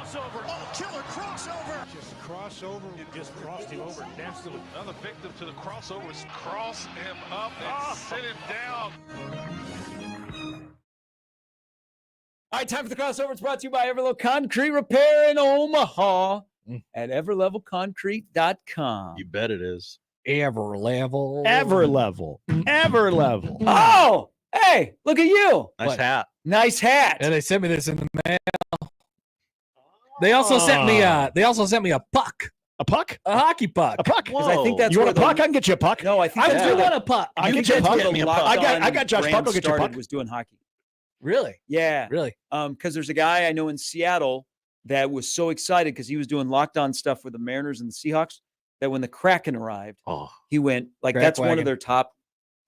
crossover. Oh, killer crossover. Just crossover. It just crossed him over nastily. Another victim to the crossovers. Cross him up and sit him down. All right, time for the crossover. It's brought to you by Everlevel Concrete Repair in Omaha at everlevelconcrete.com. You bet it is. Everlevel. Oh, hey, look at you. Nice hat. Nice hat. And they sent me this in the mail. They also sent me a puck. A puck? A hockey puck. A puck? Because I think that's You want a where puck? I can get you a puck. No, I think I that's do where want a puck. I you can get you a puck. get me a puck. I got Josh Puck. I'll get you a puck. Was doing hockey. Really? Yeah. Really? Because there's a guy I know in Seattle that was so excited because he was doing lockdown stuff with the Mariners and the Seahawks that when the Kraken arrived, he went like Crack that's one wagon. of their top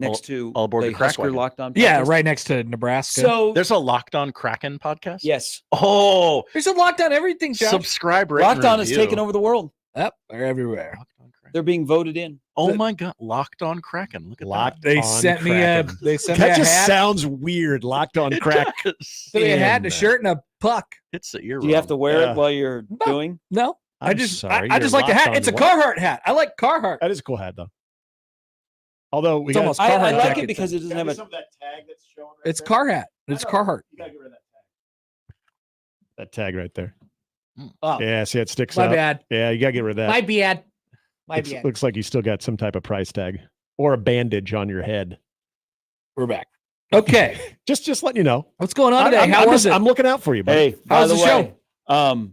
next to all aboard the Crack Husker wagon. lockdown. Yeah, podcast. right next to Nebraska. So There's a Locked On Kraken podcast? yes, Oh, there's a lockdown everything, Josh. subscribe, rate, and lockdown is review. taking over the world. Yep, they're everywhere. Locked On Kraken. They're being voted in. Oh my God, Locked On Kraken. Look at Locked They on sent me Kraken. a That hat. just sounds weird. Locked on that. crack. Sent me a hat, and a shirt, and a puck. It's the ear. Do you have to wear Yeah. it while you're doing? No, I I'm just sorry, I you're just like the locked hat. on It's a what? Carhartt hat. I like Carhartt. That is a cool hat, though. Although we It's got almost I Carhartt like jacket it because it doesn't have a. some of that tag that's showing. Right It's Carhartt. It's Carhartt. You gotta get rid of that tag right there. Oh, Yeah, see, it sticks my out. bad. Yeah, you gotta get rid of that. My bad. My It's- bad. looks like you still got some type of price tag or a bandage on your head. We're back. Okay, Just letting you know. what's going on today? I'm, How was it? I'm looking out for you, buddy. Hey, by How's the the way,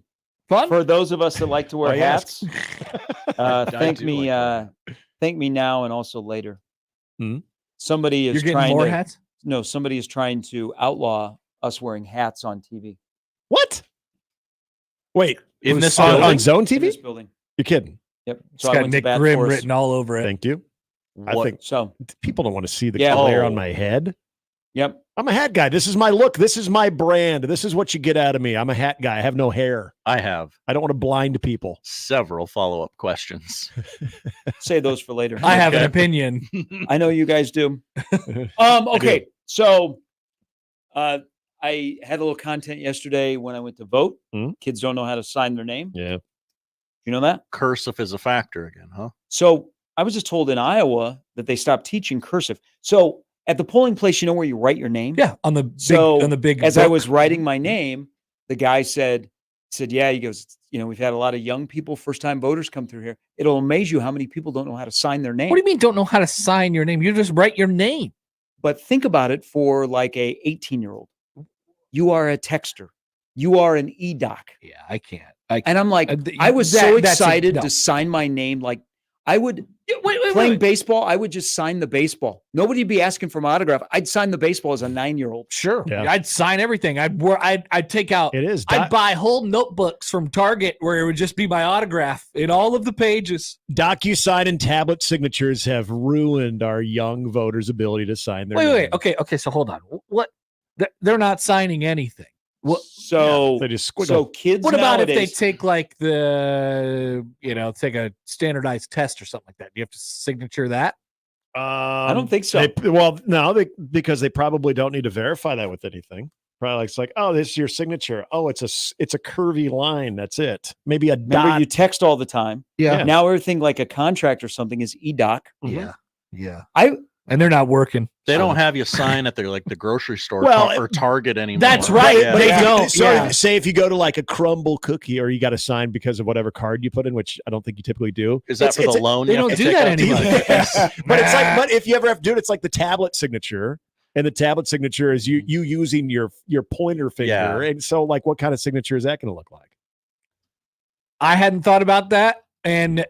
Fun? for those of us that like to wear Why hats, I thank do me. like Thank me now and also later. Hmm? Somebody You're is getting trying more to. hats? No, somebody is trying to outlaw us wearing hats on TV. What? Wait, In this on building? Zone In TV? this building. You're kidding. Yep. It's I got went to Nick bat Grimm for us. written all over it. Thank you. I What- think So, people don't want to see the Yeah. glare Oh. on my head. yep. I'm a hat guy. This is my look. This is my brand. This is what you get out of me. I'm a hat guy. I have no hair. I have I don't want to blind people. several follow-up questions. Save those for later. I have an Okay. opinion. I know you guys do. Okay. So, I had a little content yesterday when I went to vote. Mhm. Kids don't know how to sign their name. Yeah. You know that? Cursive is a factor again, huh? So I was just told in Iowa that they stopped teaching cursive. So at the polling place, you know where you write your name? Yeah, on the big. As I book. was writing my name, the guy said, yeah, he goes, we've had a lot of young people, first-time voters come through here. It'll amaze you how many people don't know how to sign their name. What do you mean don't know how to sign your name? You just write your name. But think about it for like a 18-year-old. You are a texter. You are an e-doc. Yeah, I can't. And I'm like, th- I was that- so that's a- excited no. to sign my name. Like I would Wait, playing baseball, I would just sign the baseball. Nobody would be asking for my autograph. I'd sign the baseball as a 9-year-old. Sure. Yeah. I'd sign everything. I'd take out. It is. I'd buy whole notebooks from Target where it would just be my autograph in all of the pages. DocuSign and tablet signatures have ruined our young voters' ability to sign their Wait. name. Okay. So hold on. What? They're not signing anything. What? So, They just squiggle. so kids What about if nowadays, they take like take a standardized test or something like that? Do you have to signature that? I don't think so. Because they probably don't need to verify that with anything. Probably it's like, oh, this is your signature. Oh, it's a curvy line. That's it. Maybe a Remember, dot. you text all the time. Yeah. Now everything like a contract or something is e-doc. Mhm. Yeah. I And they're not working. They don't have you sign at the grocery store Well, or Target anymore. That's right, Yeah. but They Yeah. don't. So Yeah. say if you go to like a crumble cookie or you got to sign because of whatever card you put in, which I don't think you typically do. Is that for the loan? they you have don't to do take that out? anymore. But it's like, but if you ever have to do it, it's like the tablet signature. And the tablet signature is you using your pointer finger. Yeah. And so like what kind of signature is that going to look like? I hadn't thought about that, and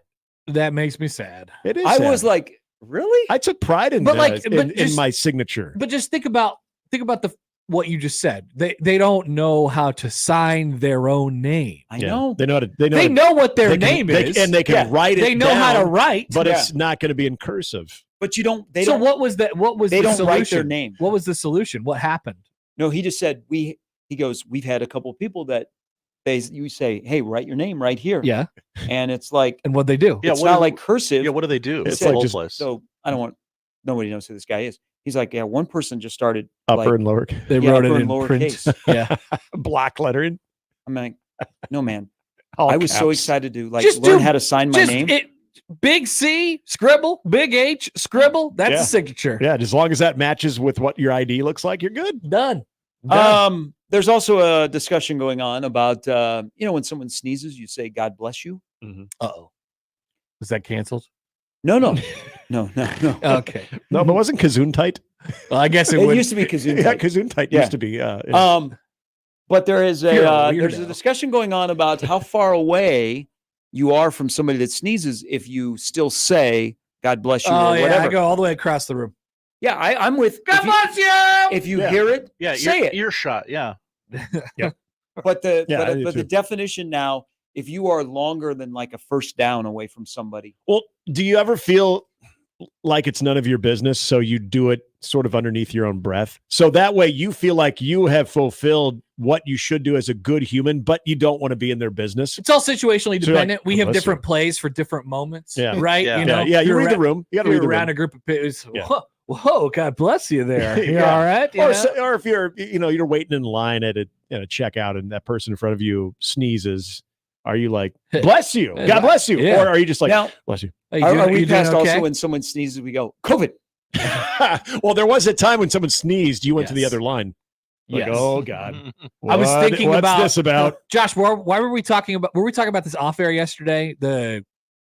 that makes me sad. It is. I sad. was like, really? I took pride in But that, like, but in just- my signature. But just think about what you just said. They don't know how to sign their own name. I Yeah. know. They know how to, they know, They how to- know what their they can- name they- is, and they can Yeah. write it. they know how to down, write. but Yeah. it's not going to be in cursive. But you don't. They so don't. what was that? What was They the don't solution? write their name. What was the solution? What happened? No, he just said He goes, we've had a couple of people that you say, hey, write your name right here. Yeah, And it's like and what they do? Yeah, it's what not do- like cursive. Yeah, what do they do? It's It's like the whole just- place. So I don't want. Nobody knows who this guy is. He's like, yeah, one person just started Upper like, and lower. They Yeah, wrote it upper in and print. lowercase. Yeah, Block lettering. I'm like, No, man. All I was so caps. excited to Just learn do- how to sign my Just name. big C, scribble, big H, scribble. That's Yeah. a signature. Yeah, as long as that matches with what your ID looks like, you're good. Done. There's also a discussion going on about, when someone sneezes, you say, God bless you. Uh-oh. Was that canceled? No. No. Okay. No, but wasn't Kazoon tight? Well, I guess it It would. used to be Kazoon. Yeah, Kazoon tight Yeah. used to be. But there is You're a there's a weirdo. discussion going on about how far away you are from somebody that sneezes if you still say God bless you Oh, or yeah. whatever. I go all the way across the room. Yeah, I'm with God if you- bless you. If you Yeah. hear it, Yeah, say it. earshot. Yeah. But the Yeah, I do but the too. definition now, if you are longer than like a first down away from somebody, Well, do you ever feel like it's none of your business, so you do it sort of underneath your own breath? So that way you feel like you have fulfilled what you should do as a good human, but you don't want to be in their business. It's all situationally So you're dependent. like, we "God have bless different plays for different moments. Yeah. Right? Yeah. You know, Yeah, you you're read the around- room. You got to you're read the around room. a group of people. Yeah. Whoa, God bless you there. You Yeah. all right? You know? Or if you're waiting in line at a checkout and that person in front of you sneezes, are you like, bless you, God bless you, Yeah. or are you just like, now bless you? Hey, you are doing- we you doing past okay? also when someone sneezes, we go COVID. Well, there was a time when someone sneezed, you went to the Yes. other line. Like, Yes. oh God, I was thinking what's about this about? Josh. Why were we talking about? Were we talking about this off air yesterday?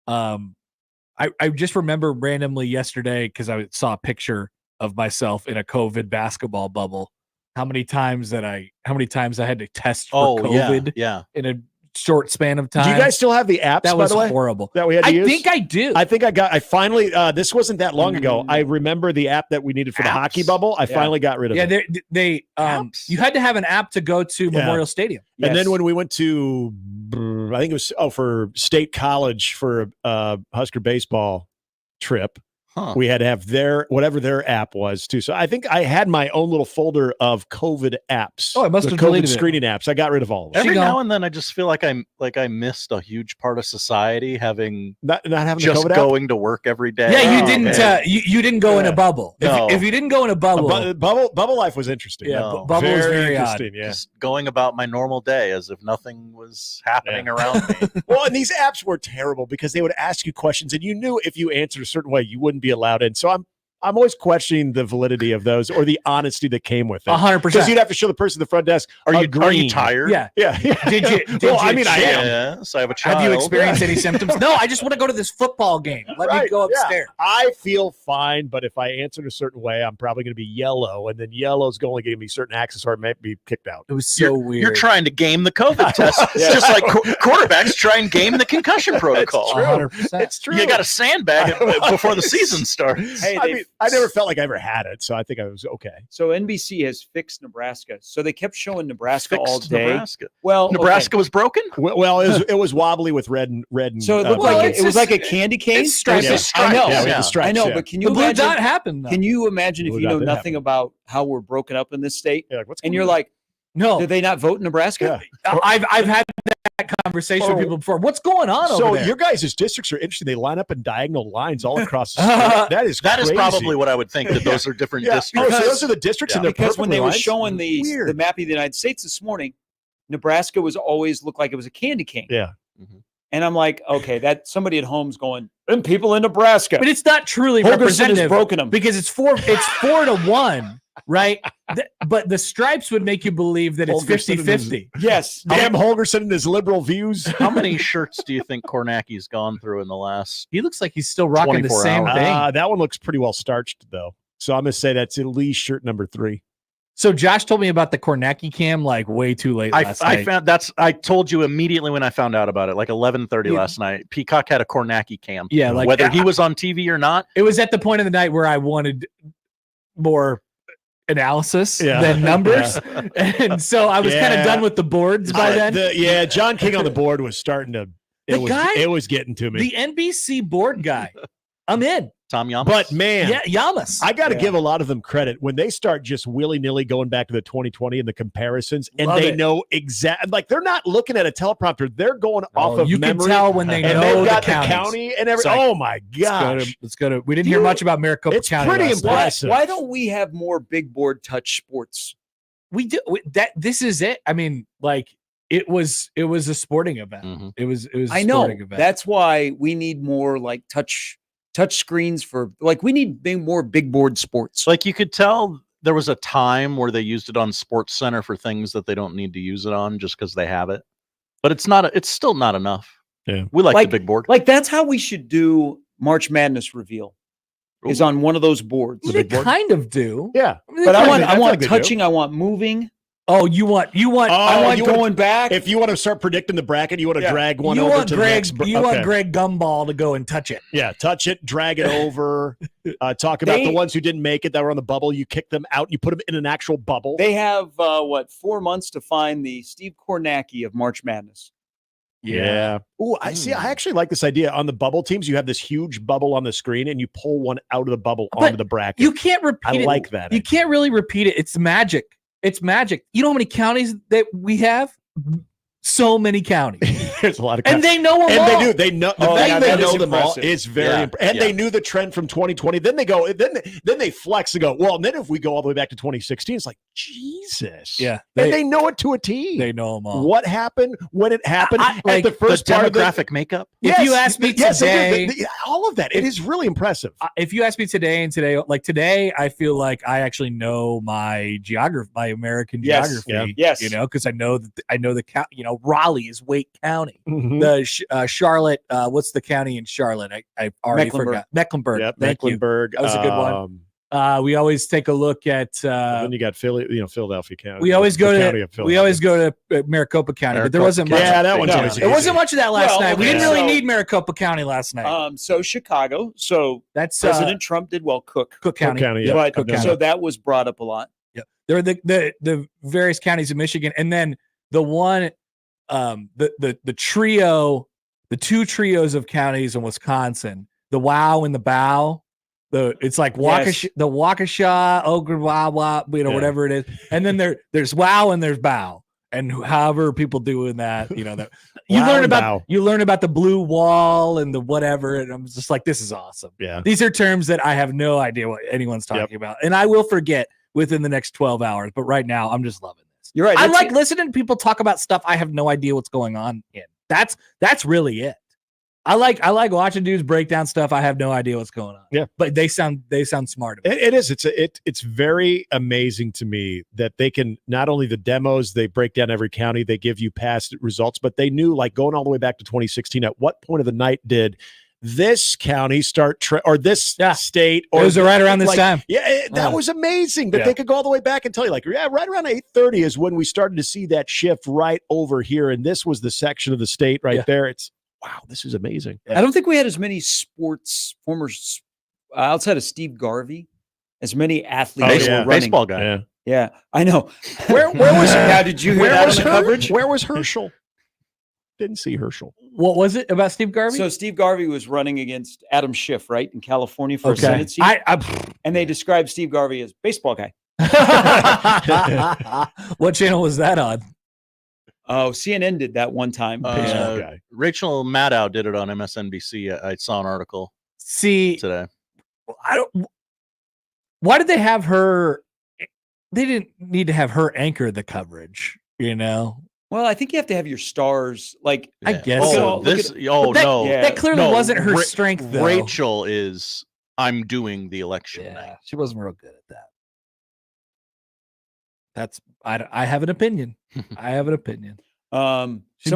I just remember randomly yesterday because I saw a picture of myself in a COVID basketball bubble. How many times I had to test for COVID Yeah. in a short span of time. Do you guys still have the apps? That by was the way, horrible. that we had to I use? think I do. I finally. This wasn't that long ago. I remember the app that we needed for the hockey bubble. I finally got rid of yeah, it. they Apps? you had to have an app to go to Memorial Stadium. And Yes. then when we went to, I think it was for State College for a Husker baseball trip, we had to have whatever their app was too. So I think I had my own little folder of COVID apps. Oh, I must the have COVID deleted it. screening apps. I got rid of all of them. Every She now gone. and then I just feel like I missed a huge part of society having Not having just the COVID going to work every day. Yeah, you Oh, didn't. man. You didn't go in a bubble. No. If you didn't go in a app. bubble, Bubble life was interesting. yeah, No. bubble was very odd. interesting. Yeah. Just going about my normal day as if nothing was happening around me. Well, and these apps were terrible because they would ask you questions, and you knew if you answered a certain way, you wouldn't be allowed in. So I'm always questioning the validity of those or the honesty that came with it. 100%. Because you'd have to show the person at the front desk. Are you agreeing. tired? Yeah. Yeah. Did you? Well, I mean, I am. Yes, I have a child. Have you experienced any symptoms? No, I just want to go to this football game. Let me Right, go yeah. upstairs. I feel fine, but if I answered a certain way, I'm probably going to be yellow, and then yellow's going to give me certain access, or I might be kicked out. It was so weird. You're trying to game the COVID test. It's just like quarterbacks try and game the concussion protocol. true. 100%. It's true. You got to sandbag it before the season starts. Hey, I mean, I never felt like I ever had it, so I think I was okay. So NBC has fixed Nebraska. So they kept showing Nebraska all Fixed day. Nebraska. Well, Nebraska was broken. Well, it was wobbly with red and. So it looked Well, like it's it was just- like a candy cane. it's stripes. Yeah. I know. Yeah, we had Yeah. the stripes, I know, yeah. but can the you blue imagine? dot happened. Though. Can you imagine if Blue you dot know did nothing happen. about how we're broken up in this state, Yeah, like, what's and going you're on? like, No, did they not vote in Nebraska? Yeah. I've had that conversation with Oh. people before. What's going on So over there? your guys' districts are interesting. They line up in diagonal lines all across the state. That is That is crazy. probably what I would think, that those are different Yeah. Oh, districts. so those are the districts, and they're Because when they were perfectly showing lined? the Weird. map of the United States this morning, Nebraska was always looked like it was a candy cane. Yeah. And I'm like, okay, that somebody at home's going, and people in Nebraska. but it's not truly Holgorsen has representative broken them. because it's 4-1, right? But the stripes would make you believe that it's Holgorsen 50-50. Yes. Damn Holgorsen and his liberal views. How many shirts do you think Kornacki's gone through in the last? He looks like he's still rocking the 24 same hours. thing. That one looks pretty well starched, though. So I'm going to say that's at least shirt number 3. So Josh told me about the Kornacki cam like way too late I last night. I told you immediately when I found out about it, like 11:30 Yeah. last night. Peacock had a Kornacki cam. Yeah, like whether he was on TV or not. It was at the point of the night where I wanted more analysis Yeah. than numbers. And so I was kind of Yeah. done with the boards by then. John King on the board was starting to. It was getting to me. The NBC board guy. I'm in. Tom Yamas. But man, Yeah, Yamas. I got to give a lot of them credit when they start just willy nilly going back to the 2020 and the comparisons, and Love they it. know exactly. Like they're not looking at a teleprompter; they're going off of you memory. can tell when they and know they've the got the counties. county and everything. It's like, Oh my gosh! Let's go to. We didn't hear much about Maricopa It's County. pretty last night. impressive. Why don't we have more big board touch sports? We do that. This is it. I mean, like it was a sporting event. Mm-hmm. It was a I know. sporting event. That's why we need more like touch screens for like we need more big board sports. Like you could tell there was a time where they used it on Sports Center for things that they don't need to use it on just because they have it. But it's still not enough. Yeah. We like the big board. Like that's how we should do March Madness reveal. Is on one of those boards. They kind of do. Yeah. But I want touching, I want moving. Oh, you want I want going back. If you want to start predicting the bracket, you want to drag one you over want to Greg, the next. You want Greg Gumball to go and touch it. Yeah, touch it, drag it over. Talk about the ones who didn't make it that were on the bubble. You kick them out. You put them in an actual bubble. They have 4 months to find the Steve Kornacki of March Madness. Yeah. Oh, I see. I actually like this idea. On the bubble teams, you have this huge bubble on the screen, and you pull one out of the bubble onto the bracket. You can't repeat it. I like that. You can't really repeat it. It's magic. It's magic. You know how many counties that we have? So many counties. There's a lot of and they know them all. They do. They know the fact they know them all. It's very and they knew the trend from 2020. Then they go. Then they flex and go. Well, and then if we go all the way back to 2016, it's like Jesus. Yeah, and they know it to a T. They know them all. What happened when it happened? Like the first the part demographic makeup. If you ask me today, all of that, it is really impressive. If you ask me today, like today, I feel like I actually know my geography, my American geography. Yes, you know, because I know the count. You know, Raleigh is Wake County. Mm-hmm. The Charlotte, what's the county in Charlotte? I already forgot. Mecklenburg. Yep, Thank Mecklenburg. you. That was a good one. We always take a look at. Then you got Philadelphia County. We always go to Maricopa County, but there wasn't much. Yeah, that one's always there wasn't much of that last night. We didn't really need Maricopa County last night. So Chicago. So that's President Trump did well. Cook County. Yeah. But so that was brought up a lot. Yeah, there are the various counties of Michigan, and then the one. The trio, the two trios of counties in Wisconsin, the Wow and the Bow, it's like Waukesha, the Waukesha, Ogrewawa, whatever it is, and then there's Wow and there's Bow, and however people doing that, that you learn about the blue wall and the whatever, and I'm just like, this is awesome. Yeah, these are terms that I have no idea what anyone's talking about, and I will forget within the next 12 hours. But right now, I'm just loving it. You're right. I like listening to people talk about stuff I have no idea what's going on in. That's really it. I like watching dudes break down stuff I have no idea what's going on. Yeah, but they sound smart. It is. It's very amazing to me that they can not only the demos, they break down every county, they give you past results, but they knew, like, going all the way back to 2016, at what point of the night did this county start or this state, or it was right around this time. Yeah, that was amazing that they could go all the way back and tell you, like, right around 8:30 is when we started to see that shift right over here, and this was the section of the state right there. It's wow, this is amazing. I don't think we had as many former outside of Steve Garvey, as many athletes were running. Baseball guy. Yeah, I know. Where was now? Did you hear that on the coverage? Where was Herschel? Didn't see Herschel. What was it about Steve Garvey? So Steve Garvey was running against Adam Schiff, right, in California for a Senate seat. And they described Steve Garvey as baseball guy. What channel was that on? Oh, CNN did that one time. Rachel Maddow did it on MSNBC. I saw an article. Today. Why did they have her? They didn't need to have her anchor the coverage, Well, I think you have to have your stars. Like, I guess. That clearly wasn't her strength, though. Rachel is. I'm doing the election night. She wasn't real good at that. I have an opinion. She's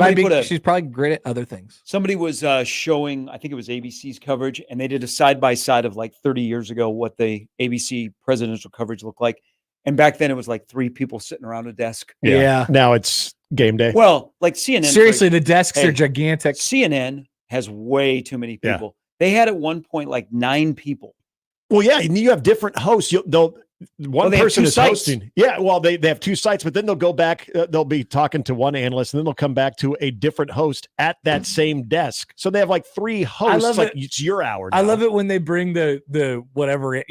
probably great at other things. Somebody was showing, I think it was ABC's coverage, and they did a side-by-side of like 30 years ago what the ABC presidential coverage looked like. And back then it was like 3 people sitting around a desk. Yeah. Now it's game day. Well, like CNN. Seriously, the desks are gigantic. CNN has way too many people. They had at one point like 9 people. Well, yeah, and you have different hosts. One person is hosting. Yeah, well, they have 2 sites, but then they'll go back. They'll be talking to one analyst, and then they'll come back to a different host at that same desk. So they have like 3 hosts. Like it's your hour now. I love it when they bring the whatever.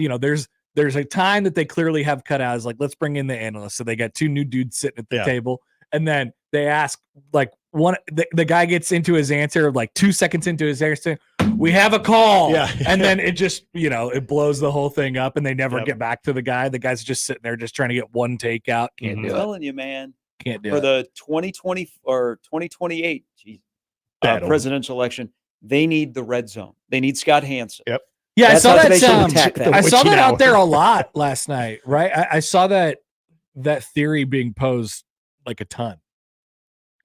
There's a time that they clearly have cut out. Is like, let's bring in the analyst. So they got 2 new dudes sitting at the table, and then they ask like the guy gets into his answer like 2 seconds into his answer. We have a call. Yeah. And then it just, it blows the whole thing up, and they never get back to the guy. The guy's just sitting there just trying to get one take out. Can't do it. I'm telling you, man. Can't do for it. the 2020 or 2028 That'll- presidential election. They need the red zone. They need Scott Hansen. Yep. Yeah, That's I saw how they should that. attack that. I saw Witching that hour. out there a lot last night. Right, I saw that theory being posed like a ton.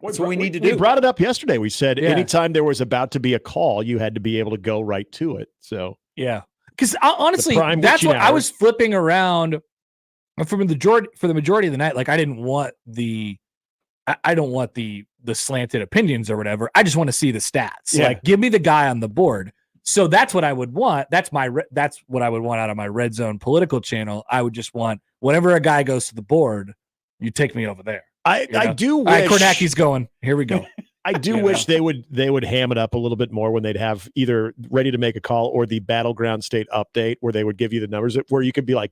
That's what we need to We do. brought it up yesterday. We said Yeah. anytime there was about to be a call, you had to be able to go right to it. So Yeah, because honestly, prime that's witching what I hour. was flipping around for the majority of the night. Like I didn't want I don't want the slanted opinions or whatever. I just want to see the stats. Yeah. Like, give me the guy on the board. So that's what I would want. That's what I would want out of my red zone political channel. I would just want whenever a guy goes to the board, you take me over there. I know? do All right, wish Kornacki's going. Here we go. I do you wish they would ham it up a little bit more when they'd have either ready to make a call or the battleground state update where they would give you the numbers where you could be like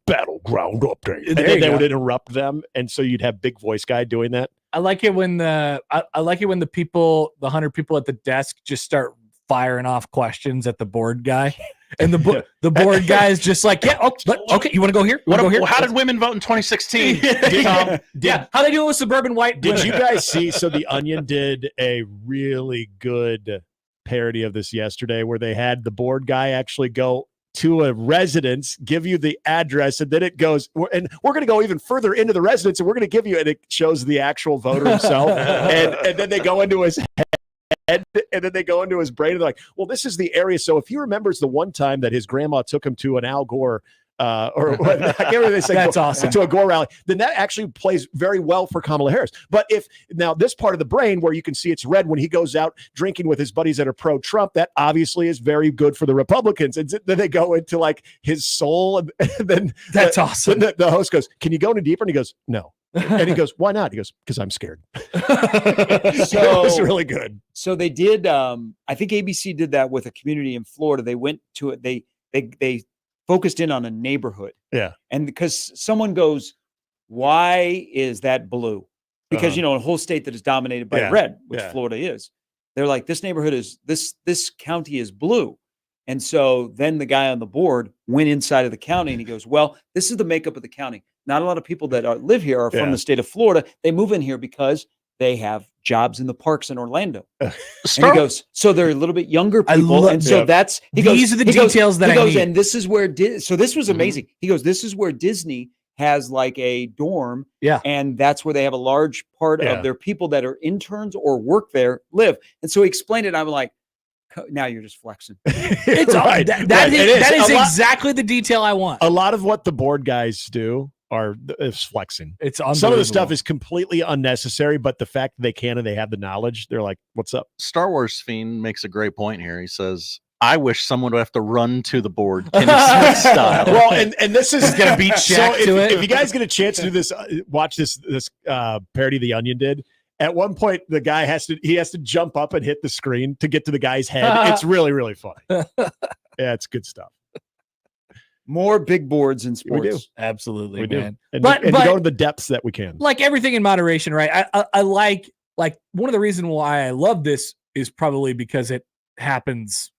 battleground update, and There then you they go. would interrupt them, and so you'd have big voice guy doing that. I like it when the 100 people at the desk just start firing off questions at the board guy, and the board guy is just like, yeah, okay, you want to go here? You wanna go here? How did women vote in 2016? Yeah, how they doing with suburban white? Did women? you guys see? So the Onion did a really good parody of this yesterday, where they had the board guy actually go to a residence, give you the address, and then it goes, and we're going to go even further into the residence, and we're going to give you, and it shows the actual voter himself, and then they go into his head, and then they go into his brain, and they're like, well, this is the area. So if he remembers the one time that his grandma took him to an Al Gore, or what, I can't remember they say, That's awesome. to a Gore rally, then that actually plays very well for Kamala Harris. But if now this part of the brain where you can see it's red when he goes out drinking with his buddies that are pro-Trump, that obviously is very good for the Republicans. And then they go into like his soul, and then That's awesome. The host goes, "Can you go any deeper?" And he goes, "No." And he goes, "Why not?" He goes, "Because I'm scared." So it was really good. So they did. I think ABC did that with a community in Florida. They went to it. They focused in on a neighborhood. Yeah. And because someone goes, why is that blue? Because, Uh-huh. a whole state that is dominated by Yeah. red, which Yeah. Florida is. They're like, this neighborhood is, this county is blue. And so then the guy on the board went inside of the county and he goes, well, this is the makeup of the county. Not a lot of people that live here are from Yeah. the state of Florida. They move in here because they have jobs in the parks in Orlando. And he goes, so they're a little bit younger I people. love- And so Yeah. that's, These are the details that he I goes, need. and this is where, so this was Mhm. amazing. He goes, this is where Disney has like a dorm. Yeah. And that's where they have a large part Yeah. of their people that are interns or work there live. And so he explained it. I'm like, now you're just flexing. It's all, Right. that Right. It is A lot- exactly the detail I want. A lot of what the board guys do is flexing. It's Some of the unbelievable. stuff is completely unnecessary, but the fact that they can and they have the knowledge, they're like, "What's up?" Star Wars Fiend makes a great point here. He says, I wish someone would have to run to the board, Kenny Smith style. Well, and this is gonna beat Shaq if, to it. If you guys get a chance to do this, watch this parody The Onion did. At one point, the guy has to jump up and hit the screen to get to the guy's head. It's really, really funny. Yeah, it's good stuff. More big boards in sports. We do. Absolutely, We do. man. And, But- and but- to go to the depths that we can. Like everything in moderation, right? I like one of the reasons why I love this is probably because it happens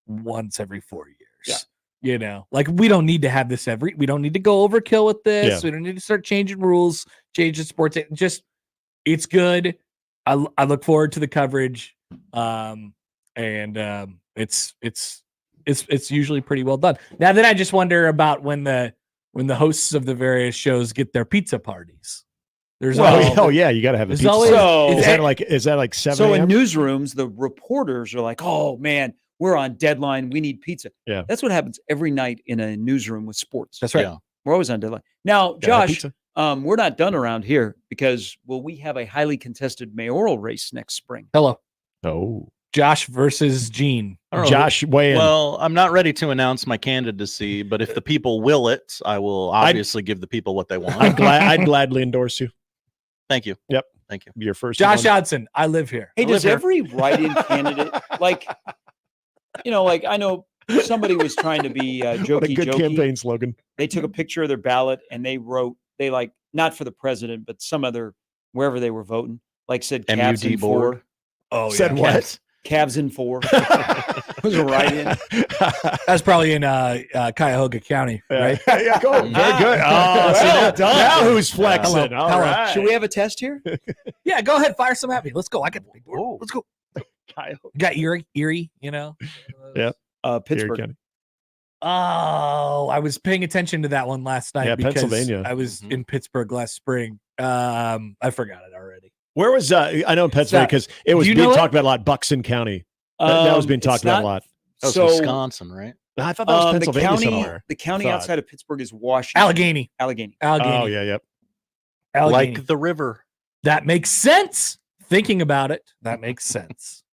once every 4 years. Yeah. Like we don't need to have this we don't need to go overkill with this. Yeah. We don't need to start changing rules, changing sports. It's good. I look forward to the coverage. It's usually pretty well done. Now then I just wonder about when the hosts of the various shows get their pizza parties. There's Oh yeah, you got to have a there's pizza. always- So- Is that like 7 So in a.m.? newsrooms, the reporters are like, oh man, we're on deadline. We need pizza. Yeah. That's what happens every night in a newsroom with sports. That's right. Yeah. We're always on deadline. Now, Gotta have Josh, pizza. we're not done around here because, well, we have a highly contested mayoral race next spring. Hello. Oh, Josh versus Gene. I don't know. Josh, weigh in. Well, I'm not ready to announce my candidacy, but if the people will it, I will obviously give the people what they want. I'd gladly endorse you. Thank you. Yep. Thank you. Your first Josh one. Hodson. I live here. Hey, I does live here. every write-in candidate, like I know somebody was trying to be What a jokey. good campaign slogan. They took a picture of their ballot and they like, not for the president, but some other, wherever they were voting, like said Cavs MUD in board. 4. Oh, Said yeah. what? Cavs in 4. was a write-in. That's probably in Cuyahoga County, right? Yeah, go. Very good. Oh, see, Well now, done. now who's flexing? Hello. All Hello. right. Should we have a test here? Yeah, go ahead, fire some at me. Let's go. I can. Whoa. Let's go. Kyle. Got Erie, you know. Yeah. Pittsburgh. County. Oh, I was paying attention to that one last night. Yeah, because Pennsylvania. I was in Pittsburgh last spring. I forgot it already. Where was I know in Pennsylvania because it was Do you being know talked about a lot. Buxton County. That was being It's talked about not- a lot. That was So Wisconsin, right? I thought that was the Pennsylvania county, somewhere. the county Thought. outside of Pittsburgh is Washut. Allegheny. Allegheny. Oh yeah, yep. Allegheny. Like the river. That makes sense. Thinking about it, that makes sense.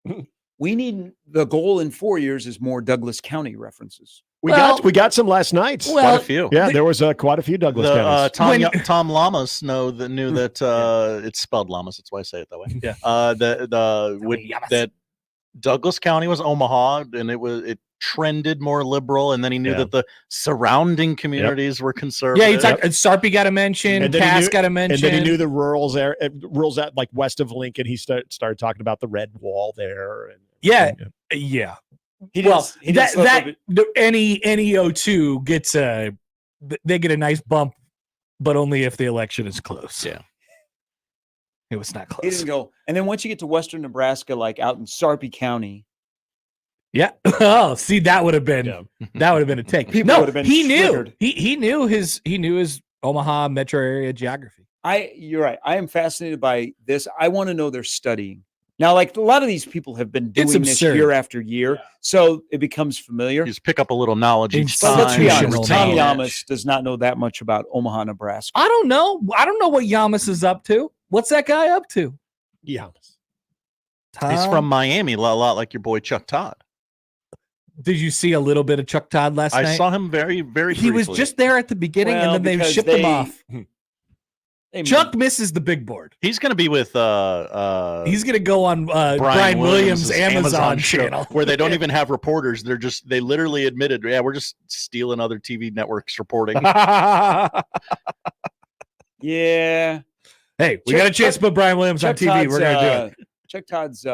We need the goal in 4 years is more Douglas County references. We Well- got some last night. Quite Well, a few. Yeah, there was quite a few Douglas The, counties. Tom Lamas knew that it's spelled Lamas. That's why I say it that way. Yeah. That Douglas County was Omaha, and it trended more liberal, and then he knew Yeah. that the surrounding communities were conservative. Yeah, he's like Sarpy got a mention, And then he Cass knew- got a mention. And then he knew the rules out like west of Lincoln. He started talking about the red wall there. And Yeah. and- Yeah. He Well, didn't- he didn't slip up it. any O2 gets they get a nice bump, but only if the election is close. Yeah. It was not He close. didn't go. And then once you get to Western Nebraska, like out in Sarpy County, Yeah. Oh, see, that would have been Yeah. a take. People no, would have been he knew. triggered. He knew his Omaha metro area geography. You're right. I am fascinated by this. I want to know they're studying. Now, like a lot of these people have been It's doing this absurd. year after year, so it becomes familiar. You just pick up a little knowledge each But time. let's be honest, Institutional Tom knowledge. Yamas does not know that much about Omaha, Nebraska. I don't know. I don't know what Yamas is up to. What's that guy up to? yeah. He's Tom? from Miami, a lot like your boy Chuck Todd. Did you see a little bit of Chuck Todd last night? I saw him very, very He was briefly. just there at the beginning, Well, and then they because shipped him they- off. They Chuck misses the big board. He's going to be with He's going to go on Brian Williams' Amazon show, channel. where they don't even have reporters. They literally admitted, yeah, we're just stealing other TV networks reporting. Yeah. Hey, we Chuck- got a chance to put Brian Williams on Chuck TV. Todd's, We're going to do it. Chuck Todd's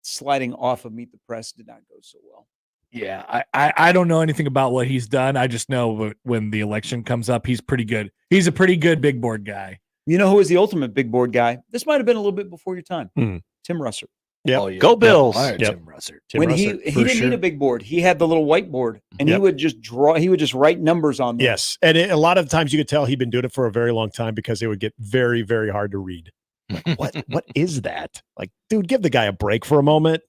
sliding off of Meet the Press did not go so well. Yeah, I don't know anything about what he's done. I just know when the election comes up, he's pretty good. He's a pretty good big board guy. You know who is the ultimate big board guy? This might have been a little bit before your time. Hmm. Tim Russer. Yep. Oh, yeah. Go Bills. Yep. Yep. Tim Russer. Tim When Russert, he for didn't sure. need a big board, he had the little whiteboard, and he Yep. would just draw. He would just write numbers on them. Yes, and a lot of times you could tell he'd been doing it for a very long time because it would get very, very hard to read. Like, what is that? Like, dude, give the guy a break for a moment.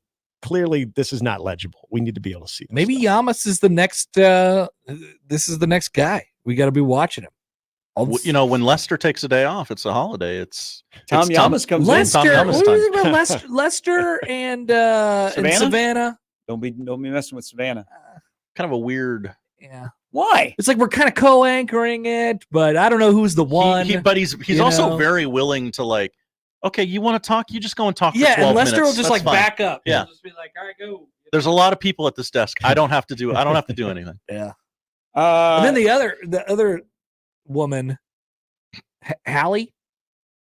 Clearly, this is not legible. We need to be able to see. This Maybe stuff. Yamas is the next. This is the next guy. We got to be watching him. When Lester takes a day off, it's a holiday. It's Tom Yamas comes in. Lester, Tom Yamas what time. is it about Lester and Savannah? Don't be messing with Savannah. kind of a weird. Yeah, Why? it's like we're kind of co-anchoring it, but I don't know who's the one. But he's you also know? very willing to like. Okay, you want to talk? You just go and talk. Yeah, for 12 and Lester minutes. will just That's like fine. back up. Yeah. He'll just be like, all right, go. There's a lot of people at this desk. I don't have to do anything. Yeah. And And then the other woman, Hallie,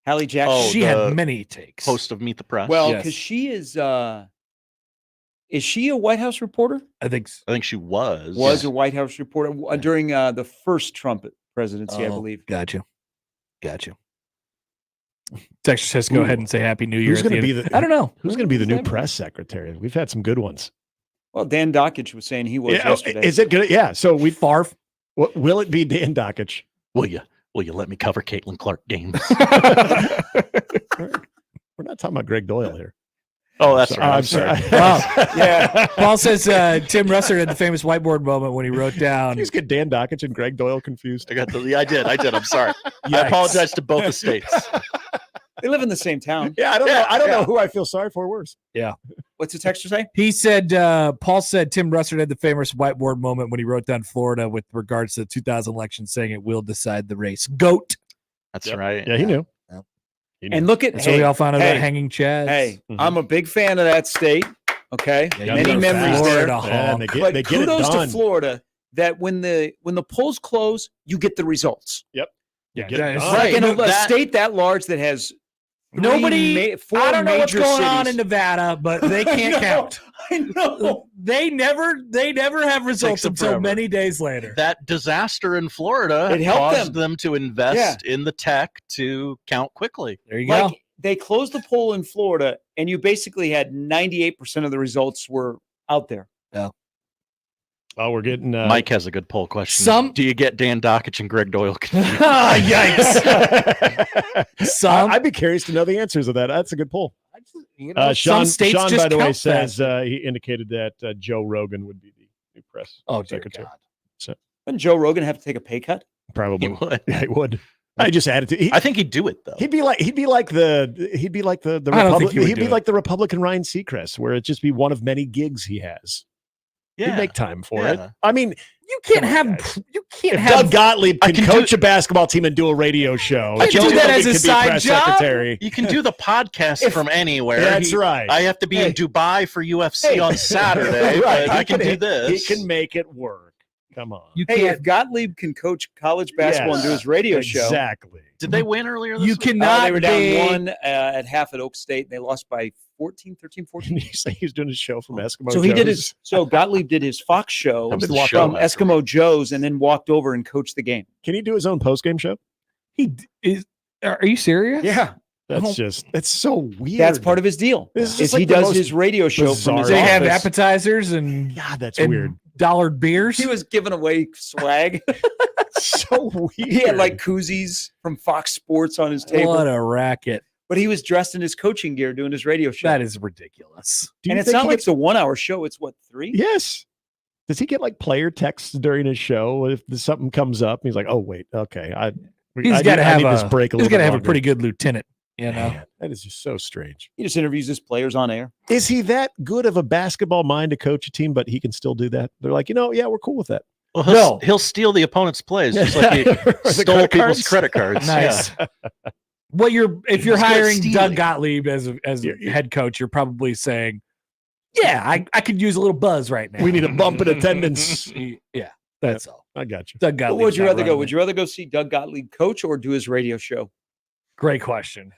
Hallie Jackson. Oh, she the had many takes. Host of Meet the Press. Well, Yes. because she is she a White House reporter? I think. I think she was. Was a White House reporter during the first Trump presidency, I believe. Got you. Texas says, "Go ahead and say Happy New Year." Who's at the going to end. be the? I don't know. Who's going to be the new Who's that? press secretary? We've had some good ones. Well, Dan Dockich was saying he was Yeah, yesterday. is it good? Yeah. So we Farf. will it be Dan Dockich? Will you let me cover Caitlin Clark games? We're not talking about Greg Doyle here. Oh, that's Sorry, right. I'm sorry. Wow. Yeah. Paul says Tim Russer had the famous whiteboard moment when he wrote down. Please get Dan Dockich and Greg Doyle confused. I did. I'm sorry. I Yikes. apologize to both the states. They live in the same town. Yeah, I don't know. I don't know who I feel sorry for worse. What's the texter say? He said, Paul said Tim Russert had the famous whiteboard moment when he wrote down Florida with regards to the 2000 election, saying it will decide the race. GOAT. That's Yep. right. Yeah, he knew. Yep. He knew. And look at That's what we all found out hey, about hanging Chads. Hey, Mhm. I'm a big fan of that state. Okay, Yeah, many you're a memories Florida there. hawk. Yeah, and they But get it kudos done. to Florida that when the polls close, you get the results. You Yeah, get that it is done. Like in a That- state that large that has Nobody. four I don't know what's major going on cities. in Nevada, but they can't count. I know. They never have results them until forever. many days later. That disaster in Florida It helped caused them to invest in the tech to count quickly. There you go. They closed the poll in Florida, and you basically had 98% of the results were out there. Oh, we're getting Mike has a good poll question. Do you get Dan Dockich and Greg Doyle confused? Yikes! I'd be curious to know the answers of that. That's a good poll. Some states Sean, just by the way, count says he indicated that Joe Rogan would be the new press secretary. God. So Wouldn't Joe Rogan have to take a pay cut? probably He would. Yeah, he would. I just added to. I think he'd do it though. He'd be like the I don't think he would he'd do be it. like the Republican Ryan Seacrest, where it'd just be one of many gigs he has. He'd make time for it. I mean, You can't Come on, have. guys. You can't if have. Doug Gottlieb I can can coach a basketball team and do a radio show, I can Joe do that Rogan as a could be side press job. secretary. You can do the podcast from anywhere. That's right. I have to be in Dubai for UFC on Saturday, Right. but I He can do He this. can make it work. Come on. You Hey, can't. if Gottlieb can coach college basketball and do his radio show, Exactly. Did they win earlier this You week? cannot. they were down be- one at half at Oak State. And they lost by 14, 13, 14. He say he's doing a show from Eskimo. So he did Joe's. so Gottlieb did his Fox show That was the from show after. Eskimo Joe's and then walked over and coached the game. Can he do his own post game show? He is. Are you serious? Yeah, That's so weird. that's part of his deal. This is Is like he the does most his radio show from his They have office. appetizers and God, that's and weird. dollared beers. He was giving away swag. So weird. He had like koozies from Fox Sports on his table, What a racket! but he was dressed in his coaching gear doing his radio show. That is ridiculous. Do you and it's think not he like gets- it's a 1 hour show. It's what, 3? Yes. Does he get like player texts during his show if something comes up? He's like, "Oh wait, okay, He's got to have need this break a He's little got to bit have a longer." pretty good lieutenant. You know. Man, that is just so strange. He just interviews his players on air. Is he that good of a basketball mind to coach a team, but he can still do that? They're like, yeah, we're cool with that. Well, he'll steal the opponent's plays just like he Or the stole credit people's cards? credit cards. Nice. What if you're He's good at hiring stealing. Doug Gottlieb as head coach, you're probably saying, "Yeah, I could use a little buzz right now." We need a bump in attendance. Yeah, that's all. I got you. Doug But Gottlieb. would you rather go? Would you rather go see Doug Gottlieb coach or do his radio show? Great question.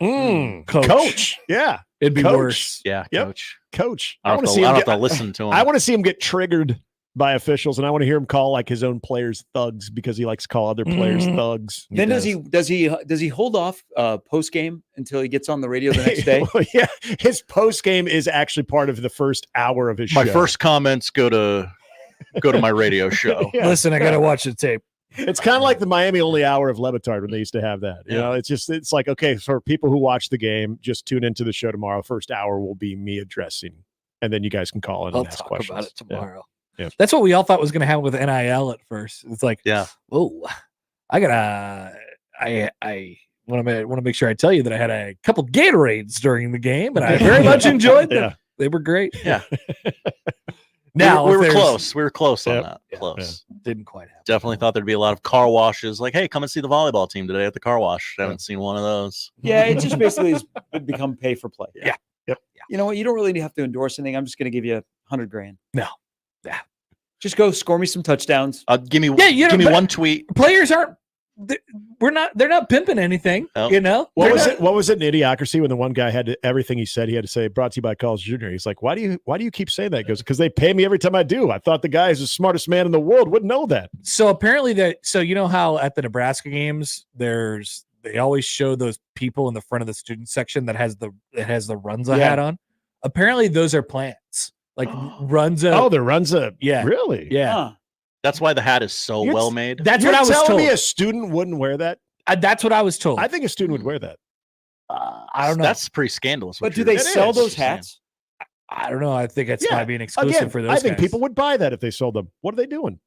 Coach. Yeah, It'd be Coach. worse. Yeah, Yep. coach. coach. I don't wanna have see to, I him don't get- have to listen to him. I want to see him get triggered by officials, and I want to hear him call like his own players thugs because he likes to call other players Mhm. thugs. Then does he hold off post game until he gets on the radio the next day? Well, yeah, his post game is actually part of the first hour of his My show. first comments go to my radio show. Yeah. Listen, I got to watch the tape. It's kind of like the Miami only hour of Levitard when they used to have that. You Yeah. know, it's like, okay, for people who watch the game, just tune into the show tomorrow. First hour will be me addressing, and then you guys can call in I'll and ask talk questions. about it Yeah. tomorrow. Yeah. That's what we all thought was going to happen with NIL at first. It's like, Yeah. oh, I want to make sure I tell you that I had a couple Gatorades during the game, and I very much enjoyed them. Yeah. They were great. Yeah. Now we if were there's- close. We were close on Yep. that. Yeah. Close. Didn't quite happen. Definitely thought there'd be a lot of car washes. Like, hey, come and see the volleyball team today at the car wash. Haven't seen one of those. Yeah, it just basically has become pay for play. Yeah. Yep. You know what? You don't really have to endorse anything. I'm just going to give you $100,000. No. Yeah. Just go score me some touchdowns. Give me Yeah, you know, give me but- one tweet. Players aren't. They're not pimping anything. No. You know. What They're was not- it? What was it in Idiocracy when the one guy had everything he said he had to say brought to you by Carl's Jr. He's like, why do you keep saying that? He goes, because they pay me every time I do. I thought the guy is the smartest man in the world would know that. So apparently so you know how at the Nebraska games they always show those people in the front of the student section that has the Runza Yeah. hat on. Apparently those are plants. Like Runza. Oh, the Runza. Yeah. Really? yeah. Huh. That's why the hat is so You're- well made. That's You're what I was telling told. me a student wouldn't wear that? That's what I was told. I think a student would wear that. I don't know. That's pretty scandalous. But what do you're they It sell is. those hats? I don't know. I think it's Yeah. might be an exclusive Again, for those I think guys. people would buy that if they sold them. What are they doing?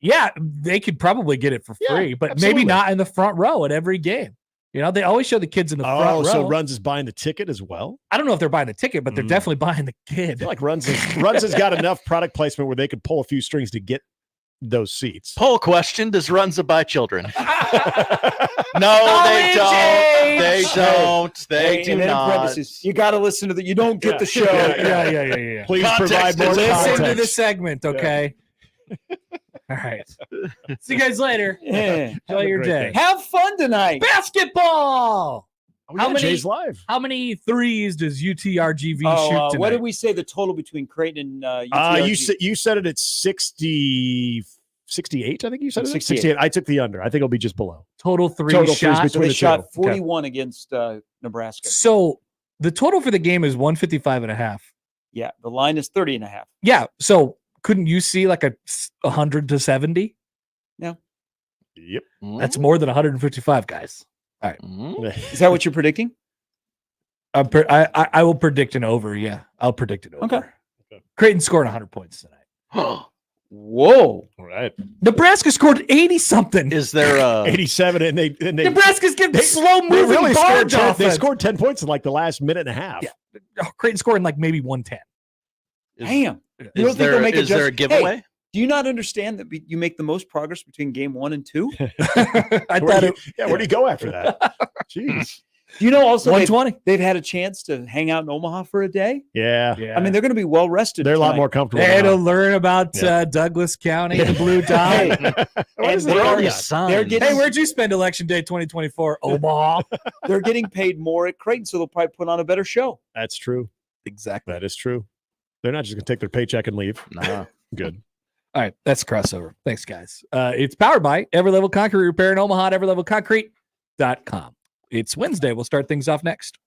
Yeah, they could probably get it for Yeah, free, but absolutely. maybe not in the front row at every game. You know, they always show the kids in the front Oh, row. so Runs is buying the ticket as well? I don't know if they're buying the ticket, but they're Mm. definitely buying the I kid. feel like Runs has got enough product placement where they could pull a few strings to get those seats. Poll question: does Runza buy children? No, they College don't. age! They don't. They Hey, do and then in not. parentheses, you got to listen to the. You don't get Yeah. the show. Yeah. Please Context provide more is- Listen to context. the segment, okay? All right. See you guys later. Yeah. Enjoy your great day. day. Have fun tonight. Basketball. How many- Jay's live. How many threes does UTRGV shoot tonight? what did we say the total between Creighton and UTRG? You said it at 68, I think you said it. 68. I took the under. I think it'll be just below. Total threes Total threes shot. between So they the shot two. 41 against Nebraska. So the total for the game is 155.5. Yeah, the line is 30.5. Yeah. So couldn't you see like a 100 to 70? Yep. That's more than 155, guys. Is that what you're predicting? I will predict an over. Yeah, I'll predict an over. Okay. Creighton scored 100 points tonight. Whoa. All right. Nebraska scored 80 something. Is there 87 and they Nebraska's getting slow they moving really scored barge 10, offense. they scored 10 points in like the last minute and a half. Yeah. Creighton scored in like maybe 110. Damn. You don't Is think they'll make there a adjustments? giveaway? Hey, do you not understand that you make the most progress between game 1 and 2? I thought Where do you go after that? Jeez. Do you know also 120. they've had a chance to hang out in Omaha for a day? Yeah. I mean, they're going to be well rested. They're a lot tonight. more comfortable. They had to now. learn about Douglas County, the Blue Dot. Hey, What is and that? Where are they're, these signs? they're getting, Hey, where'd you spend Election Day 2024? Omaha. they're getting paid more at Creighton, so they'll probably put on a better show. That's true. Exactly. That is true. They're not just going to take their paycheck and leave. Nah. Good. All right, that's crossover. Thanks, guys. It's powered by Every Level Concrete Repair in Omaha at everylevelconcrete.com. It's Wednesday. We'll start things off next.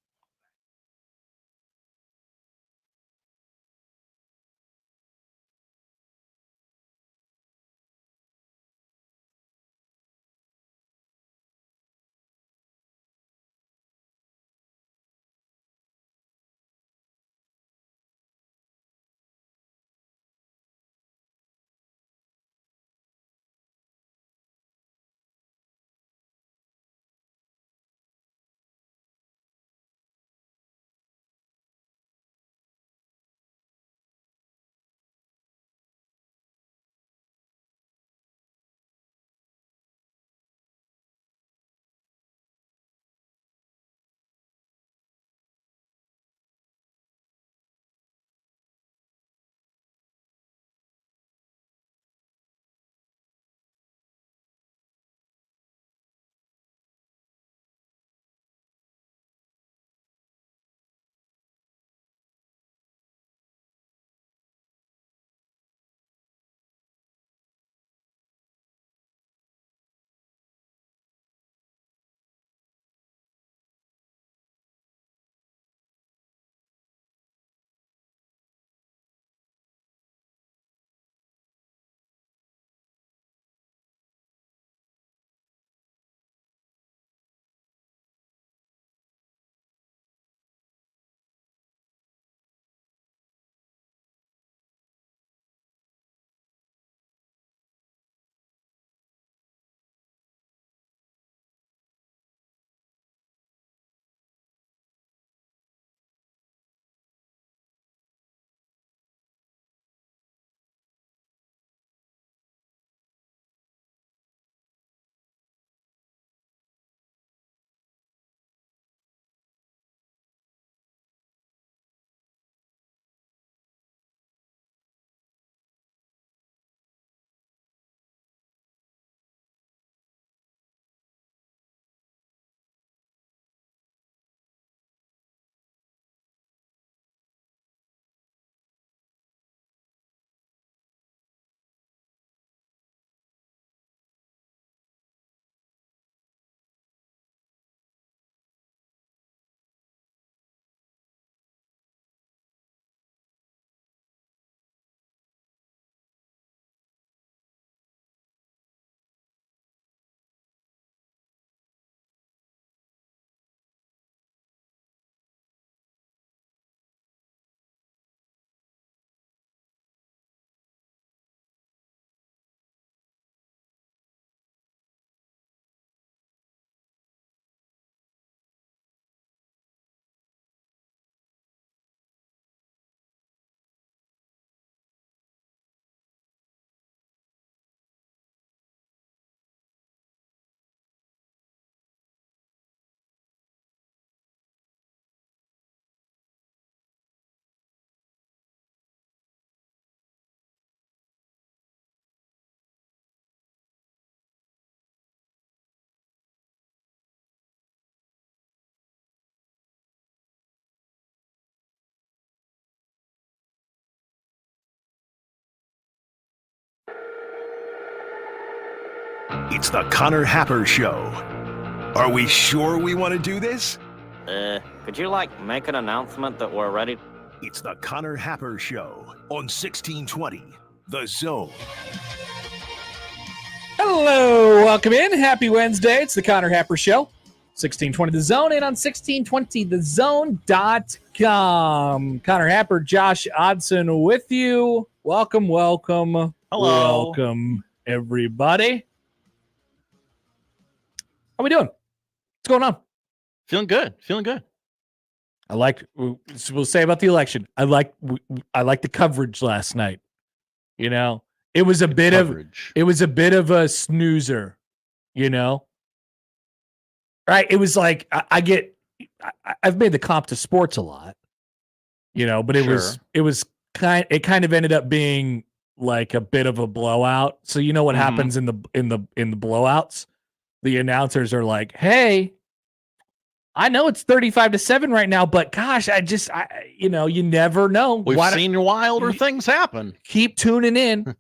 It's the Connor Happer Show. Are we sure we want to do this? Could you, make an announcement that we're ready? It's the Connor Happer Show on 1620, The Zone. Hello, welcome in. Happy Wednesday. It's the Connor Happer Show. 1620 The Zone and on 1620thezone.com. Connor Happer, Josh Odson with you. Welcome. Hello. Welcome, everybody. How we doing? What's going on? Feeling good. We'll say about the election. I like the coverage last night. You know, it was a bit of a snoozer, you know? Right. It was like, I've made the comp to sports a lot, you know, but it kind of ended up being like a bit of a blowout. So you know what happens in the blowouts? The announcers are like, "Hey, I know it's 35-7 right now, but gosh, you never know. We've seen wilder things happen. Keep tuning in,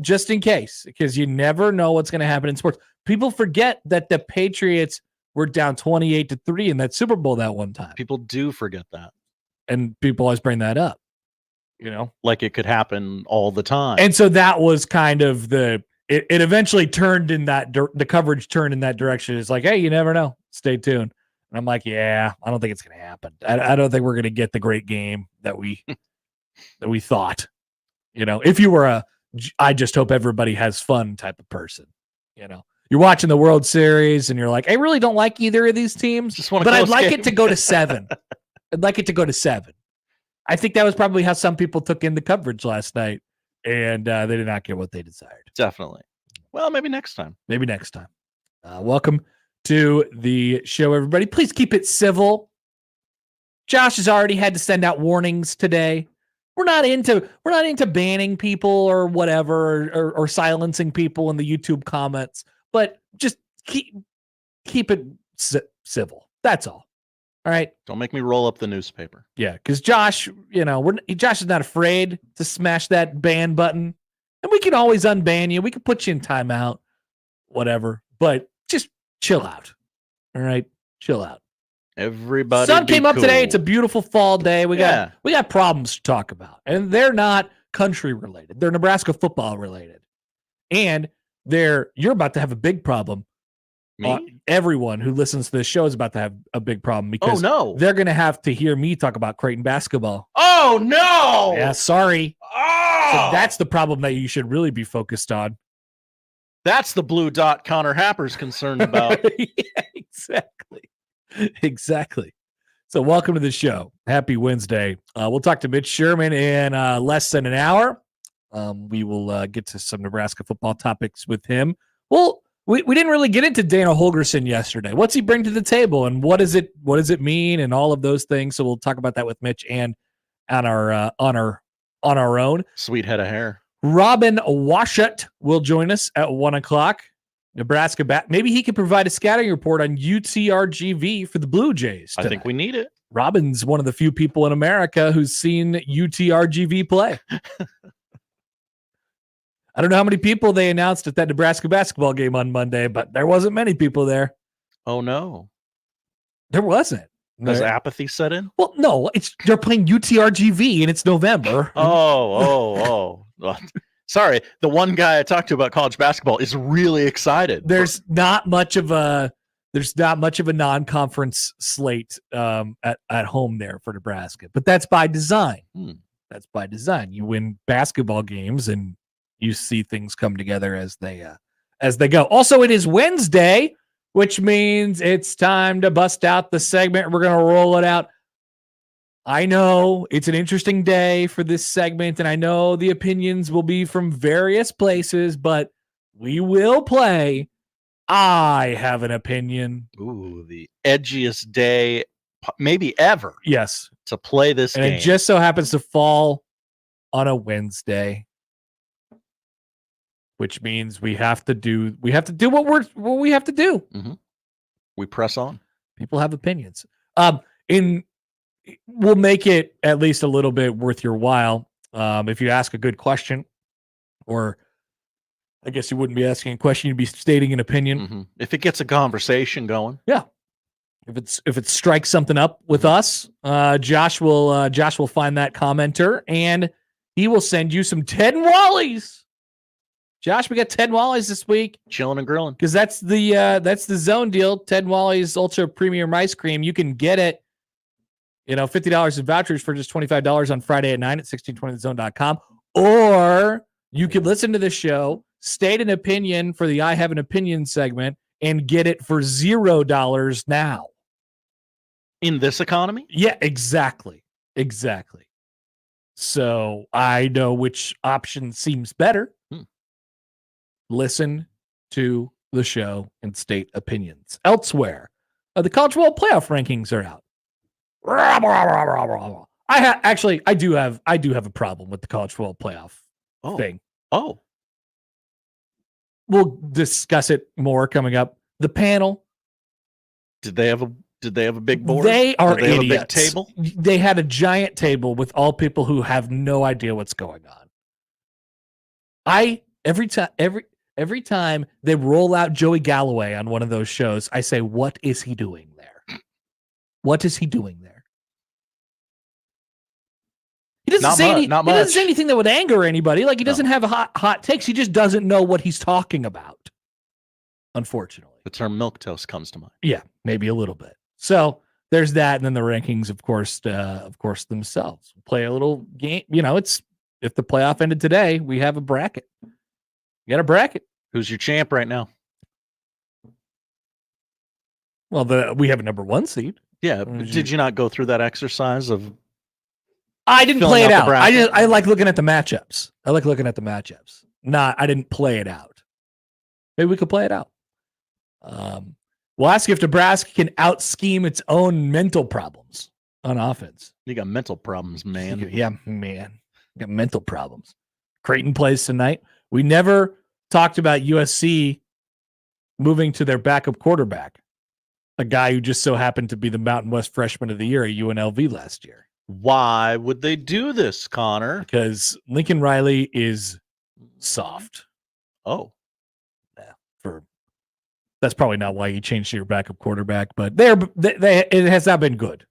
just in case, because you never know what's going to happen in sports. People forget that the Patriots were down 28-3 in that Super Bowl that one time. People do forget that. And people always bring that up, like it could happen all the time. And so that was kind of it eventually turned in that, the coverage turned in that direction. It's like, hey, you never know. Stay tuned. And I'm like, yeah, I don't think it's going to happen. I don't think we're going to get the great game that we thought. If you were I just hope everybody has fun type of person, You're watching the World Series and you're like, I really don't like either of these teams, but I'd like it to go to 7. I'd like it to go to 7. I think that was probably how some people took in the coverage last night, and they did not get what they desired. Definitely. Well, maybe next time. Welcome to the show, everybody. Please keep it civil. Josh has already had to send out warnings today. We're not into banning people or whatever, or silencing people in the YouTube comments, but just keep it civil. That's all. All right. Don't make me roll up the newspaper. Yeah, because Josh, Josh is not afraid to smash that ban button, and we can always unban you. We can put you in timeout, whatever. But just chill out. All right, chill out. Everybody. Sun came up cool. today. It's a beautiful fall day. We got problems to talk about, and they're not country related. They're Nebraska football related, and you're about to have a big problem. Everyone who listens to this show is about to have a big problem because they're going to have to hear me talk about Creighton basketball. Oh, no. Yeah, sorry. Oh. So that's the problem that you should really be focused on. That's the blue dot Connor Happer's concerned about. Yeah, exactly. So welcome to the show. Happy Wednesday. We'll talk to Mitch Sherman in less than an hour. We will get to some Nebraska football topics with him. Well, we didn't really get into Dana Holgorsen yesterday. What's he bring to the table, and what does it mean, and all of those things. So we'll talk about that with Mitch and on our own. Sweet head of hair. Robin Washut will join us at 1:00. Nebraska back. Maybe he could provide a scouting report on UTRGV for the Blue Jays tonight. I think we need it. Robin's one of the few people in America who's seen UTRGV play. I don't know how many people they announced at that Nebraska basketball game on Monday, but there wasn't many people there. Oh, no. There wasn't. Has apathy set in? Well, no. They're playing UTRGV, and it's November. Oh. Sorry. The one guy I talked to about college basketball is really excited. There's not much of a non-conference slate at home there for Nebraska, but that's by design. That's by design. You win basketball games and you see things come together as they go. Also, it is Wednesday, which means it's time to bust out the segment. We're going to roll it out. I know it's an interesting day for this segment, and I know the opinions will be from various places, but we will play I Have an Opinion. Ooh, the edgiest day maybe ever. Yes. To play this game. And it just so happens to fall on a Wednesday, which means we have to do what we have to do. Mm-hmm. We press on. People have opinions. We'll make it at least a little bit worth your while. If you ask a good question or I guess you wouldn't be asking a question; you'd be stating an opinion. Mm-hmm. If it gets a conversation going, yeah. If it strikes something up with us, Josh will find that commenter and he will send you some Ted and Wally's. Josh, we got Ted and Wally's this week, chilling and grilling, because that's the zone deal. Ted and Wally's Ultra Premium Ice Cream. You can get it. $50 in vouchers for just $25 on Friday at 9 at 1620thezone.com. Or you could listen to the show, state an opinion for the I Have an Opinion segment, and get it for $0 now. In this economy? Yeah, exactly. So I know which option seems better. Listen to the show and state opinions. Elsewhere, the college football playoff rankings are out. I do have a problem with the college football playoff thing. Oh, we'll discuss it more coming up. The panel. Did they have a big board? They are Did they idiots. have a big table? They had a giant table with all people who have no idea what's going on. Every time they roll out Joey Galloway on one of those shows, I say, what is he doing there? What is he doing there? He doesn't say doesn't say anything that would anger anybody. Like, he doesn't have hot takes. He just doesn't know what he's talking about. Unfortunately. The term milquetoast comes to mind. Yeah, maybe a little bit. So there's that, and then the rankings, of course, themselves. Play a little game. It's if the playoff ended today, we have a bracket. You got a bracket. Who's your champ right now? Well, we have a number 1 seed. Yeah. Did you not go through that exercise of? I didn't play it out. I like looking at the matchups. I didn't play it out. Maybe we could play it out. We'll ask if Nebraska can out-scheme its own mental problems on offense. You got mental problems, man. Yeah, man. You got mental problems. Creighton plays tonight. We never talked about USC moving to their backup quarterback, a guy who just so happened to be the Mountain West Freshman of the Year at UNLV last year. Why would they do this, Connor? Because Lincoln Riley is soft. Oh. That's probably not why you changed to your backup quarterback, but it has not been good.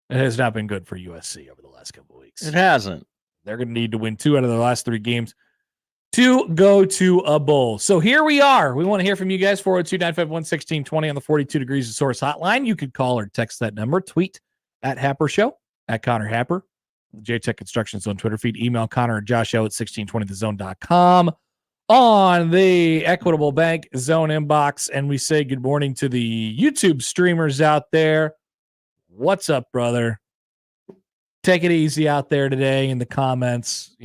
It has not been good for USC over the last couple of weeks. It hasn't. They're going to need to win 2 out of their last 3 games to go to a bowl. So here we are. We want to hear from you guys. 402-951-1620 on the 42 Degrees of Source hotline. You could call or text that number. Tweet at Happer Show, at Connor Happer. JTech Constructions on Twitter feed. Email Connor or Josh at 1620thezone.com. On the Equitable Bank Zone inbox, and we say good morning to the YouTube streamers out there. What's up, brother? Take it easy out there today in the comments.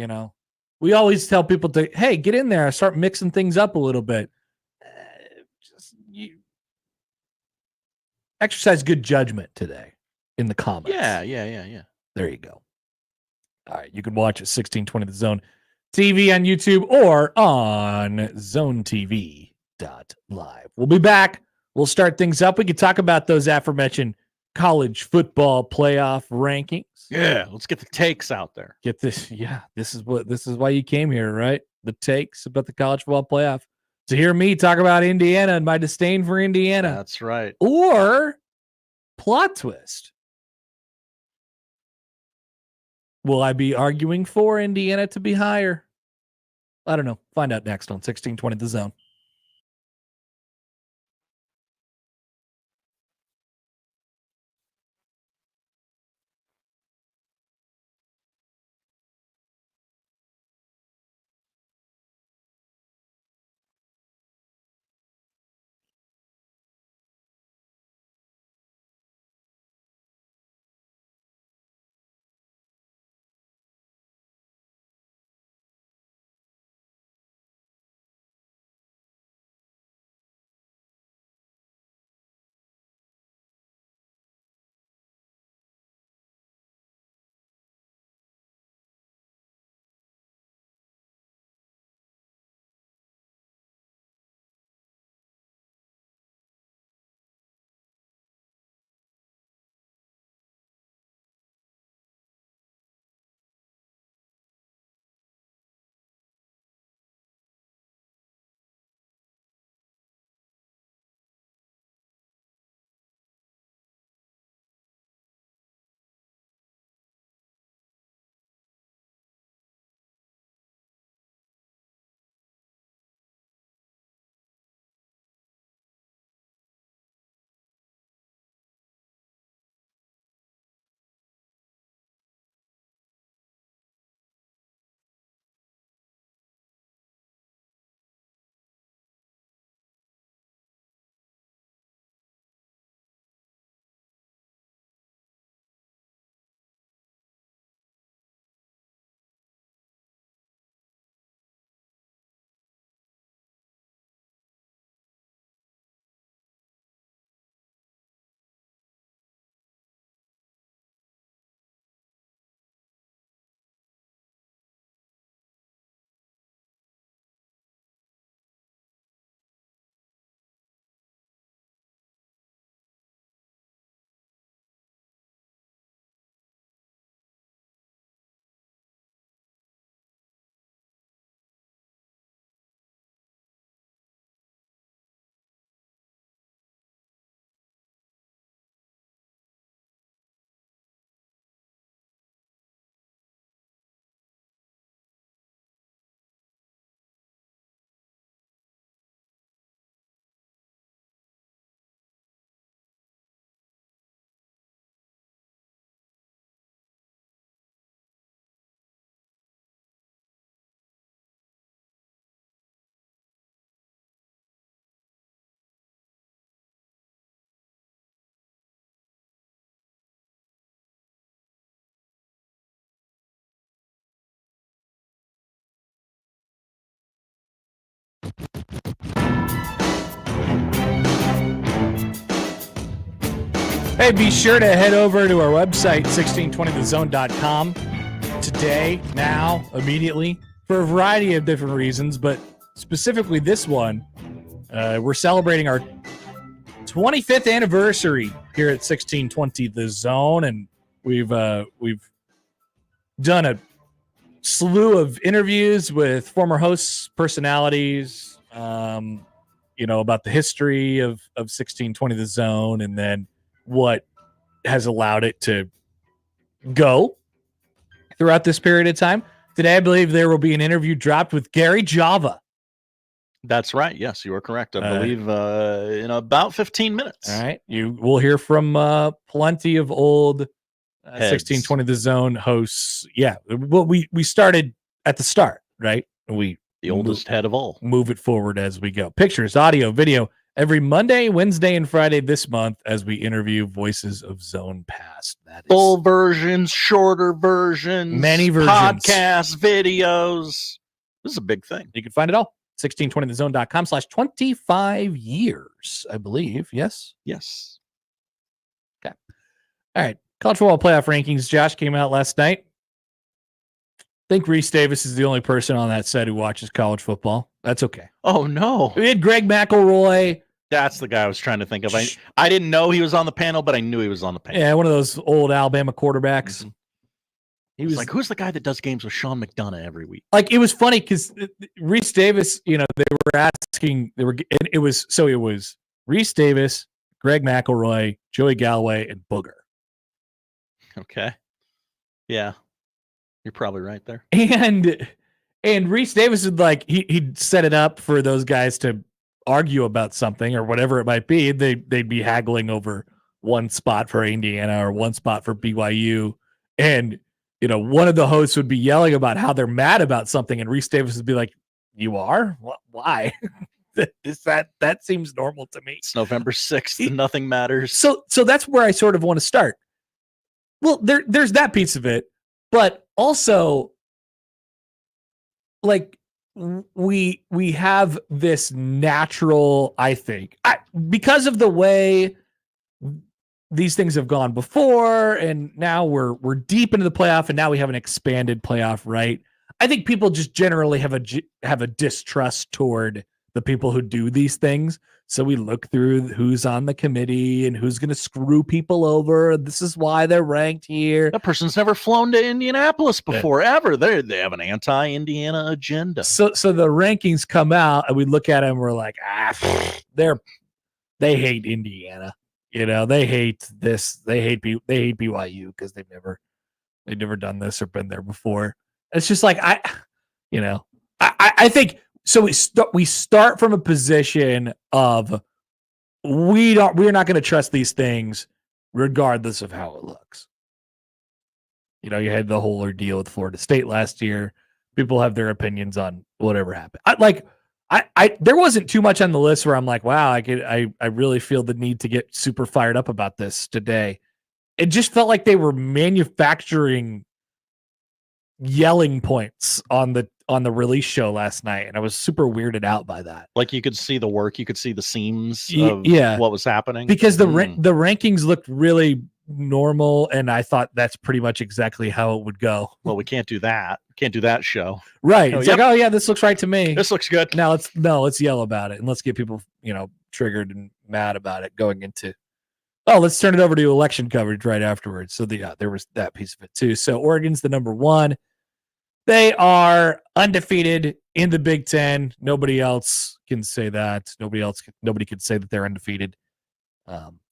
We always tell people to, hey, get in there, start mixing things up a little bit. Exercise good judgment today in the comments. Yeah. There you go. All right, you can watch at 1620 The Zone TV on YouTube or on zonetv.live. We'll be back. We'll start things up. We can talk about those aforementioned college football playoff rankings. Yeah, let's get the takes out there. Get this. Yeah, this is why you came here, right? The takes about the college football playoff. To hear me talk about Indiana and my disdain for Indiana. That's right. Or plot twist. Will I be arguing for Indiana to be higher? I don't know. Find out next on 1620 The Zone. Hey, be sure to head over to our website, 1620thezone.com today, now, immediately, for a variety of different reasons, but specifically this one. We're celebrating our 25th anniversary here at 1620 The Zone, and we've done a slew of interviews with former hosts, personalities, about the history of 1620 The Zone, and then what has allowed it to go throughout this period of time. Today, I believe there will be an interview dropped with Gary Java. That's right. Yes, you are correct. I believe in about 15 minutes. All right. You will hear from plenty of old 1620 The Zone hosts. Yeah. Well, we started at the start, right? The oldest head of all. Move it forward as we go. Pictures, audio, video, every Monday, Wednesday, and Friday this month as we interview voices of Zone Past. That is full versions, shorter versions, many versions, podcasts, videos. This is a big thing. You can find it all. 1620thezone.com/25 years, I believe. Yes? Yes. Okay. All right. College football playoff rankings. Josh came out last night. I think Reese Davis is the only person on that set who watches college football. That's okay. Oh, no. We had Greg McElroy. That's the guy I was trying to think of. I didn't know he was on the panel, but I knew he was on the panel. Yeah, one of those old Alabama quarterbacks. Mm-hmm. He was like, who's the guy that does games with Sean McDonough every week? Like, it was funny because Reese Davis, they were asking, it was Reese Davis, Greg McElroy, Joey Galloway, and Booger. Okay. Yeah. You're probably right there. And Reese Davis would he'd set it up for those guys to argue about something or whatever it might be. They'd be haggling over one spot for Indiana or one spot for BYU. And one of the hosts would be yelling about how they're mad about something, and Reese Davis would be like, "You are? Why? that seems normal to me." It's November 6th. Nothing matters. So that's where I sort of want to start. Well, there's that piece of it, but also, we have this natural, I think, because of the way these things have gone before, and now we're deep into the playoff, and now we have an expanded playoff, right? I think people just generally have a distrust toward the people who do these things. So we look through who's on the committee and who's going to screw people over. This is why they're ranked here. That person's never flown to Indianapolis before, ever. They have an anti-Indiana agenda. So the rankings come out, and we look at them, and we're like, they hate Indiana. They hate this. They hate BYU because they've never done this or been there before. It's just like I think so. We start from a position of we're not going to trust these things regardless of how it looks. You had the whole ordeal with Florida State last year. People have their opinions on whatever happened. There wasn't too much on the list where I'm like, wow, I really feel the need to get super fired up about this today. It just felt like they were manufacturing yelling points on the release show last night, and I was super weirded out by that. Like, you could see the work, you could see the seams of what was happening, because the rankings looked really normal, and I thought that's pretty much exactly how it would go. Well, we can't do that. Can't do that show. Right. It's like, oh yeah, this looks right to me. This looks good. Now let's yell about it, and let's get people, triggered and mad about it going into, let's turn it over to election coverage right afterwards. So there was that piece of it too. So Oregon's the number one. They are undefeated in the Big Ten. Nobody else can say that. Nobody can say that they're undefeated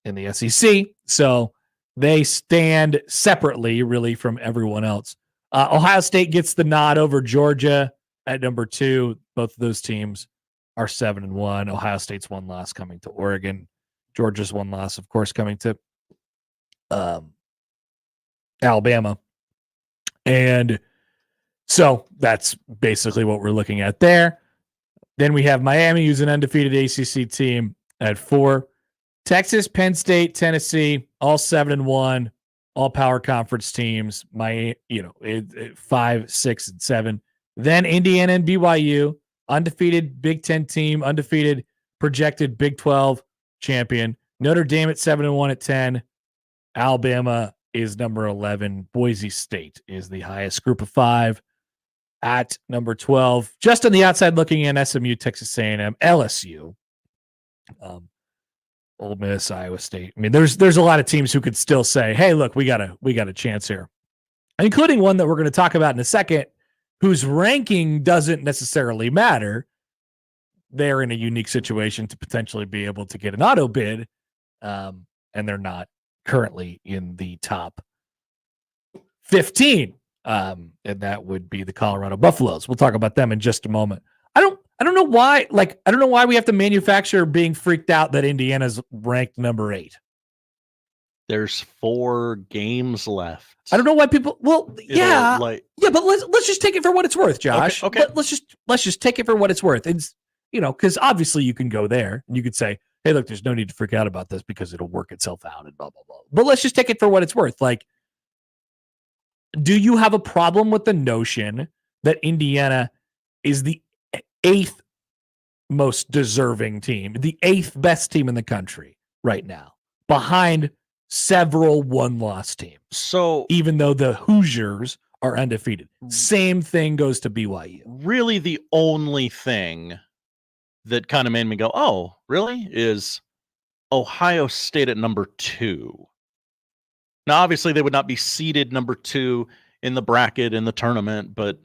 in the SEC. So they stand separately, really, from everyone else. Ohio State gets the nod over Georgia at number 2. Both of those teams are 7-1. Ohio State's one loss coming to Oregon. Georgia's one loss, of course, coming to Alabama. And so that's basically what we're looking at there. Then we have Miami, who's an undefeated ACC team, at 4. Texas, Penn State, Tennessee, all 7-1, all power conference teams. 5, 6, and 7. Then Indiana and BYU, undefeated Big Ten team, undefeated projected Big 12 champion. Notre Dame at 7-1 at 10. Alabama is number 11. Boise State is the highest group of 5 at number 12. Just on the outside looking in, SMU, Texas A&M, LSU, Ole Miss, Iowa State. I mean, there's a lot of teams who could still say, hey, look, we got a chance here, including one that we're going to talk about in a second, whose ranking doesn't necessarily matter. They're in a unique situation to potentially be able to get an auto bid, and they're not currently in the top 15. And that would be the Colorado Buffaloes. We'll talk about them in just a moment. I don't know why, I don't know why we have to manufacture being freaked out that Indiana's ranked number 8. There's 4 games left. I don't know why people. Well, but let's just take it for what it's worth, Josh. Okay. Let's just take it for what it's worth. It's because obviously you can go there and you could say, hey, look, there's no need to freak out about this because it'll work itself out and blah blah blah. But let's just take it for what it's worth. Do you have a problem with the notion that Indiana is the 8th most deserving team, the 8th best team in the country right now, behind several one-loss teams? So even though the Hoosiers are undefeated, same thing goes to BYU. Really, the only thing that kind of made me go, oh, really, is Ohio State at number 2. Now, obviously, they would not be seeded number 2 in the bracket in the tournament, but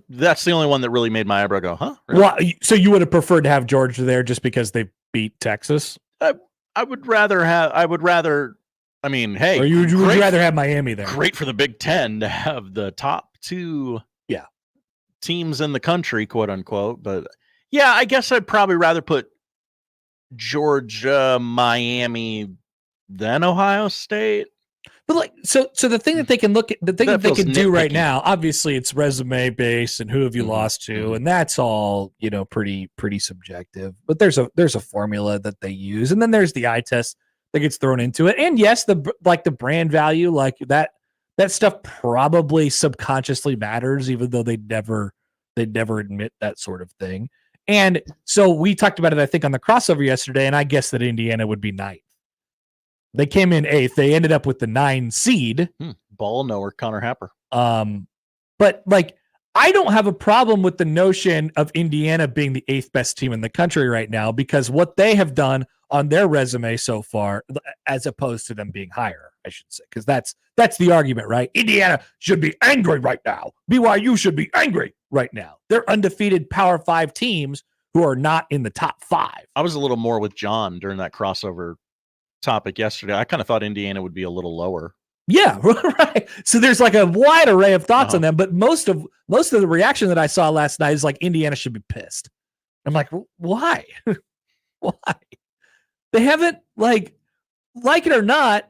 that's the only one that really made my eyebrow go, huh? Really? Well, so you would have preferred to have Georgia there just because they beat Texas? I would rather. I mean, hey, or would you rather have Miami there? Great for the Big Ten to have the top 2 teams in the country, quote unquote. But yeah, I guess I'd probably rather put Georgia, Miami, than Ohio State. But so the thing that they can look at, the thing that they can do right now, obviously it's resume based and who have you lost to, and that's all pretty subjective. But there's a formula that they use, and then there's the eye test that gets thrown into it. And yes, the brand value, that stuff probably subconsciously matters, even though they'd never admit that sort of thing. And so we talked about it, I think, on the crossover yesterday, and I guess that Indiana would be 9th. They came in 8th. They ended up with the 9 seed. Ball knower, Connor Happer. But I don't have a problem with the notion of Indiana being the 8th best team in the country right now, because what they have done on their resume so far, as opposed to them being higher, I should say, because that's the argument, right? Indiana should be angry right now. BYU should be angry right now. They're undefeated Power 5 teams who are not in the top 5. I was a little more with John during that crossover topic yesterday. I kind of thought Indiana would be a little lower. Yeah, right. So there's a wide array of thoughts on them, but most of the reaction that I saw last night is Indiana should be pissed. I'm like, why? Why? They haven't like it or not.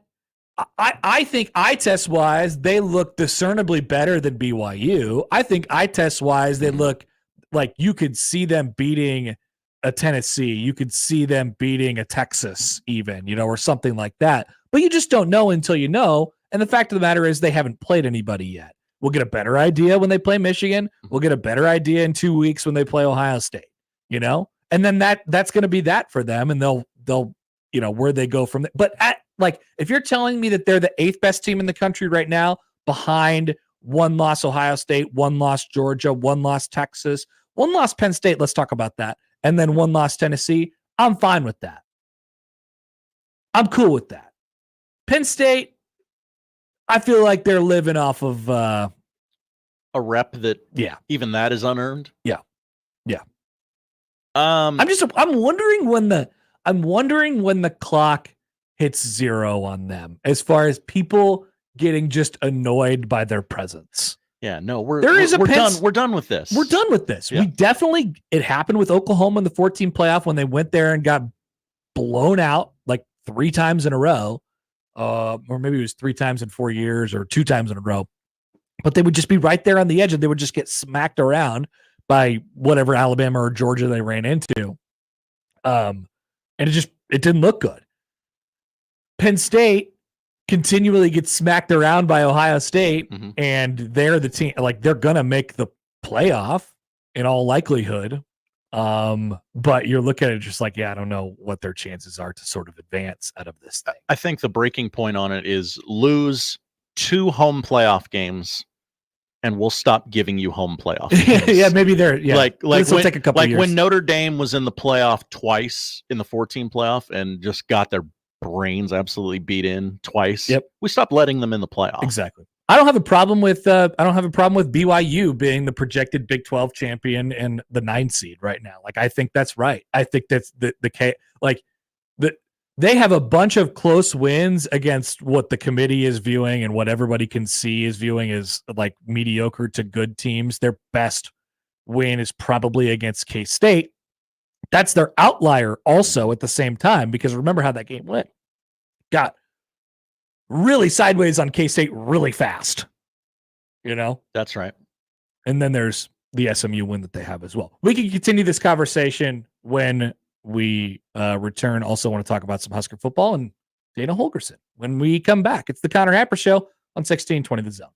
I think eye test wise, they look discernibly better than BYU. I think eye test wise, they look like you could see them beating a Tennessee. You could see them beating a Texas even, or something like that. But you just don't know until you know. And the fact of the matter is they haven't played anybody yet. We'll get a better idea when they play Michigan. We'll get a better idea in 2 weeks when they play Ohio State, and then that's going to be that for them. And they'll where they go from there. But if you're telling me that they're the 8th best team in the country right now, behind 1 loss Ohio State, 1 loss Georgia, 1 loss Texas, 1 loss Penn State, let's talk about that, and then 1 loss Tennessee, I'm fine with that. I'm cool with that. Penn State, I feel like they're living off of a rep that even that is unearned. Yeah. I'm wondering when the clock hits 0 on them, as far as people getting just annoyed by their presence. Yeah, no, we're done with this. We're done with this. Yeah. It happened with Oklahoma in the 14 playoff when they went there and got blown out 3 times in a row. Or maybe it was 3 times in 4 years or 2 times in a row. But they would just be right there on the edge and they would just get smacked around by whatever Alabama or Georgia they ran into. And it didn't look good. Penn State continually gets smacked around by Ohio State, and they're the team, they're going to make the playoff in all likelihood. But you're looking at it just like, I don't know what their chances are to sort of advance out of this thing. I think the breaking point on it is lose 2 home playoff games, and we'll stop giving you home playoff games. Yeah, maybe they're like when, take a couple years. When Notre Dame was in the playoff twice in the 14 playoff and just got their brains absolutely beat in twice. Yep. We stopped letting them in the playoff. Exactly. I don't have a problem with BYU being the projected Big 12 champion and the 9 seed right now. Like, I think that's right. I think that's they have a bunch of close wins against what the committee is viewing and what everybody can see is viewing as like mediocre to good teams. Their best win is probably against K-State. That's their outlier also at the same time, because remember how that game went. Got really sideways on K-State really fast. That's right. And then there's the SMU win that they have as well. We can continue this conversation when we return. Also want to talk about some Husker football and Dana Holgorsen when we come back. It's the Connor Happer Show on 1620 The Zone.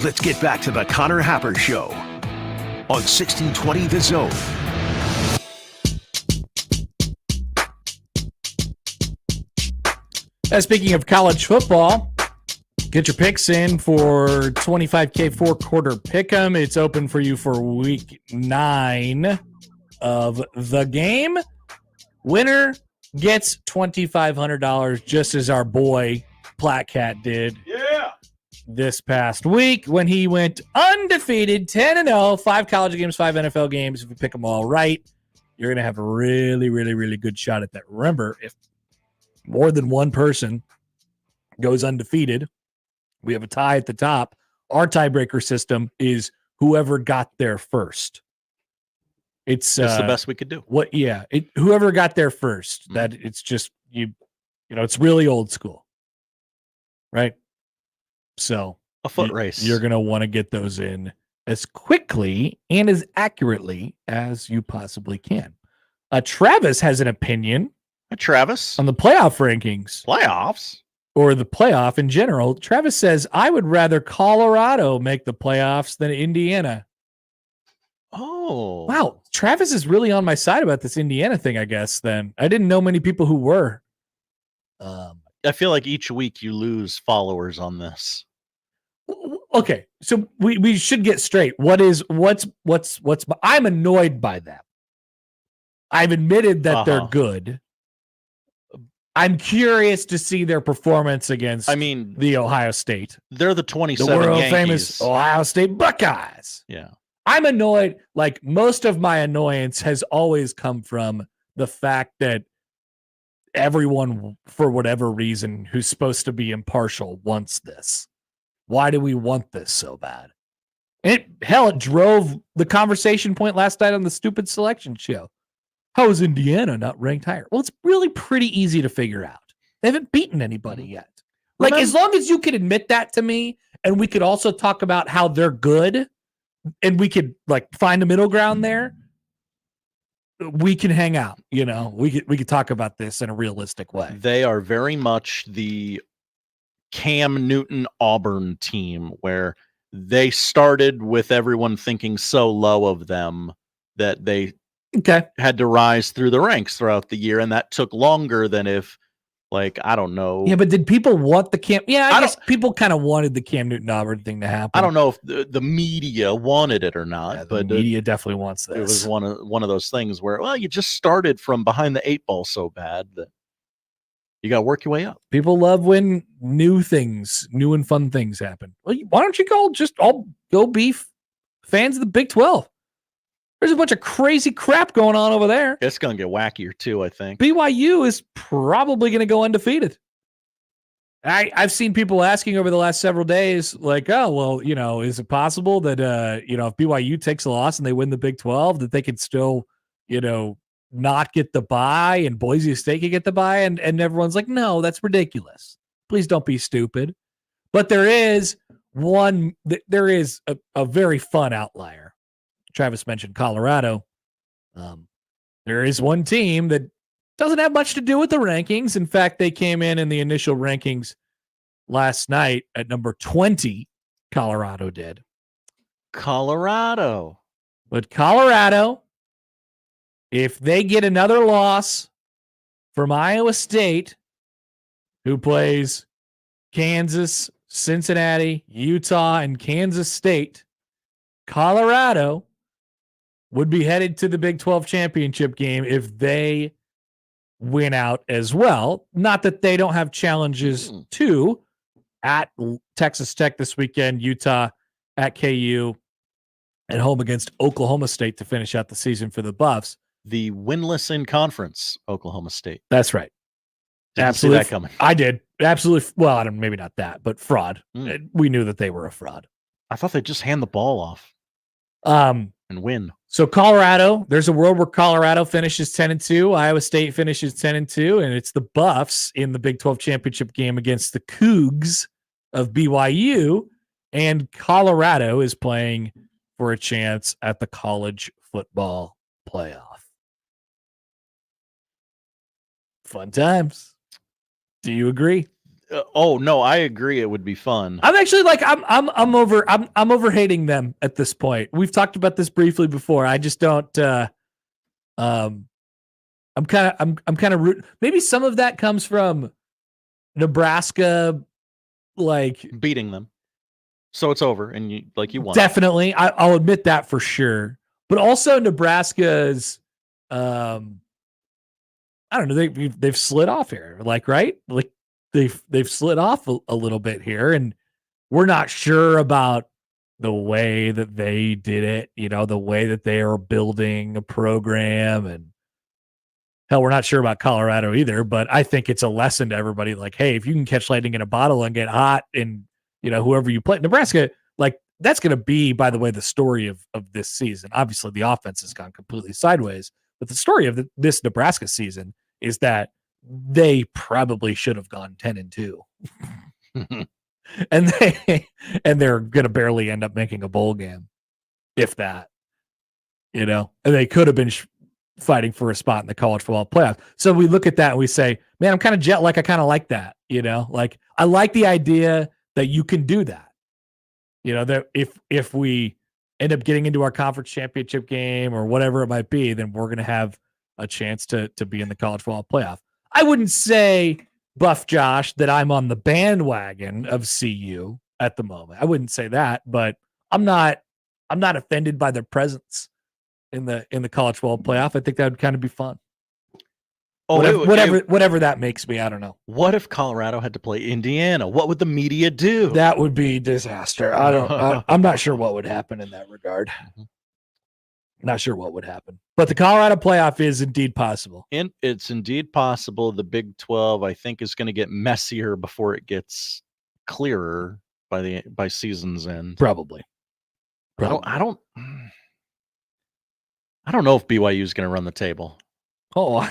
Let's get back to the Connor Happer Show on 1620 The Zone. Speaking of college football, get your picks in for 25K 4-quarter pick'em. It's open for you for week 9 of the game. Winner gets $2,500, just as our boy Platcat did. Yeah. This past week when he went undefeated, 10-0, 5 college games, 5 NFL games. If you pick them all right, you're going to have a really, really, really good shot at that. Remember, if more than one person goes undefeated, we have a tie at the top. Our tiebreaker system is whoever got there first. It's the best we could do. Whoever got there first. That it's just it's really old school, right? So a foot race. You're going to want to get those in as quickly and as accurately as you possibly can. Travis has an opinion. Travis, on the playoff rankings. Playoffs? Or the playoff in general. Travis says, I would rather Colorado make the playoffs than Indiana. Oh. Wow. Travis is really on my side about this Indiana thing, I guess, then. I didn't know many people who were. I feel like each week you lose followers on this. Okay. So we should get straight. I'm annoyed by them. I've admitted that they're good. I'm curious to see their performance against the Ohio State. They're the 27 the world Yankees. famous Ohio State Buckeyes. Yeah. I'm annoyed. Like, most of my annoyance has always come from the fact that everyone, for whatever reason, who's supposed to be impartial wants this. Why do we want this so bad? It drove the conversation point last night on the stupid selection show. How is Indiana not ranked higher? Well, it's really pretty easy to figure out. They haven't beaten anybody yet. Like, as long as you could admit that to me, and we could also talk about how they're good, and we could like find a middle ground there, we can hang out. You know, we could talk about this in a realistic way. They are very much the Cam Newton Auburn team, where they started with everyone thinking so low of them that they had to rise through the ranks throughout the year, and that took longer than if, like, I don't know. Yeah, but did people want the Cam? Yeah, I guess people kind of wanted the Cam Newton Auburn thing to happen. I don't know if the media wanted it or not, but the media definitely wants this. It was one of those things where, well, you just started from behind the 8 ball so bad that you got to work your way up. People love when new and fun things happen. Well, why don't you all go be fans of the Big 12? There's a bunch of crazy crap going on over there. It's going to get wackier too, I think. BYU is probably going to go undefeated. I've seen people asking over the last several days, like, oh, well, is it possible that, if BYU takes a loss and they win the Big 12, that they could still, not get the bye and Boise State could get the bye? And everyone's like, no, that's ridiculous. Please don't be stupid. But there is a very fun outlier. Travis mentioned Colorado. There is one team that doesn't have much to do with the rankings. In fact, they came in the initial rankings last night at number 20. Colorado did. Colorado. But Colorado, if they get another loss from Iowa State, who plays Kansas, Cincinnati, Utah, and Kansas State, Colorado would be headed to the Big 12 championship game if they win out as well. Not that they don't have challenges too, at Texas Tech this weekend, Utah at KU, and home against Oklahoma State to finish out the season for the Buffs. The winless in conference, Oklahoma State. That's right. Didn't Absolutely. see that coming. I did. Absolutely. Well, maybe not that, but fraud. We knew that they were a fraud. I thought they'd just hand the ball off and win. So Colorado, there's a world where Colorado finishes 10-2, Iowa State finishes 10-2, and it's the Buffs in the Big 12 championship game against the Cougs of BYU, and Colorado is playing for a chance at the college football playoff. Fun times. Do you agree? Oh no, I agree. It would be fun. I'm actually like I'm over hating them at this point. We've talked about this briefly before. I just don't. I'm kind of root. Maybe some of that comes from Nebraska, like beating them. So it's over, and you won. Definitely, I'll admit that for sure. But also Nebraska's, I don't know. They've slid off here, right? Like they've slid off a little bit here, and we're not sure about the way that they did it. The way that they are building a program, and hell, we're not sure about Colorado either. But I think it's a lesson to everybody. Like, hey, if you can catch lightning in a bottle and get hot, and whoever you play, Nebraska, like that's going to be, by the way, the story of this season. Obviously, the offense has gone completely sideways. But the story of this Nebraska season is that they probably should have gone 10-2, and they're going to barely end up making a bowl game. if that. And they could have been fighting for a spot in the college football playoff. So we look at that and we say, man, I'm kind of jet lag. I kind of like that. Like I like the idea that you can do that. That if we end up getting into our conference championship game or whatever it might be, then we're going to have a chance to be in the college football playoff. I wouldn't say, Buff Josh, that I'm on the bandwagon of CU at the moment. I wouldn't say that, but I'm not offended by their presence in the college football playoff. I think that would kind of be fun. Oh, whatever that makes me, I don't know. What if Colorado had to play Indiana? What would the media do? That would be disaster. I'm not sure what would happen in that regard. Not sure what would happen. But the Colorado playoff is indeed possible. It's indeed possible. The Big 12, I think, is going to get messier before it gets clearer by season's end. Probably. I don't know if BYU is going to run the table. Oh,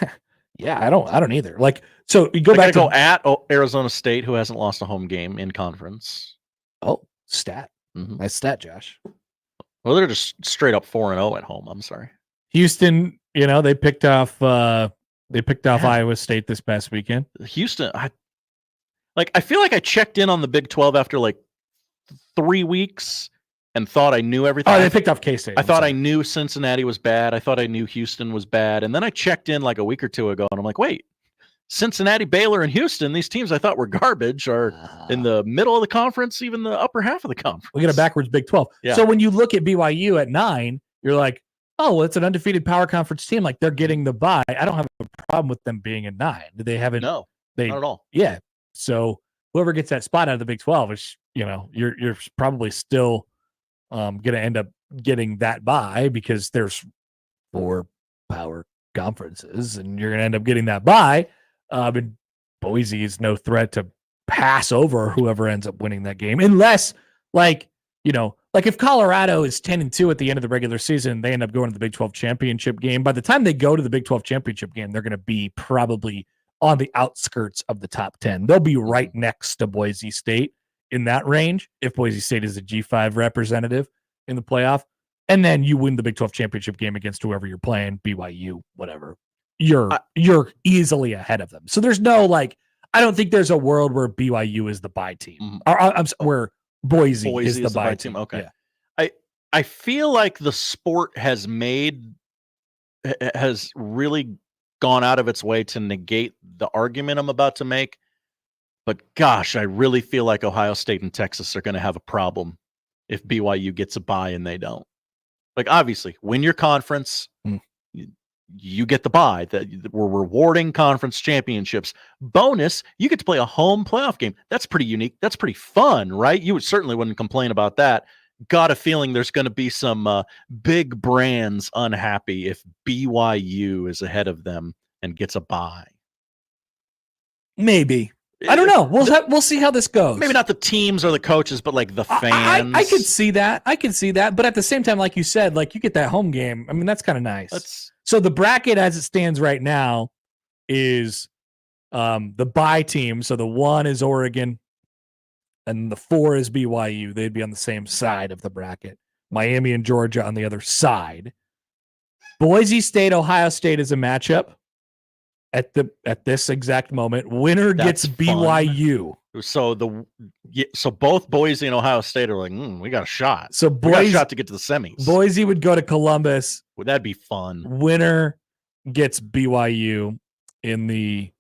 yeah, I don't either. Like, so you go back to go at Arizona State, who hasn't lost a home game in conference. Oh, stat. Mm-hmm. Nice stat, Josh. Well, they're just straight up 4-0 at home. I'm sorry. Houston, they picked off Iowa State this past weekend. Houston, I feel like I checked in on the Big 12 after like 3 weeks and thought I knew everything. Oh, they picked off K-State. I thought I knew Cincinnati was bad. I thought I knew Houston was bad. And then I checked in like a week or two ago, and I'm like, wait, Cincinnati, Baylor, and Houston, these teams I thought were garbage, are in the middle of the conference, even the upper half of the conference. We got a backwards Big 12. Yeah. So when you look at BYU at 9, you're like, oh, well, it's an undefeated power conference team. Like, they're getting the bye. I don't have a problem with them being at 9. They haven't. No, not at all. Yeah. So whoever gets that spot out of the Big 12 is, you're probably still going to end up getting that bye because there's 4 power conferences, and you're going to end up getting that bye. And Boise is no threat to pass over whoever ends up winning that game, unless, like if Colorado is 10-2 at the end of the regular season, they end up going to the Big 12 championship game. By the time they go to the Big 12 championship game, they're going to be probably on the outskirts of the top 10. They'll be right next to Boise State in that range if Boise State is a G5 representative in the playoff. And then you win the Big 12 championship game against whoever you're playing, BYU, whatever. You're easily ahead of them. So there's no I don't think there's a world where BYU is the bye team. Where Boise is the bye team. Okay. Yeah. I feel like the sport has really gone out of its way to negate the argument I'm about to make. But gosh, I really feel like Ohio State and Texas are going to have a problem if BYU gets a bye and they don't. Like, obviously, win your conference. You get the bye. That we're rewarding conference championships. Bonus, you get to play a home playoff game. That's pretty unique. That's pretty fun, right? You certainly wouldn't complain about that. Got a feeling there's going to be some big brands unhappy if BYU is ahead of them and gets a bye. Maybe. I don't know. We'll see how this goes. Maybe not the teams or the coaches, but like the fans. I could see that. But at the same time, like you said, you get that home game. I mean, that's kind of nice. So the bracket as it stands right now is the bye team. So the 1 is Oregon and the 4 is BYU. They'd be on the same side of the bracket. Miami and Georgia on the other side. Boise State, Ohio State is a matchup at this exact moment. Winner gets BYU. So both Boise and Ohio State are like, we got a shot. So we got a shot to get to the semis. Boise would go to Columbus. Would that be fun? Winner gets BYU in the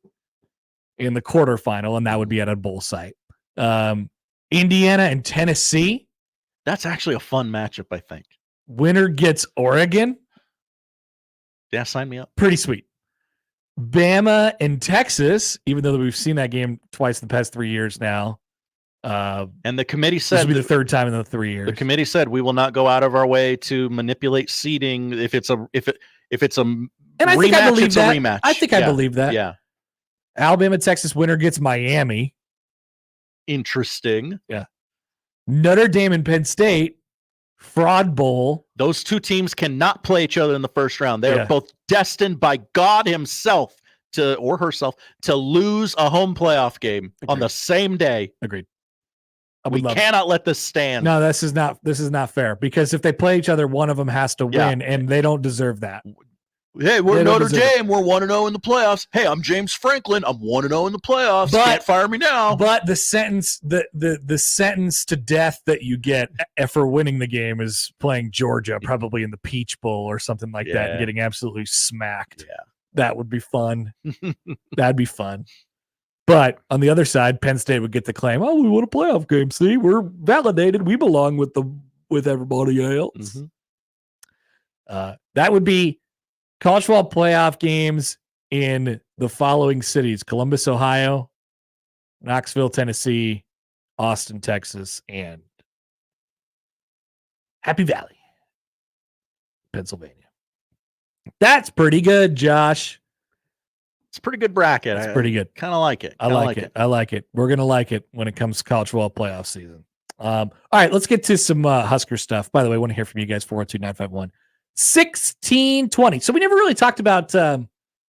quarterfinal, and that would be at a bowl site. Indiana and Tennessee. That's actually a fun matchup, I think. Winner gets Oregon. Yeah, sign me up. Pretty sweet. Bama and Texas, even though we've seen that game twice in the past 3 years now. And the committee said this will be the third time in the 3 years. The committee said we will not go out of our way to manipulate seeding if it's a and I think I believe that. Rematch. I think I believe that. Yeah. Alabama, Texas winner gets Miami. Interesting. Yeah. Notre Dame and Penn State, fraud bowl. Those two teams cannot play each other in the first round. They are both destined by God himself or herself to lose a home playoff game on the same day. Agreed. We cannot let this stand. No, this is not fair, because if they play each other, one of them has to win, and they don't deserve that. Hey, we're Notre Dame. We're 1-0 in the playoffs. Hey, I'm James Franklin. I'm 1-0 in the playoffs. Can't fire me now. But the sentence, the sentence to death that you get for winning the game is playing Georgia, probably in the Peach Bowl or something like that, and getting absolutely smacked. Yeah, that would be fun. That'd be fun. But on the other side, Penn State would get the claim, "Oh, we won a playoff game. See, we're validated. We belong with everybody else." That would be college football playoff games in the following cities: Columbus, Ohio, Knoxville, Tennessee, Austin, Texas, and Happy Valley, Pennsylvania. That's pretty good, Josh. It's a pretty good bracket. It's pretty good. Kind of like it. I like it. I like it. We're going to like it when it comes to college football playoff season. All right, let's get to some Husker stuff. By the way, I want to hear from you guys, 412-951-1620. So we never really talked about Dan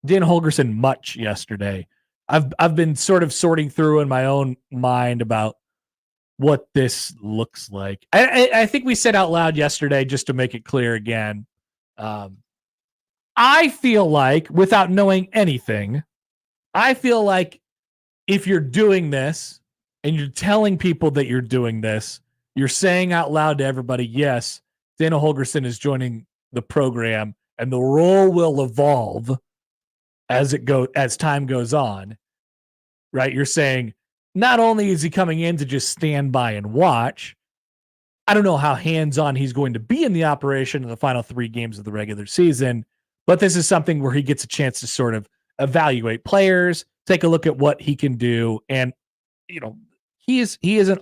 Holgorsen much yesterday. I've been sort of sorting through in my own mind about what this looks like. I think we said out loud yesterday, just to make it clear again, I feel like, without knowing anything, I feel like if you're doing this and you're telling people that you're doing this, you're saying out loud to everybody, yes, Dana Holgorsen is joining the program, and the role will evolve as time goes on, right? You're saying not only is he coming in to just stand by and watch, I don't know how hands-on he's going to be in the operation in the final 3 games of the regular season, but this is something where he gets a chance to sort of evaluate players, take a look at what he can do. And, he is a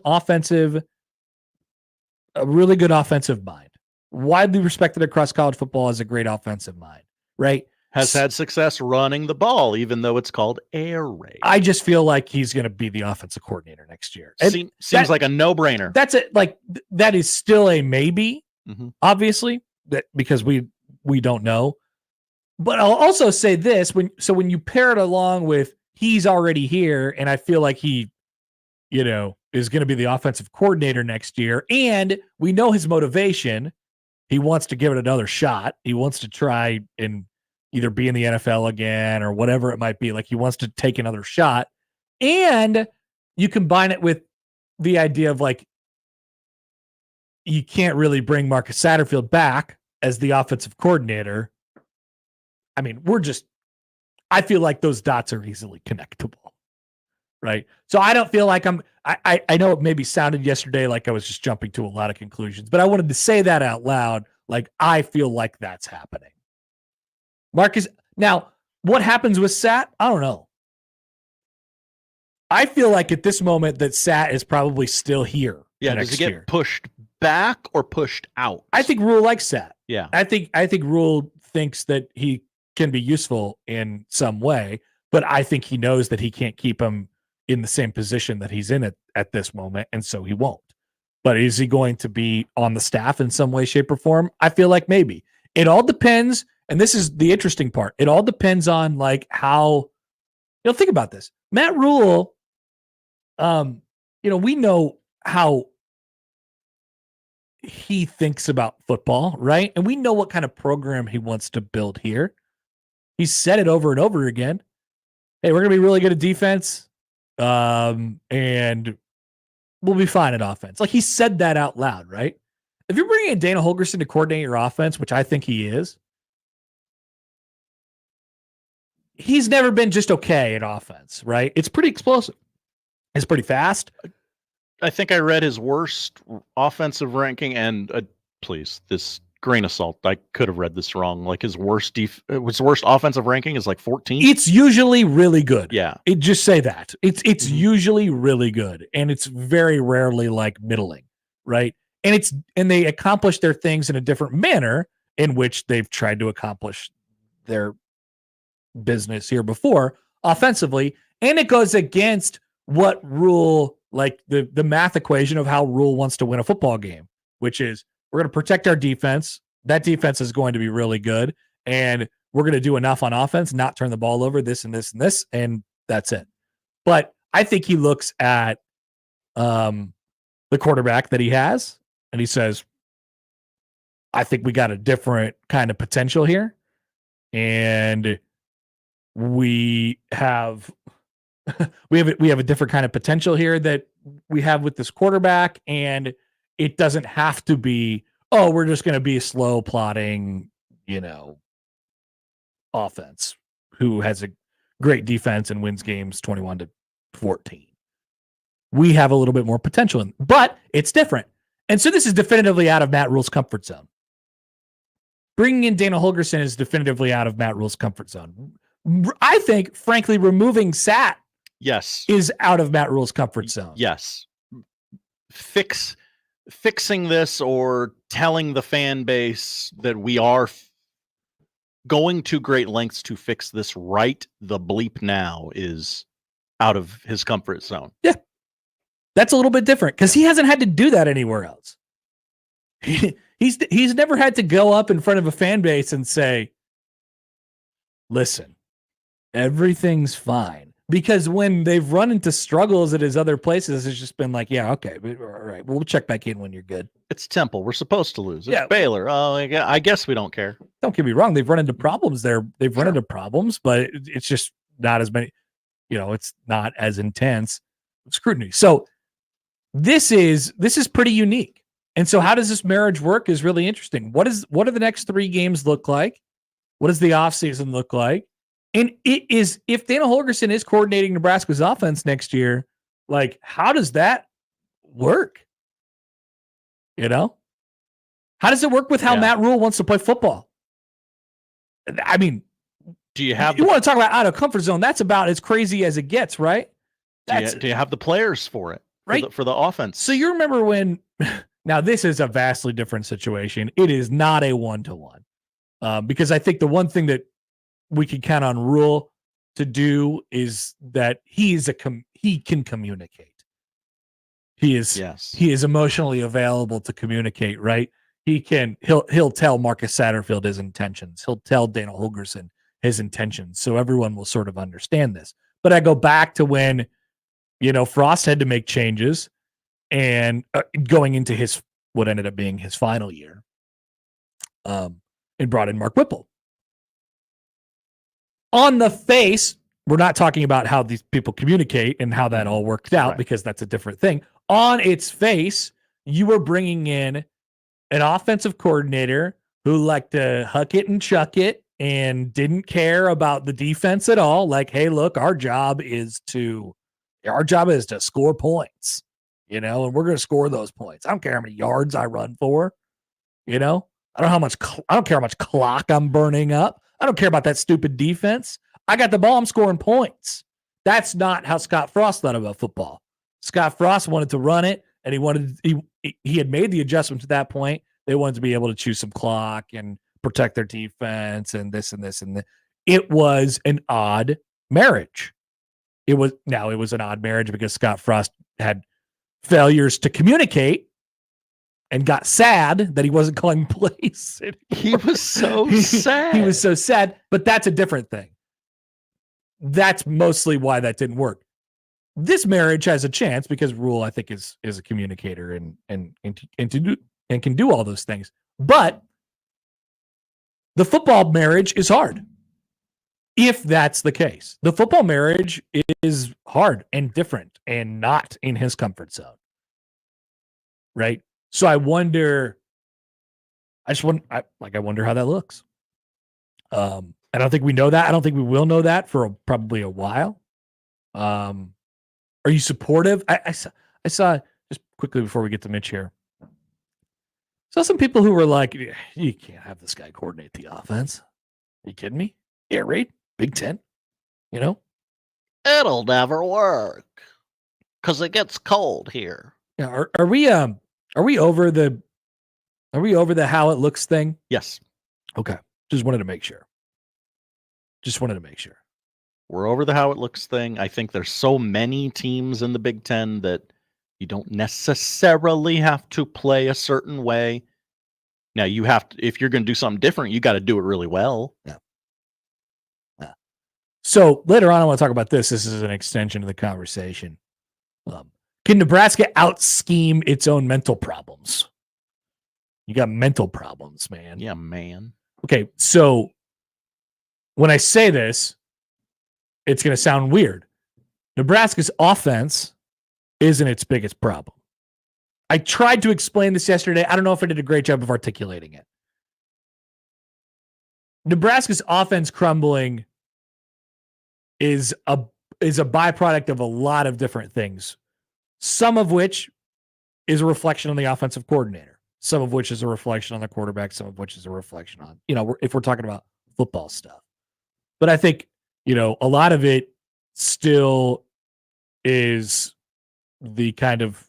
really good offensive mind, widely respected across college football as a great offensive mind, right? Has had success running the ball, even though it's called air raid. I just feel like he's going to be the offensive coordinator next year. Seems like a no-brainer. That's it. Like, that is still a maybe, obviously, because we don't know. But I'll also say this, when you pair it along with he's already here, and I feel like he, is going to be the offensive coordinator next year, and we know his motivation. He wants to give it another shot. He wants to try and either be in the NFL again or whatever it might be. Like, he wants to take another shot. And you combine it with the idea of, like, you can't really bring Marcus Satterfield back as the offensive coordinator. I mean, I feel like those dots are easily connectable, right? So I don't feel like I know it maybe sounded yesterday like I was just jumping to a lot of conclusions, but I wanted to say that out loud. Like, I feel like that's happening. Marcus, now, what happens with Sat? I don't know. I feel like at this moment that Sat is probably still here. Yeah, does he get pushed back or pushed out? I think Rule likes Sat. Yeah. I think Rule thinks that he can be useful in some way, but I think he knows that he can't keep him in the same position that he's in at this moment, and so he won't. But is he going to be on the staff in some way, shape, or form? I feel like maybe. It all depends, and this is the interesting part. It all depends on, like, how, think about this. Matt Rule, we know how he thinks about football, right? And we know what kind of program he wants to build here. He's said it over and over again. Hey, we're going to be really good at defense, and we'll be fine at offense. Like, he said that out loud, right? If you're bringing in Dana Holgorsen to coordinate your offense, which I think he is, he's never been just okay at offense, right? It's pretty explosive. It's pretty fast. I think I read his worst offensive ranking, and please, this grain of salt, I could have read this wrong. Like, his worst offensive ranking is like 14. It's usually really good. Yeah. Just say that. It's usually really good, and it's very rarely like middling, right? And they accomplish their things in a different manner in which they've tried to accomplish their business here before offensively, and it goes against what Rule, like the math equation of how Rule wants to win a football game, which is, we're going to protect our defense. That defense is going to be really good, and we're going to do enough on offense, not turn the ball over, this and this and this, and that's it. But I think he looks at the quarterback that he has, and he says, I think we got a different kind of potential here. And we have we have a different kind of potential here that we have with this quarterback, and it doesn't have to be, oh, we're just going to be a slow plotting, offense who has a great defense and wins games 21-14. We have a little bit more potential, but it's different. And so this is definitively out of Matt Rule's comfort zone. Bringing in Dana Holgorsen is definitively out of Matt Rule's comfort zone. I think, frankly, removing Sat is out of Matt Rule's comfort zone. Yes. Fixing this or telling the fan base that we are going to great lengths to fix this right the bleep now is out of his comfort zone. Yeah. That's a little bit different because he hasn't had to do that anywhere else. He's never had to go up in front of a fan base and say, listen, everything's fine. Because when they've run into struggles at his other places, it's just been like, yeah, okay, all right, we'll check back in when you're good. It's Temple. We're supposed to lose. It's Baylor. Oh, I guess we don't care. Don't get me wrong. They've run into problems there. They've run into problems, but it's just not as many, it's not as intense scrutiny. So this is pretty unique. And so how does this marriage work is really interesting. What do the next 3 games look like? What does the offseason look like? And it is, if Dana Holgorsen is coordinating Nebraska's offense next year, like, how does that work? How does it work with how Matt Rule wants to play football? I mean, do you have? You want to talk about out of comfort zone? That's about as crazy as it gets, right? Do you have the players for it? Right for the offense. So you remember when? Now this is a vastly different situation. It is not a 1-to-1, because I think the one thing that we can count on Rule to do is that he can communicate. He is emotionally available to communicate, right? He'll tell Marcus Satterfield his intentions. He'll tell Dana Holgorsen his intentions. So everyone will sort of understand this. But I go back to when, Frost had to make changes and going into what ended up being his final year, and brought in Mark Whipple. On the face, we're not talking about how these people communicate and how that all worked out, because that's a different thing. On its face, you were bringing in an offensive coordinator who liked to huck it and chuck it and didn't care about the defense at all. Like, hey, look, our job is to score points, and we're going to score those points. I don't care how many yards I run for, I don't care how much clock I'm burning up. I don't care about that stupid defense. I got the ball. I'm scoring points. That's not how Scott Frost thought about football. Scott Frost wanted to run it, and he had made the adjustment to that point. They wanted to be able to choose some clock and protect their defense and this and this and that. It was an odd marriage. It was an odd marriage because Scott Frost had failures to communicate and got sad that he wasn't calling plays. He was so sad. He was so sad, but that's a different thing. That's mostly why that didn't work. This marriage has a chance because Rule, I think, is a communicator and can do all those things. But the football marriage is hard. If that's the case, the football marriage is hard and different and not in his comfort zone. Right? So I wonder how that looks. I don't think we know that. I don't think we will know that for probably a while. Are you supportive? I saw, just quickly before we get to Mitch here, saw some people who were like, you can't have this guy coordinate the offense. Are you kidding me? Air raid, Big Ten, It'll never work because it gets cold here. Yeah, are we over the how it looks thing? Yes. Okay. Just wanted to make sure. We're over the how it looks thing. I think there's so many teams in the Big Ten that you don't necessarily have to play a certain way. Now you have to, if you're going to do something different, you got to do it really well. Yeah. So later on, I want to talk about this. This is an extension of the conversation. Can Nebraska out-scheme its own mental problems? You got mental problems, man. Yeah, man. Okay, so when I say this, it's going to sound weird. Nebraska's offense isn't its biggest problem. I tried to explain this yesterday. I don't know if I did a great job of articulating it. Nebraska's offense crumbling is a byproduct of a lot of different things, some of which is a reflection on the offensive coordinator, some of which is a reflection on the quarterback, some of which is a reflection on, if we're talking about football stuff. But I think, a lot of it still is the kind of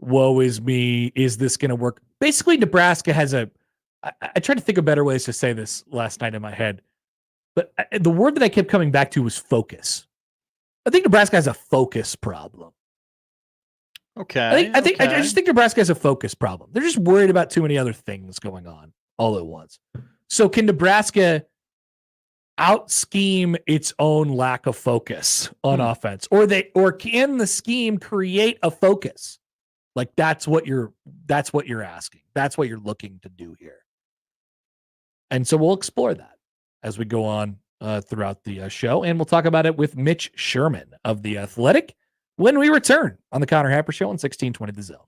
woe is me, is this going to work? Basically, Nebraska has I tried to think of better ways to say this last night in my head, but the word that I kept coming back to was focus. I think Nebraska has a focus problem. Okay. I just think Nebraska has a focus problem. They're just worried about too many other things going on all at once. So can Nebraska out-scheme its own lack of focus on offense? Or can the scheme create a focus? Like that's what you're asking. That's what you're looking to do here. And so we'll explore that as we go on throughout the show. And we'll talk about it with Mitch Sherman of The Athletic when we return on the Connor Happer Show on 1620 The Zone.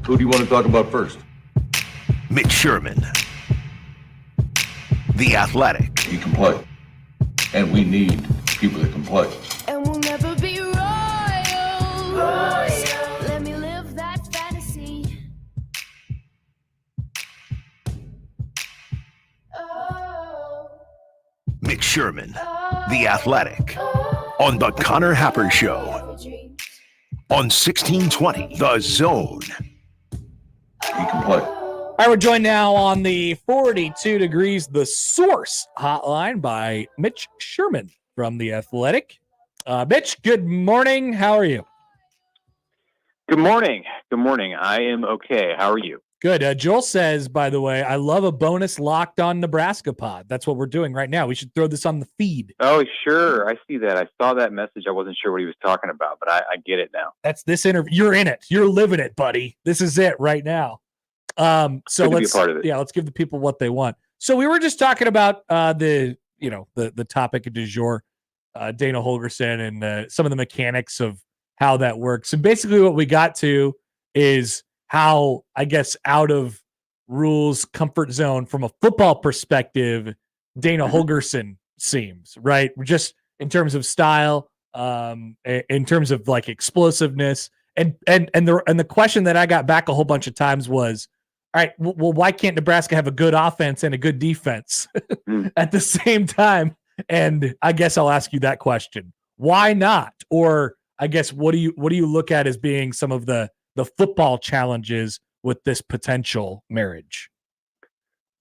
Who do you want to talk about first? Mitch Sherman, The Athletic. He can play. And we need people that can play. And we'll never be royals. Let me live that fantasy. Oh. Mitch Sherman, The Athletic. On the Connor Happer Show. On 1620, The Zone. He can play. All right, we're joined now on the 42 Degrees The Source hotline by Mitch Sherman from The Athletic. Mitch, good morning. How are you? Good morning. Good morning. I am okay. How are you? Good. Joel says, by the way, I love a bonus Locked On Nebraska pod. That's what we're doing right now. We should throw this on the feed. Oh, sure. I see that. I saw that message. I wasn't sure what he was talking about, but I get it now. That's this interview. You're in it. You're living it, buddy. This is it right now. So let's be a part of it. Yeah, let's give the people what they want. So we were just talking about the topic du jour, Dana Holgorsen, and some of the mechanics of how that works. And basically what we got to is how, I guess, out of rules comfort zone from a football perspective, Dana Holgorsen seems, right? Just in terms of style, in terms of like explosiveness. And the question that I got back a whole bunch of times was, all right, well, why can't Nebraska have a good offense and a good defense at the same time? And I guess I'll ask you that question. Why not? Or I guess what do you look at as being some of the football challenges with this potential marriage?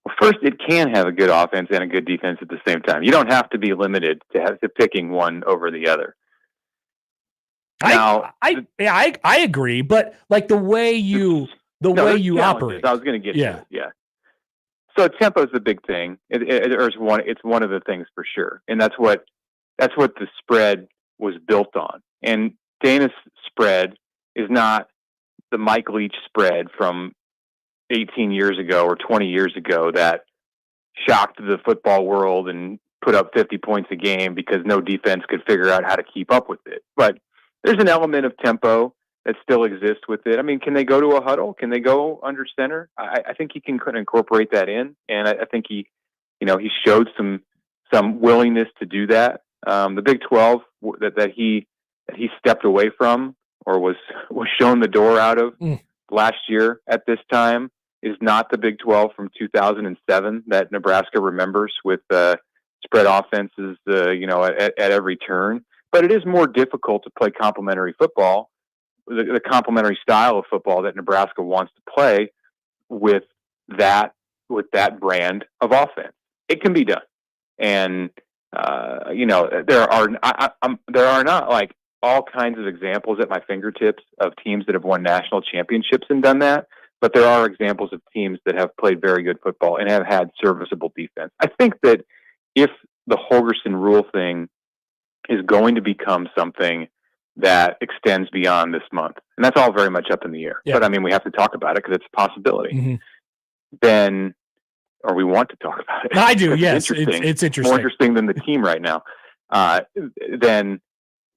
Well, first, it can have a good offense and a good defense at the same time. You don't have to be limited to picking one over the other. Now, I agree, but like the way you operate. I was going to get to it. Yeah. So tempo is the big thing. It's one of the things for sure, and that's what the spread was built on. And Dana's spread is not the Mike Leach spread from 18 years ago or 20 years ago that shocked the football world and put up 50 points a game because no defense could figure out how to keep up with it. But there's an element of tempo that still exists with it. I mean, can they go to a huddle? Can they go under center? I think he can incorporate that in, and I think he showed some willingness to do that. The Big 12 that he stepped away from or was shown the door out of last year at this time is not the Big 12 from 2007 that Nebraska remembers with spread offenses, at every turn. But it is more difficult to play complementary football, the complementary style of football that Nebraska wants to play with that brand of offense. It can be done, and there are not like all kinds of examples at my fingertips of teams that have won national championships and done that, but there are examples of teams that have played very good football and have had serviceable defense. I think that if the Holgorsen rule thing is going to become something that extends beyond this month, and that's all very much up in the air. Yeah. But I mean, we have to talk about it because it's a possibility. Then, or we want to talk about it. I do. Yes, it's interesting. More interesting than the team right now. Then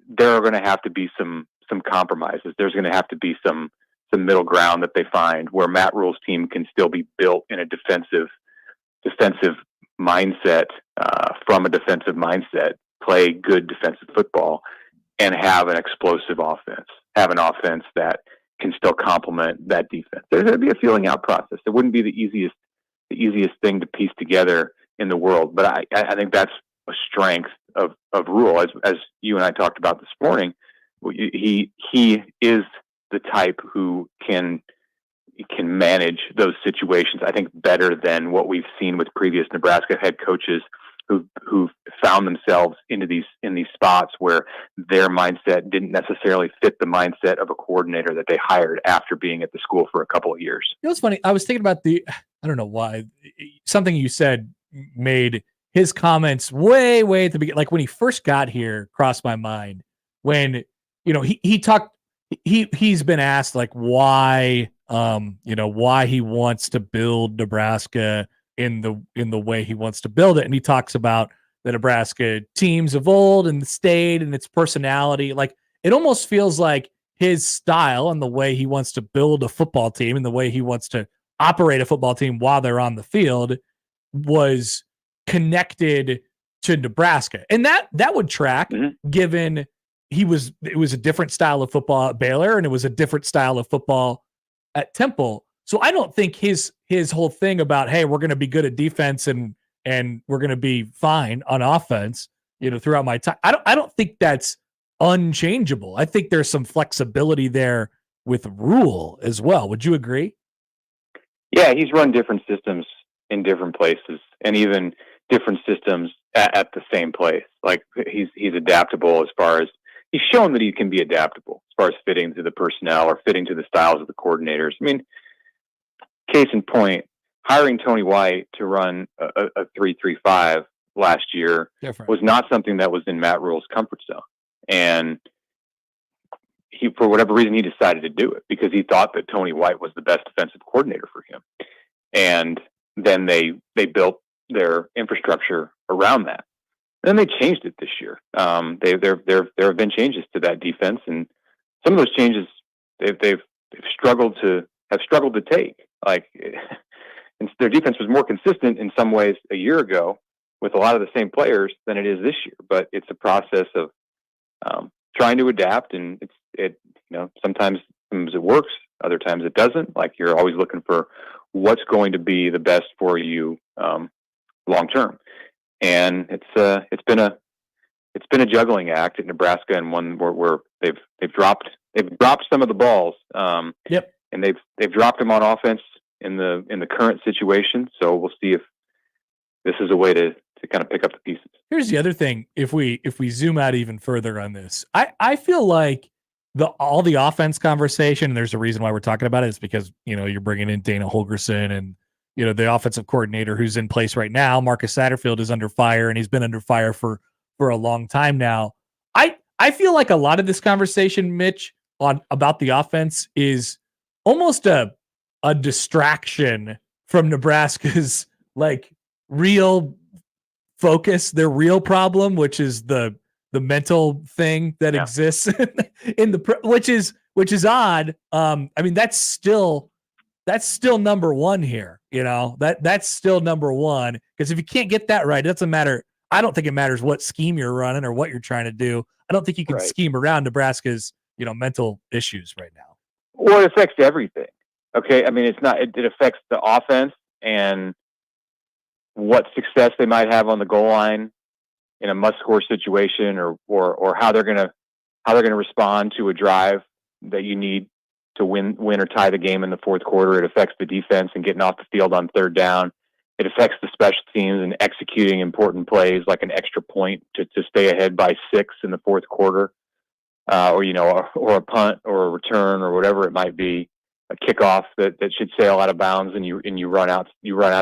there are going to have to be some compromises. There's going to have to be some middle ground that they find where Matt Rule's team can still be built in a defensive mindset, from a defensive mindset, play good defensive football, and have an explosive offense, have an offense that can still complement that defense. There's going to be a feeling out process. It wouldn't be the easiest thing to piece together in the world, but I think that's a strength of Rule. As you and I talked about this morning, he is the type who can manage those situations, I think, better than what we've seen with previous Nebraska head coaches who've found themselves in these spots where their mindset didn't necessarily fit the mindset of a coordinator that they hired after being at the school for a couple of years. You know what's funny? I was thinking about I don't know why, something you said made his comments way at the beginning, like when he first got here, crossed my mind when, he talked, he's been asked like why he wants to build Nebraska in the way he wants to build it. And he talks about the Nebraska teams of old and the state and its personality. Like it almost feels like his style and the way he wants to build a football team and the way he wants to operate a football team while they're on the field was connected to Nebraska. And that would track given it was a different style of football at Baylor and it was a different style of football at Temple. So I don't think his whole thing about, hey, we're going to be good at defense and we're going to be fine on offense, throughout my time. I don't think that's unchangeable. I think there's some flexibility there with Rule as well. Would you agree? Yeah, he's run different systems in different places and even different systems at the same place. Like he's adaptable as far as he's shown that he can be adaptable as far as fitting to the personnel or fitting to the styles of the coordinators. I mean, case in point, hiring Tony White to run a 3-3-5 last year was not something that was in Matt Rule's comfort zone. And he, for whatever reason, he decided to do it because he thought that Tony White was the best defensive coordinator for him. And then they built their infrastructure around that. Then they changed it this year. There have been changes to that defense, and some of those changes they've struggled to take. Like, and their defense was more consistent in some ways a year ago with a lot of the same players than it is this year. But it's a process of trying to adapt, and sometimes it works, other times it doesn't. Like, you're always looking for what's going to be the best for you long term. And it's been a juggling act at Nebraska, and one where they've dropped some of the balls. And they've dropped them on offense in the current situation. So we'll see if this is a way to kind of pick up the pieces. Here's the other thing. If we zoom out even further on this, I feel like all the offense conversation, and there's a reason why we're talking about it, is because you're bringing in Dana Holgorsen and the offensive coordinator who's in place right now. Marcus Satterfield is under fire, and he's been under fire for a long time now. I feel like a lot of this conversation, Mitch, about the offense is almost a distraction from Nebraska's like real focus, their real problem, which is the mental thing that exists in which is odd. I mean, that's still number one here. That's still number one, because if you can't get that right, it doesn't matter. I don't think it matters what scheme you're running or what you're trying to do. I don't think you can scheme around Nebraska's mental issues right now. Well, it affects everything. Okay, I mean, it affects the offense and what success they might have on the goal line in a must-score situation, or how they're gonna respond to a drive that you need to win or tie the game in the fourth quarter. It affects the defense and getting off the field on third down. It affects the special teams and executing important plays like an extra point to stay ahead by 6 in the fourth quarter, or a punt or a return or whatever it might be, a kickoff that should sail out of bounds and you run out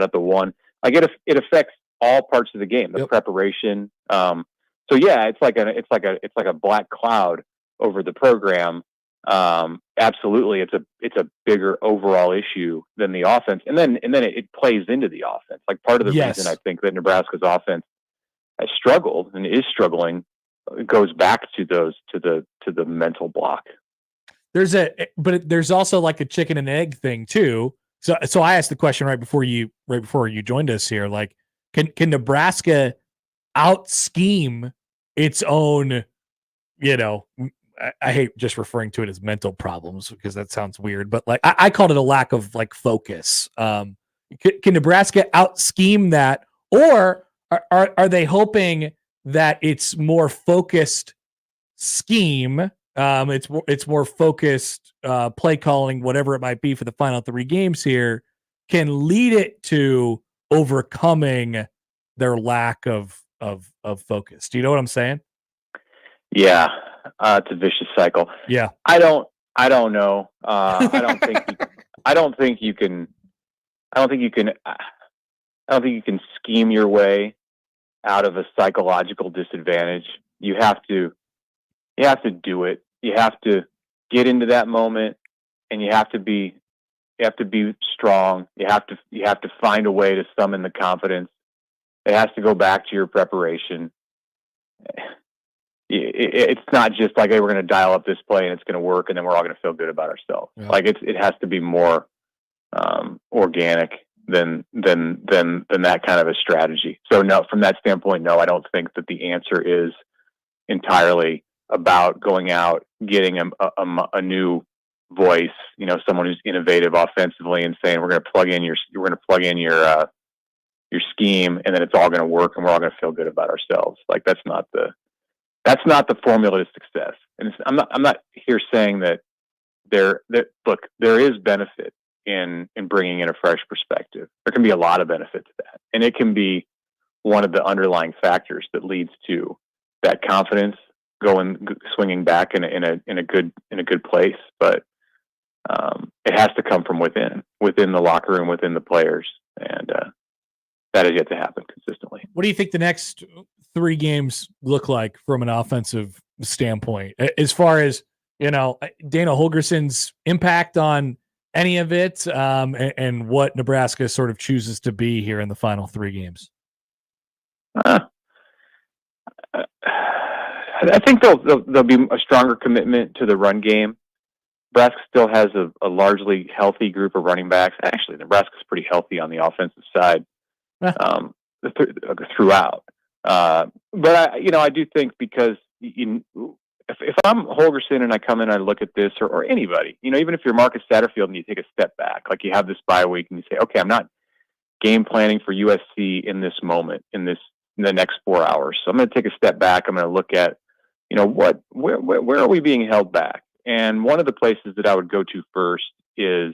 at the 1. Like, it affects all parts of the game, the preparation. So yeah, it's like a black cloud over the program. Absolutely, it's a bigger overall issue than the offense, and then it plays into the offense. Like, part of the reason I think that Nebraska's offense has struggled and is struggling goes back to the mental block. But there's also like a chicken and egg thing too. So I asked the question right before you joined us here. Like, can Nebraska out scheme its own? I hate just referring to it as mental problems because that sounds weird, but like I called it a lack of like focus. Can Nebraska out scheme that, or are they hoping that it's more focused scheme? It's more focused play calling, whatever it might be for the final 3 games here, can lead it to overcoming their lack of focus. Do you know what I'm saying? Yeah, it's a vicious cycle. Yeah, I don't know. I don't think you can scheme your way out of a psychological disadvantage. You have to do it. You have to get into that moment, and you have to be strong. You have to find a way to summon the confidence. It has to go back to your preparation. it's not just like, hey, we're going to dial up this play and it's going to work, and then we're all going to feel good about ourselves. Yeah. Like it has to be more organic than that kind of a strategy. So no, from that standpoint, no, I don't think that the answer is entirely about going out, getting a new voice, someone who's innovative offensively, and saying we're going to plug in your scheme, and then it's all going to work, and we're all going to feel good about ourselves. Like that's not the formula to success. And I'm not here saying that there is benefit in bringing in a fresh perspective. There can be a lot of benefit to that, and it can be one of the underlying factors that leads to that confidence swinging back in a good place. But it has to come from within the locker room, within the players, and that has yet to happen consistently. What do you think the next 3 games look like from an offensive standpoint, as far as Dana Holgorsen's impact on any of it, and what Nebraska sort of chooses to be here in the final 3 games? I think there'll be a stronger commitment to the run game. Nebraska still has a largely healthy group of running backs. Actually, Nebraska's pretty healthy on the offensive side throughout. But I do think, because if I'm Holgorsen and I come in and I look at this, or anybody, even if you're Marcus Satterfield and you take a step back, like you have this bye week and you say, okay, I'm not game planning for USC in this moment, in the next 4 hours. So I'm going to take a step back. I'm going to look at, where are we being held back? And one of the places that I would go to first is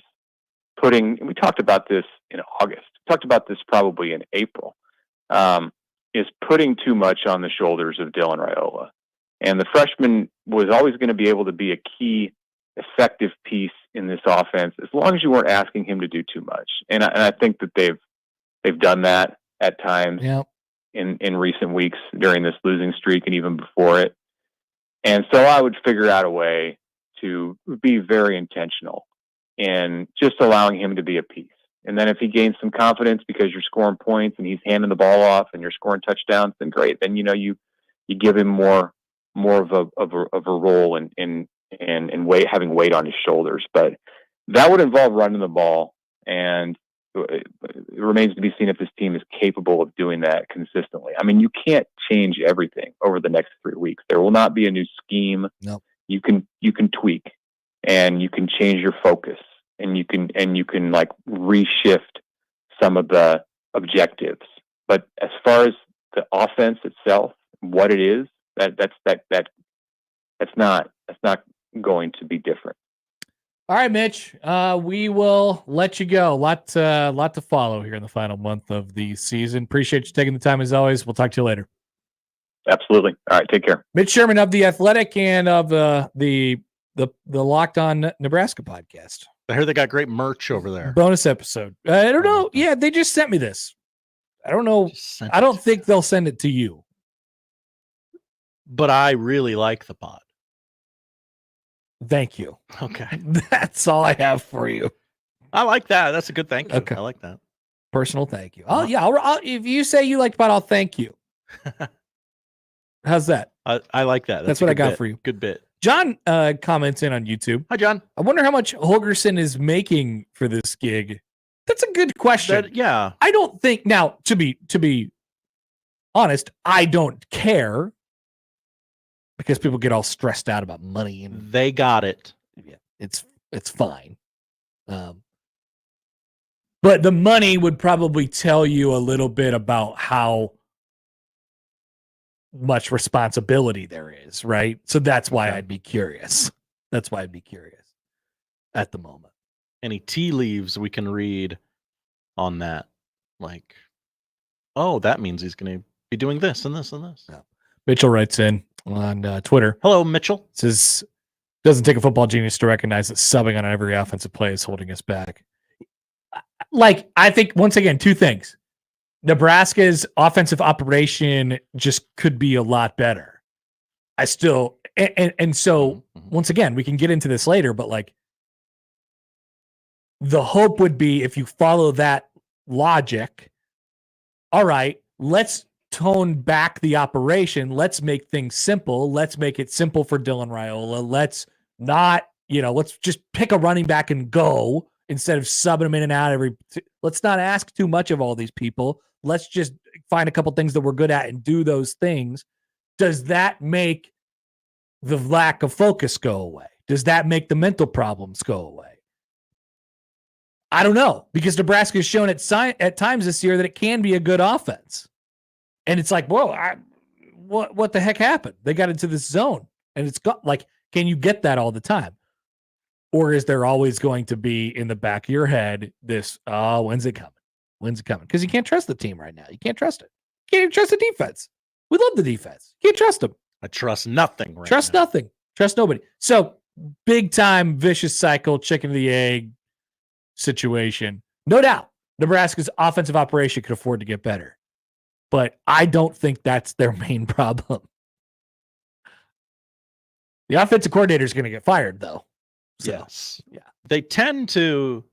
we talked about this in August, talked about this probably in April, is putting too much on the shoulders of Dylan Raiola. And the freshman was always going to be able to be a key, effective piece in this offense, as long as you weren't asking him to do too much. And I think that they've done that at times in recent weeks during this losing streak and even before it. And so I would figure out a way to be very intentional in just allowing him to be a piece. And then if he gains some confidence because you're scoring points and he's handing the ball off and you're scoring touchdowns, then great. Then you give him more of a role and having weight on his shoulders. But that would involve running the ball, and it remains to be seen if this team is capable of doing that consistently. I mean, you can't change everything over the next 3 weeks. There will not be a new scheme. No. You can tweak, and you can change your focus, and you can like reshift some of the objectives. But as far as the offense itself, what it is, that's not going to be different. All right, Mitch, we will let you go. Lot to follow here in the final month of the season. Appreciate you taking the time as always. We'll talk to you later. Absolutely. All right. Take care. Mitch Sherman of The Athletic and of the Locked On Nebraska podcast. I heard they got great merch over there. Bonus episode. I don't know. Yeah, they just sent me this. I don't know. I don't think they'll send it to you. But I really like the pod. Thank you. Okay. That's all I have for you. I like that. That's a good thank you. Okay. I like that. Personal thank you. I'll if you say you like the pod, I'll thank you. How's that? I like that. That's what I got for you. Good bit. John comments in on YouTube. Hi, John. I wonder how much Holgorsen is making for this gig. That's a good question. Yeah. I don't think, now, to be honest, I don't care, because people get all stressed out about money, and they got it. Yeah, it's fine. But the money would probably tell you a little bit about how much responsibility there is, right? So that's why I'd be curious. That's why I'd be curious at the moment. Any tea leaves we can read on that? Like, oh, that means he's going to be doing this and this and this. Yeah. Mitchell writes in on Twitter. Hello, Mitchell. Says, doesn't take a football genius to recognize that subbing on every offensive play is holding us back. Like, I think, once again, 2 things. Nebraska's offensive operation just could be a lot better. I still, and so once again, we can get into this later, but like, the hope would be, if you follow that logic, all right, let's tone back the operation. Let's make things simple. Let's make it simple for Dylan Raiola. Let's not, let's just pick a running back and go instead of subbing them in and out let's not ask too much of all these people. Let's just find a couple things that we're good at and do those things. Does that make the lack of focus go away? Does that make the mental problems go away? I don't know, because Nebraska has shown at times this year that it can be a good offense. And it's like, whoa, what the heck happened? They got into this zone. And it's got can you get that all the time? Or is there always going to be in the back of your head this, when's it coming? When's it coming? Because you can't trust the team right now. You can't trust it. You can't even trust the defense. We love the defense. You can't trust them. I trust nothing right Trust now. nothing. Trust nobody. So big time vicious cycle, chicken of the egg situation. No doubt Nebraska's offensive operation could afford to get better. But I don't think that's their main problem. The offensive coordinator is going to get fired, though. So, yes. Yeah. They tend to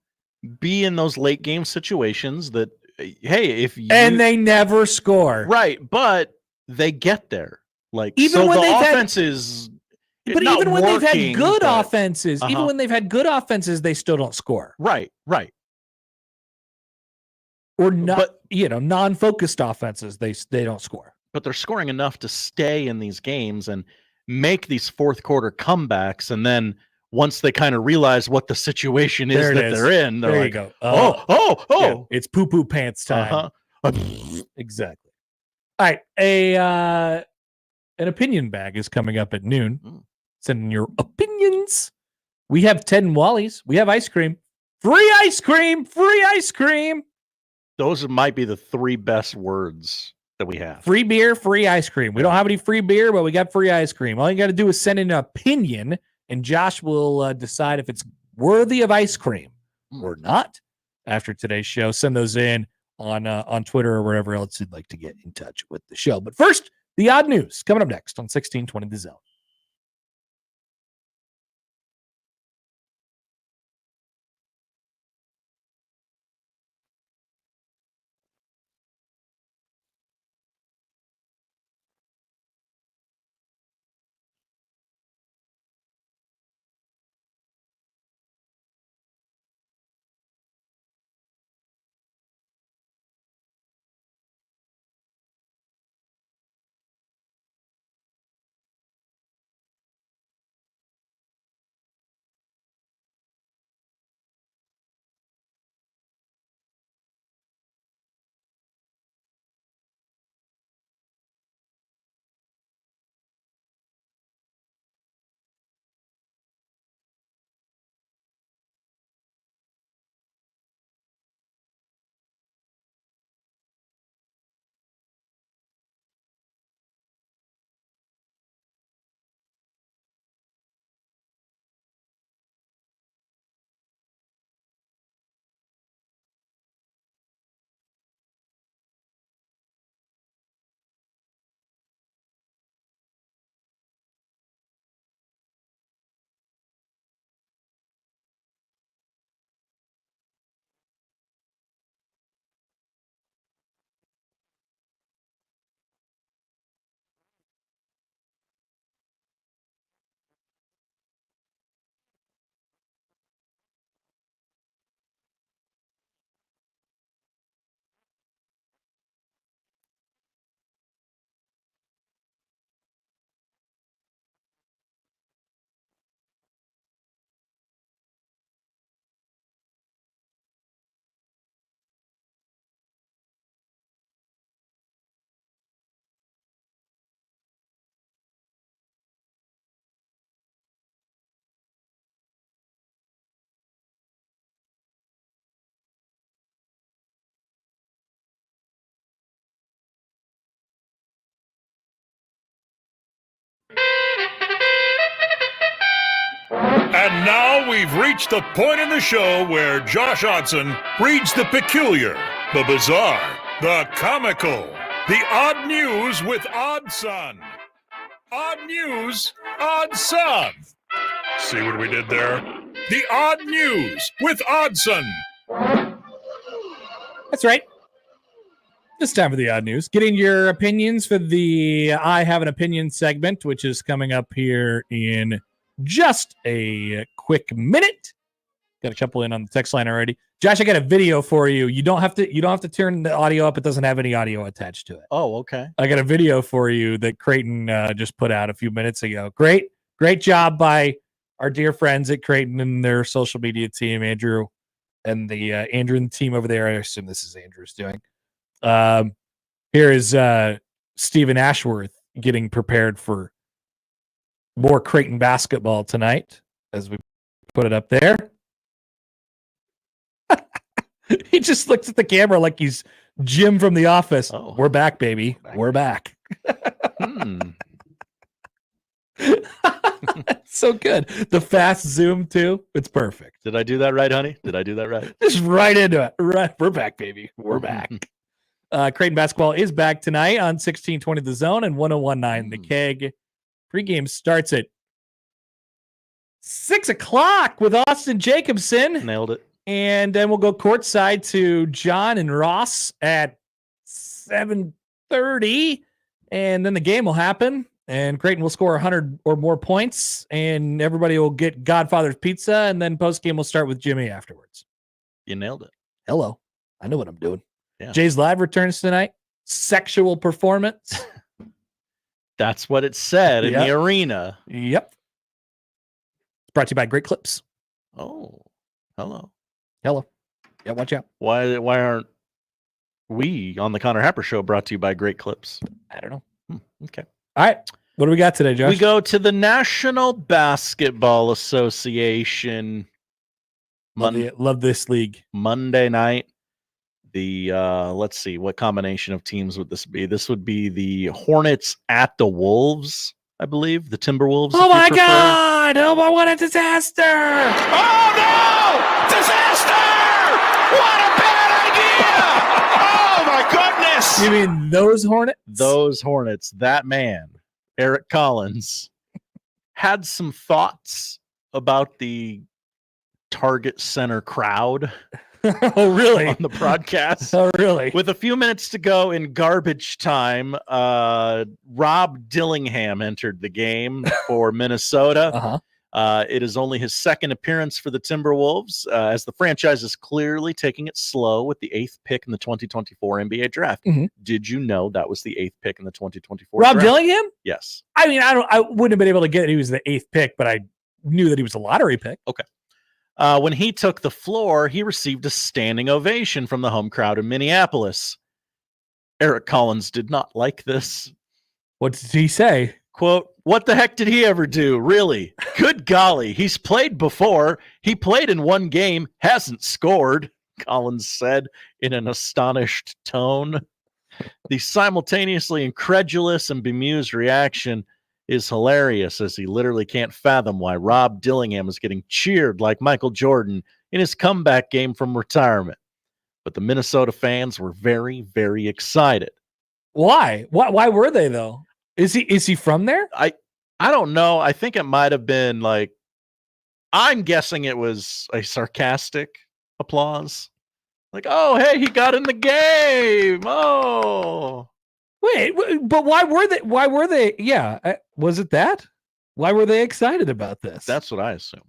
be in those late game situations that, hey, if you... And they never score. Right, but they get there. Even so when the offense is... But even when they've had good offenses, Uh-huh. even when they've had good offenses, they still don't score. Right. Or not, non-focused offenses, they don't score. But they're scoring enough to stay in these games and make these fourth quarter comebacks. And then once they kind of realize what the situation is they're in, they're there like, you go. Oh, it's poo-poo pants time. Exactly. All right. An opinion bag is coming up at noon. Send in your opinions. We have Ted and Wally's. We have ice cream. Free ice cream. Free ice cream. Those might be the three best words that we have. Free beer, free ice cream. We don't have any free beer, but we got free ice cream. All you got to do is send in an opinion, and Josh will decide if it's worthy of ice cream or not after today's show. Send those in on Twitter or wherever else you'd like to get in touch with the show. But first, the odd news coming up next on 1620 The Zone. And now we've reached the point in the show where Josh Odson reads the peculiar, the bizarre, the comical, the odd news with Odd Son. Odd news, Odd Son. See what we did there? The odd news with Oddson. That's right. It's time for the odd news. Getting your opinions for the I Have an Opinion segment, which is coming up here in just a quick minute. Got a couple in on the text line already. Josh, I got a video for you. You don't have to turn the audio up. It doesn't have any audio attached to it. Oh, okay. I got a video for you that Creighton just put out a few minutes ago. Great job by our dear friends at Creighton and their social media team, Andrew and the team over there. I assume this is Andrew's doing. Here is Stephen Ashworth getting prepared for more Creighton basketball tonight as we put it up there. He just looks at the camera like he's Jim from The Office. Oh. We're back, baby. We're back. So good. The fast zoom too. It's perfect. Did I do that right, honey? Did I do that right? Just right into it. Right. We're back, baby. We're back. Creighton basketball is back tonight on 1620 The Zone and 1019 The Keg. Pregame starts at 6 o'clock with Austin Jacobson. Nailed it. And then we'll go courtside to John and Ross at 7:30. And then the game will happen. And Creighton will score 100 or more points. And everybody will get Godfather's Pizza. And then postgame will start with Jimmy afterwards. You nailed it. Hello. I know what I'm doing. Yeah. Jay's Live returns tonight. Sexual performance. That's what it said in the arena. Yep. It's brought to you by Great Clips. Oh, hello. Yeah, watch out. Why aren't we on the Connor Happer Show brought to you by Great Clips? I don't know. Okay. All right. What do we got today, Josh? We go to the National Basketball Association. Love this league. Monday night. The let's see, what combination of teams would this be? This would be the Hornets at the Wolves, I believe. The Timberwolves. Oh my God! Oh my, what a disaster! Oh no! Disaster! What a bad idea! Oh my goodness! You mean those Hornets? Those Hornets. That man, Eric Collins, had some thoughts about the Target Center crowd. Oh, really? On the broadcast. Oh, really? With a few minutes to go in garbage time, Rob Dillingham entered the game for Minnesota. Uh-huh. It is only his second appearance for the Timberwolves, as the franchise is clearly taking it slow with the 8th pick in the 2024 NBA draft. Mm-hmm. Did you know that was the 8th pick in the 2024 Rob draft? Dillingham? Yes. I mean, I wouldn't have been able to get it. He was the 8th pick, but I knew that he was a lottery pick. Okay. When he took the floor, he received a standing ovation from the home crowd in Minneapolis. Eric Collins did not like this. What did he say? Quote, "What the heck did he ever do? Really? Good golly. He's played before. He played in one game, hasn't scored," Collins said in an astonished tone. The simultaneously incredulous and bemused reaction is hilarious, as he literally can't fathom why Rob Dillingham is getting cheered like Michael Jordan in his comeback game from retirement. But the Minnesota fans were very, very excited. Why? Why were they though? Is he from there? I don't know. I think it might have been like, I'm guessing it was a sarcastic applause. Like, oh, hey, he got in the game. Oh. Wait, but why were they? Yeah, was it that? Why were they excited about this? That's what I assumed.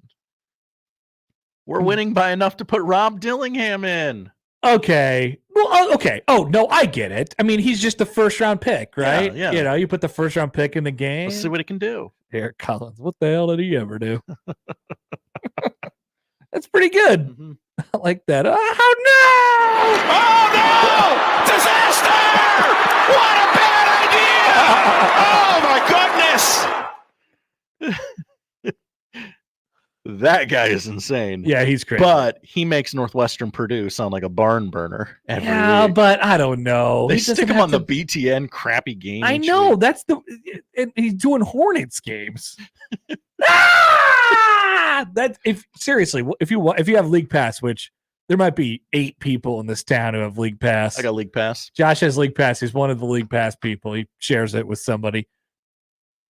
We're winning by enough to put Rob Dillingham in. Okay. Well, okay. Oh, no, I get it. I mean, he's just the first round pick, right? Yeah. You know, you put the first round pick in the game. Let's see what he can do. Eric Collins, what the hell did he ever do? That's pretty good. Mm-hmm. I like that. Oh, no! Oh no! Disaster! What a bad idea! Oh my goodness! That guy is insane. Yeah, he's crazy. But he makes Northwestern Purdue sound like a barn burner every week. But I don't know. They stick him on the BTN crappy game. I know. Week. That's he's doing Hornets games. That's if you have League Pass, which there might be 8 people in this town who have League Pass. I got League Pass. Josh has League Pass. He's one of the League Pass people. He shares it with somebody.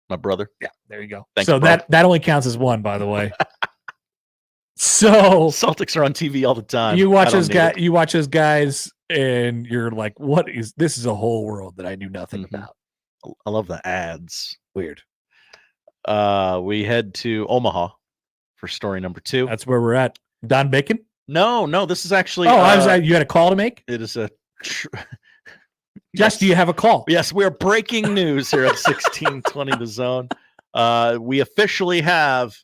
My brother. Yeah, there you go. Thanks, so bro. that only counts as one, by the way. So Celtics are on TV all the time. You watch those guys, and you're like, "What is this? Is a whole world that I knew nothing about." I love the ads. Weird. We head to Omaha for story number 2. That's where we're at. Don Bacon? No. This is actually. You had a call to make? It is a. Jess, do you have a call? Yes, we are breaking news here at 1620 The Zone. We officially have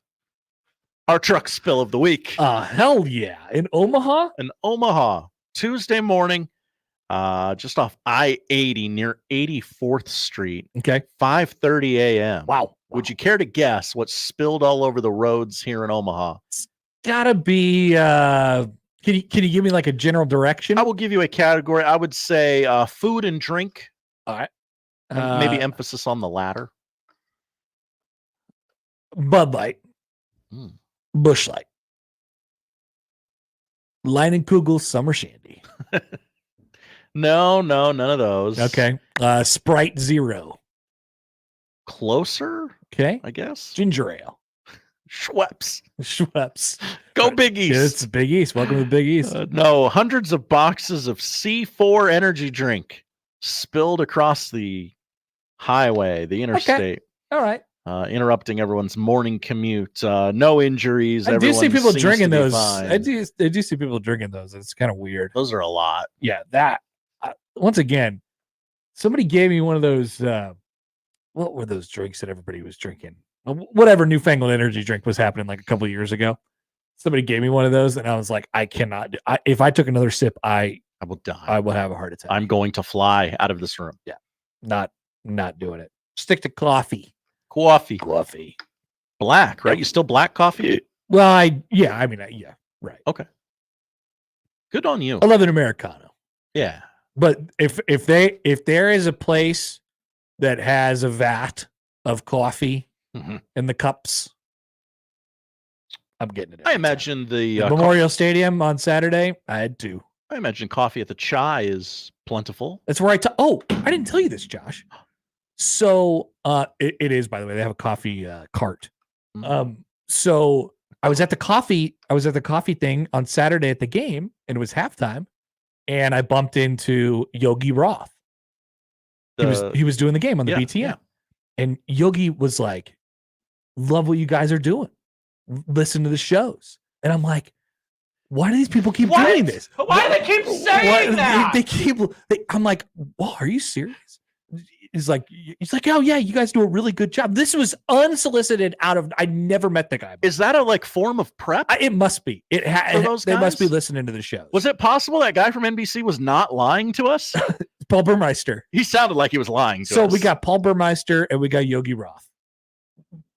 our truck spill of the week. Hell yeah. In Omaha? In Omaha, Tuesday morning, just off I-80 near 84th Street. Okay. 5:30 a.m. Wow. Would you care to guess what spilled all over the roads here in Omaha? It's gotta be can you give me like a general direction? I will give you a category. I would say food and drink. All right. Maybe emphasis on the latter. Bud Light. Bush Light. Leinenkugel Summer Shandy. No, none of those. Okay. Sprite Zero. Closer? Okay. I guess. Ginger Ale. Schweppes. Go Big East. Yeah, it's Big East. Welcome to Big East. No, hundreds of boxes of C4 energy drink spilled across the highway, the interstate. All right. Interrupting everyone's morning commute. No injuries. I do see people seems drinking to be those. fine. I do see people drinking those. It's kind of weird. Those are a lot. Yeah, that. Once again, somebody gave me one of those. What were those drinks that everybody was drinking? Whatever newfangled energy drink was happening like a couple of years ago. Somebody gave me one of those, and I was like, I cannot. If I took another sip, I will die. I will have a heart attack. I'm going to fly out of this room. Yeah, not doing it. Stick to coffee. Coffee. Black, right? You still black coffee? Well, yeah, right. Okay. Good on you. I love an Americano. Yeah. But if there is a place that has a vat of coffee in the cups, I'm getting it. I imagine the Memorial Stadium on Saturday, I had to. I imagine coffee at the chai is plentiful. That's where I didn't tell you this, Josh. So it is, by the way, they have a coffee cart. So I was at the coffee thing on Saturday at the game, and it was halftime, and I bumped into Yogi Roth. He was doing the game on the BTN. Yeah. And Yogi was like, "Love what you guys are doing. Listen to the shows." And I'm like, why do these people keep doing this? Why do they keep saying that? I'm like, "Whoa, are you serious?" He's like, "Oh yeah, you guys do a really good job." This was unsolicited I never met the guy. Is that a form of prep? It must be. They must be listening to the show. Was it possible that guy from NBC was not lying to us? Paul Burmeister. He sounded like he was lying to us. So we got Paul Burmeister and we got Yogi Roth.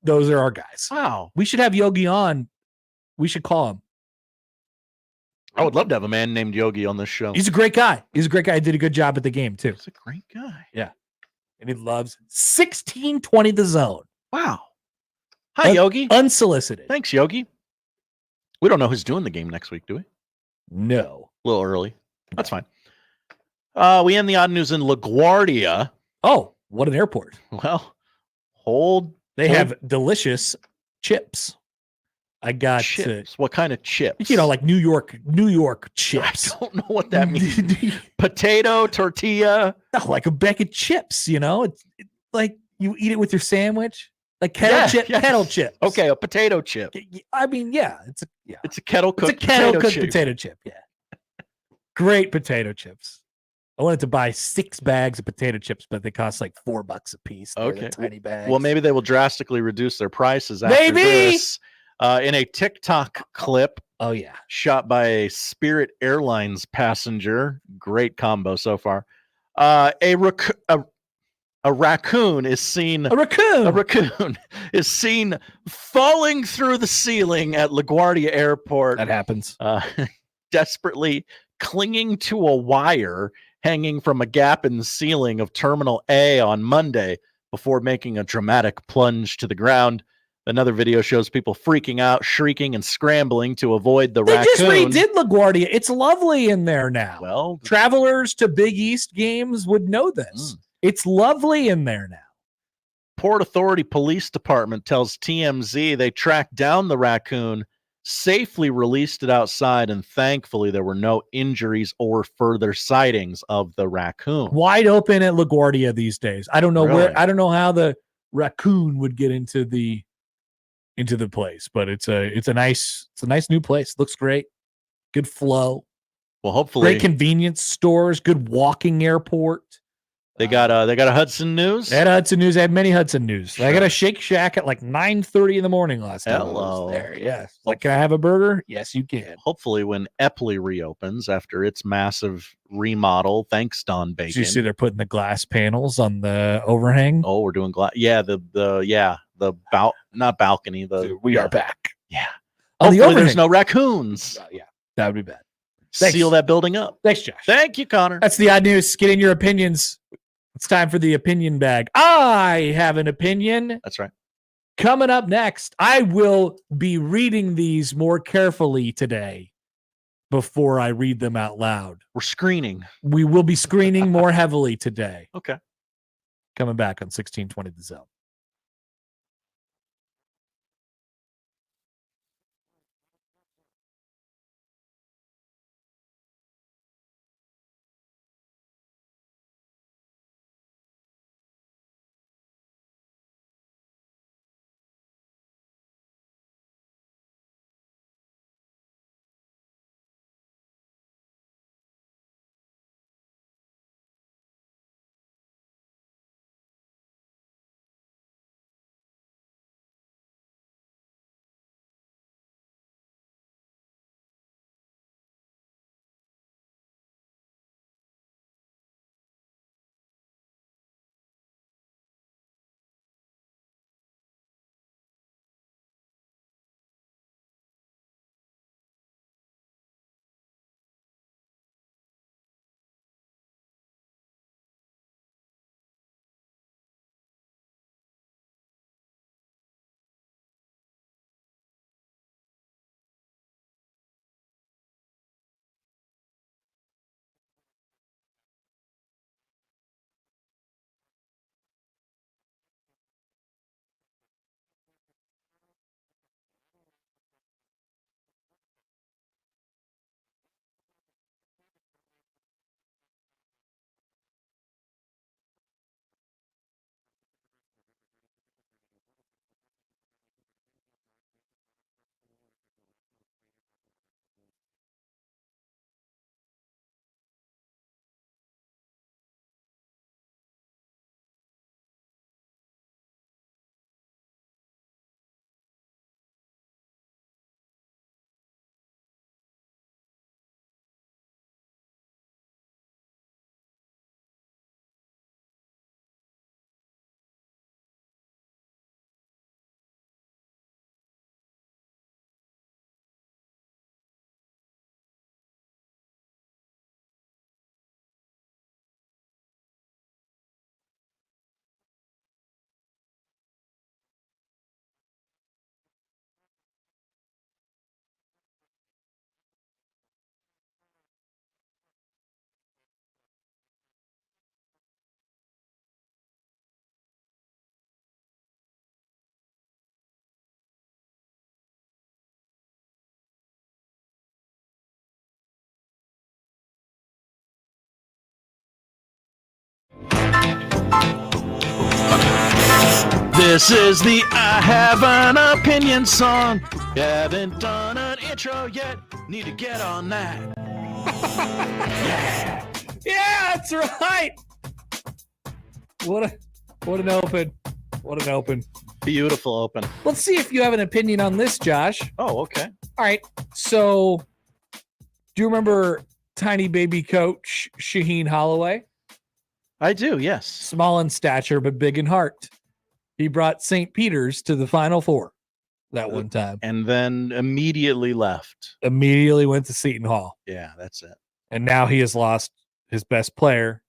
Those are our guys. Wow. We should have Yogi on. We should call him. I would love to have a man named Yogi on this show. He's a great guy. He did a good job at the game too. He's a great guy. Yeah. And he loves 1620 The Zone. Wow. Hi, Yogi. Unsolicited. Thanks, Yogi. We don't know who's doing the game next week, do we? No. A little early. That's fine. We end the odd news in LaGuardia. Oh, what an airport. Well, They have delicious chips. I got chips. What kind of chips? Like New York chips. I don't know what that means. Potato, tortilla. No, like a bag of chips, It's like you eat it with your sandwich. Like kettle chips. Okay, a potato chip. I mean, yeah. It's a kettle cooked potato chip. Yeah. Great potato chips. I wanted to buy 6 bags of potato chips, but they cost like $4 a piece. Okay. Tiny bags. Well, maybe they will drastically reduce their prices after this. In a TikTok clip. Oh, yeah. Shot by a Spirit Airlines passenger. Great combo so far. A raccoon is seen. A raccoon is seen falling through the ceiling at LaGuardia Airport. That happens. Desperately clinging to a wire hanging from a gap in the ceiling of Terminal A on Monday before making a dramatic plunge to the ground. Another video shows people freaking out, shrieking, and scrambling to avoid the raccoon. They just redid LaGuardia. It's lovely in there now. Well, travelers to Big East games would know this. It's lovely in there now. Port Authority Police Department tells TMZ they tracked down the raccoon safely released it outside, and thankfully there were no injuries or further sightings of the raccoon. Wide open at LaGuardia these days. I don't know Really? I don't know how the raccoon would get into the place, but it's a nice new place. Looks great. Good flow. Well, hopefully great convenience stores, good walking airport. They got a Hudson News. They had Hudson News. They had many Hudson News. Sure. I got a Shake Shack at like 9:30 in the morning last time. Hello. I was there. Yes. Like, can I have a burger? Yes, you can. Hopefully, when Epley reopens after its massive remodel, thanks Don Bacon. Did you see they're putting the glass panels on the overhang? Oh, we're doing glass. Yeah, not balcony. We are back. Yeah. On the Hopefully, overhang. there's no raccoons. Yeah, that would be bad. Seal that building up. Thanks, Josh. Thank you, Connor. That's the odd news. Get in your opinions. It's time for the opinion bag. I have an opinion. That's right. Coming up next, I will be reading these more carefully today before I read them out loud. We're screening. We will be screening more heavily today. Okay. Coming back on 1620 The Zone. This is the I Have an Opinion song. Haven't done an intro yet. Need to get on that. Yeah, that's right. What an open. What an open. Beautiful open. Let's see if you have an opinion on this, Josh. Oh, okay. All right. So, do you remember tiny baby coach Shaheen Holloway? I do, yes. Small in stature, but big in heart. He brought St. Peter's to the Final Four that one time. And then immediately left. Immediately went to Seton Hall. Yeah, that's it. And now he has lost his best player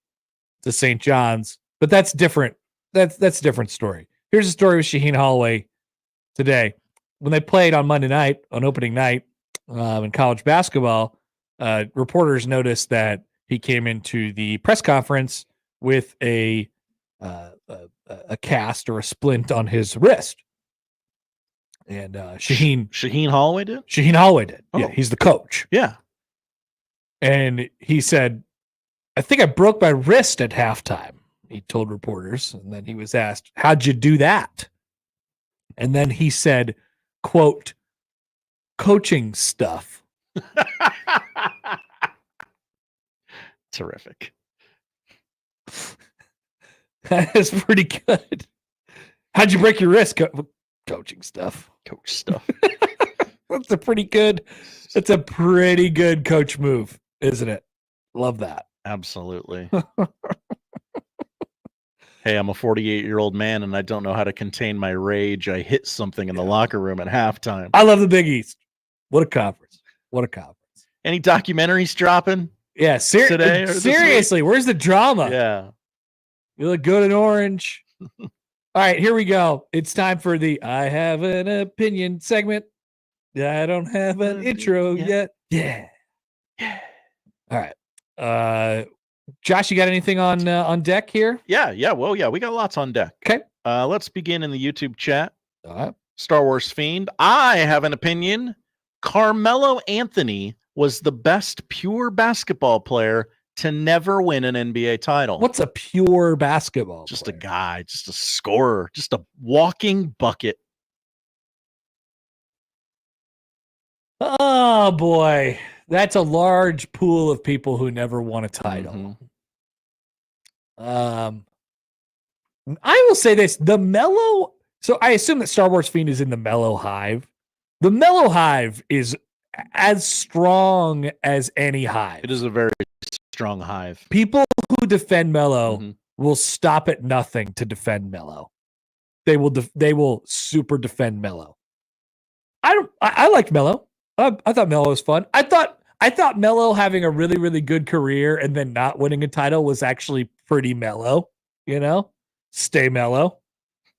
to St. John's. But that's different. That's a different story. Here's a story with Shaheen Holloway today. When they played on Monday night, on opening night in college basketball, reporters noticed that he came into the press conference with a cast or a splint on his wrist. And Shaheen Holloway did? Shaheen Holloway did. Oh. Yeah, he's the coach. Yeah. And he said, I think I broke my wrist at halftime, he told reporters. And then he was asked, how'd you do that? And then he said, quote, coaching stuff. Terrific. That is pretty good. How'd you break your wrist? Coaching stuff. Coach stuff. That's a pretty good coach move, isn't it? Love that. Absolutely. Hey, I'm a 48-year-old man and I don't know how to contain my rage. I hit something in the locker room at halftime. I love the Big East. What a conference. What a conference. Any documentaries dropping? Yeah, today or seriously, where's the drama? Yeah. You look good in orange. All right, here we go. It's time for the I have an opinion segment. I don't have an intro yet. Yeah. All right. Josh, you got anything on deck here? Yeah. Well, yeah, we got lots on deck. Okay. Let's begin in the YouTube chat. All right. Star Wars Fiend. I have an opinion. Carmelo Anthony was the best pure basketball player to never win an NBA title. What's a pure basketball Just player? a guy, just a scorer, just a walking bucket. Oh, boy. That's a large pool of people who never won a title. I will say this. The Mellow... So I assume that Star Wars Fiend is in the Mellow Hive. The Mellow Hive is as strong as any hive. It is a very strong hive. People who defend Mellow will stop at nothing to defend Mellow. They will super defend Mellow. I liked Mellow. I thought Mellow was fun. I thought Mellow having a really, really good career and then not winning a title was actually pretty mellow, stay mellow.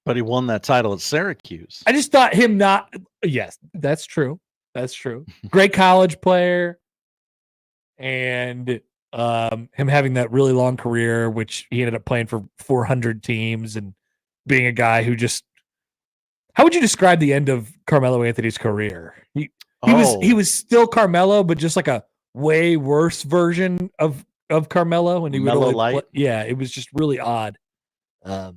But he won that title at Syracuse. I just thought him not. Yes, that's true. That's true. Great college player. And him having that really long career, which he ended up playing for 400 teams and being a guy who just. How would you describe the end of Carmelo Anthony's career? He was still Carmelo, but just like a way worse version of Carmelo, and he would Mellow light. It was just really odd. But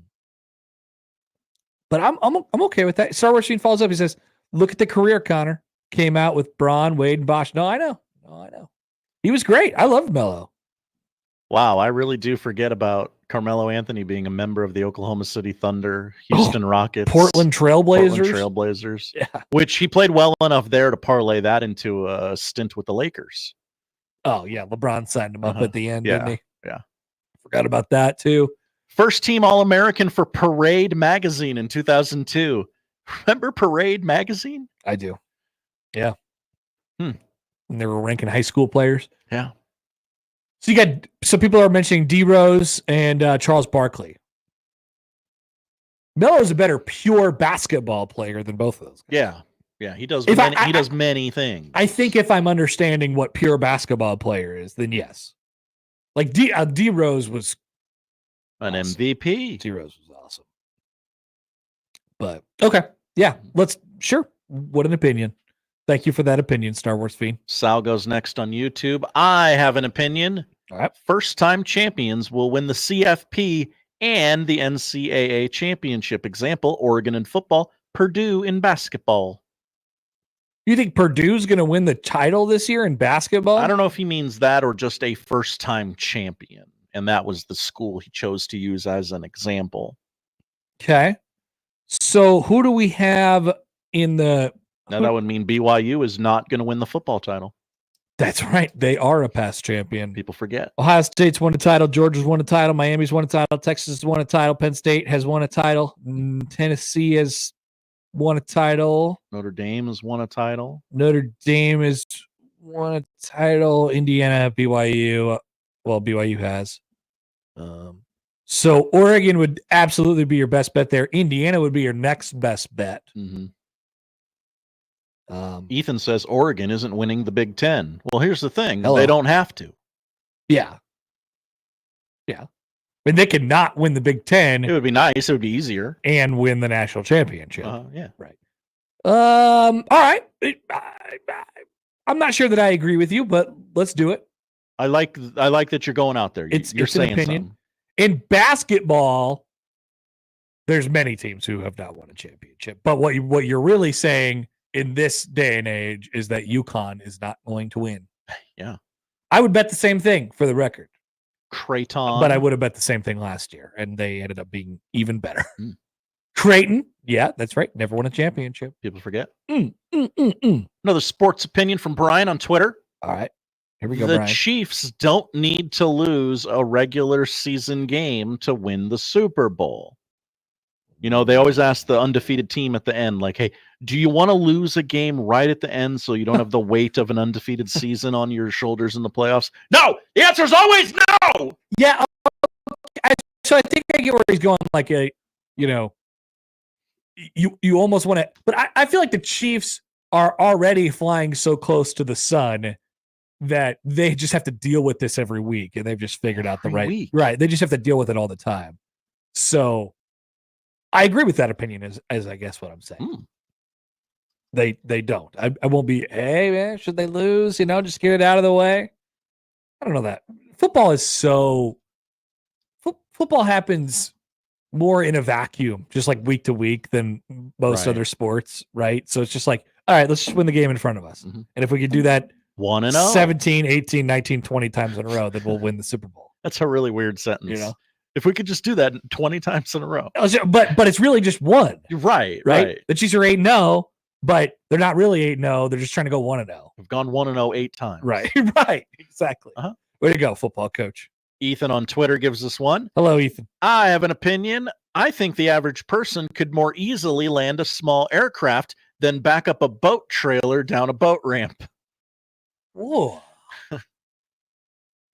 I'm okay with that. Star Wars Fiend follows up. He says, "Look at the career Connor came out with Braun, Wade, and Bosch." No, I know. He was great. I loved Melo. Wow, I really do forget about Carmelo Anthony being a member of the Oklahoma City Thunder, Houston Rockets, Portland Trailblazers. Yeah. Which he played well enough there to parlay that into a stint with the Lakers. Oh, yeah. LeBron signed him up at the end, didn't he? Yeah. Forgot about that, too. First team All-American for Parade Magazine in 2002. Remember Parade Magazine? I do. Yeah. And they were ranking high school players. Yeah. So some people are mentioning D Rose and Charles Barkley. Melo's a better pure basketball player than both of those guys. Yeah. He does many things. I think if I'm understanding what pure basketball player is, then yes. Like D Rose was an awesome. MVP. D Rose was awesome. But okay. Yeah. Sure. What an opinion. Thank you for that opinion, Star Wars Fiend. Sal goes next on YouTube. I have an opinion. All right. First-time champions will win the CFP and the NCAA championship. Example, Oregon in football, Purdue in basketball. You think Purdue's going to win the title this year in basketball? I don't know if he means that or just a first-time champion, and that was the school he chose to use as an example. Okay. So who do we have in the... Now, that would mean BYU is not going to win the football title. That's right. They are a past champion. People forget. Ohio State's won a title. Georgia's won a title. Miami's won a title. Texas has won a title. Penn State has won a title. Tennessee has won a title. Notre Dame has won a title. Notre Dame has won a title. Indiana, BYU. Well, BYU has. So Oregon would absolutely be your best bet there. Indiana would be your next best bet. Mm-hmm. Ethan says Oregon isn't winning the Big Ten. Well, here's the thing. Hello. They don't have to. Yeah. I mean, they could not win the Big Ten. It would be nice. It would be easier. And win the national championship. Yeah. Right. All right. I'm not sure that I agree with you, but let's do it. I like that you're going out there. You're It's an saying opinion. something. In basketball, there's many teams who have not won a championship. But what you're really saying in this day and age is that UConn is not going to win. Yeah. I would bet the same thing for the record. Creighton. But I would have bet the same thing last year, and they ended up being even better. Creighton, yeah, that's right. Never won a championship. People forget. Another sports opinion from Brian on Twitter. All right. Here we go, The Brian. Chiefs don't need to lose a regular season game to win the Super Bowl. You know, they always ask the undefeated team at the end, like, hey, do you want to lose a game right at the end so you don't have the weight of an undefeated season on your shoulders in the playoffs? No! The answer is always no! Yeah. So I think I get where he's going, like you almost want to, but I feel like the Chiefs are already flying so close to the sun that they just have to deal with this every week, and they've just figured out the right. They just have to deal with it all the time. So I agree with that opinion, as I guess what I'm saying. They don't. I won't be, hey man, should they lose? Just get it out of the way. I don't know that. Football is so. Football happens more in a vacuum, just like week to week, than most other sports, right? So it's just like, all right, let's just win the game in front of us. And if we could do that 1-0, 17, 18, 19, 20 times in a row, then we'll win the Super Bowl. That's a really weird sentence. If we could just do that 20 times in a row. But it's really just one. You're right. The Chiefs are 8-0, but they're not really 8-0. They're just trying to go 1-0. We've gone 1-0 8 times. Right. Exactly. Way to go, football coach. Ethan on Twitter gives us one. Hello, Ethan. I have an opinion. I think the average person could more easily land a small aircraft than back up a boat trailer down a boat ramp. Whoa.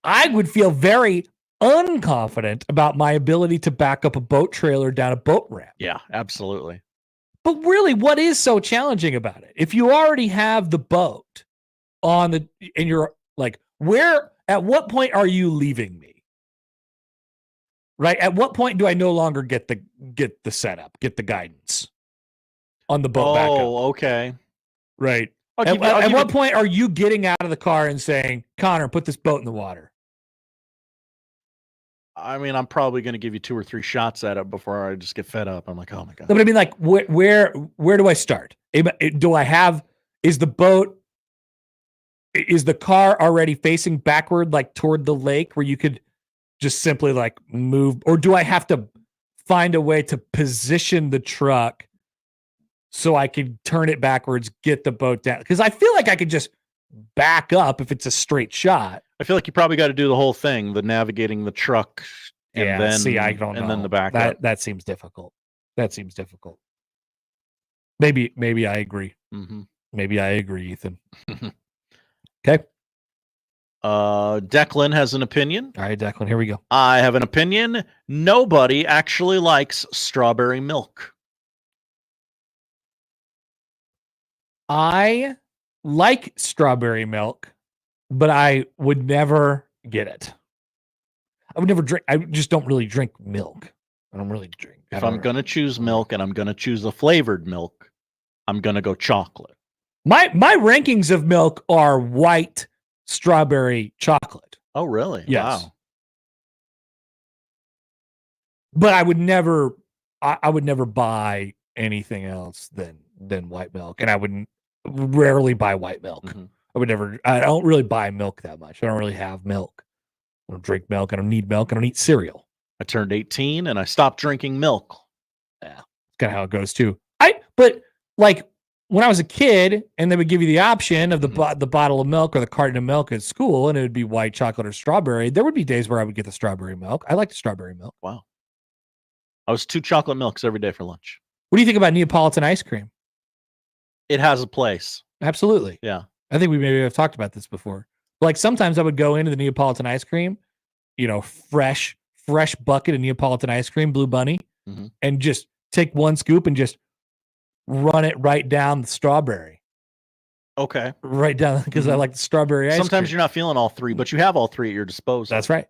I would feel very unconfident about my ability to back up a boat trailer down a boat ramp. Yeah, absolutely. But really, what is so challenging about it? If you already have the boat and you're like, at what point are you leaving me? Right? At what point do I no longer get the setup, get the guidance on the boat backup? Oh, okay. Right. At what point are you getting out of the car and saying, Connor, put this boat in the water? I mean, I'm probably going to give you 2 or 3 shots at it before I just get fed up. I'm like, oh my God. No, but I mean, like, where do I start? Is the car already facing backward, like toward the lake, where you could just simply like move, or do I have to find a way to position the truck so I could turn it backwards, get the boat down? Because I feel like I could just back up if it's a straight shot. I feel like you probably got to do the whole thing, the navigating the truck, and I don't know. Then the backup. That seems difficult. Maybe I agree. Maybe I agree, Ethan. Okay. Declan has an opinion. All right, Declan, here we go. I have an opinion. Nobody actually likes strawberry milk. I like strawberry milk, but I would never get it. I would never drink. I just don't really drink milk. I don't really drink. If I'm going to choose milk and I'm going to choose a flavored milk, I'm going to go chocolate. My rankings of milk are white strawberry chocolate. Oh, really? Yes. Wow. But I would never buy anything else than white milk, and I would rarely buy white milk. I don't really buy milk that much. I don't really have milk. I don't drink milk. I don't need milk. I don't eat cereal. I turned 18 and I stopped drinking milk. Yeah, it's kind of how it goes too. But like when I was a kid, and they would give you the option of the bottle of milk or the carton of milk at school, and it would be white chocolate or strawberry. There would be days where I would get the strawberry milk. I like the strawberry milk. Wow. I was 2 chocolate milks every day for lunch. What do you think about Neapolitan ice cream? It has a place. Absolutely. Yeah. I think we maybe have talked about this before. Like sometimes I would go into the Neapolitan ice cream, fresh bucket of Neapolitan ice cream, Blue Bunny, and just take one scoop and just run it right down the strawberry. Okay. Right down, because I like the strawberry ice cream. Sometimes you're not feeling all 3, but you have all 3 at your disposal. That's right.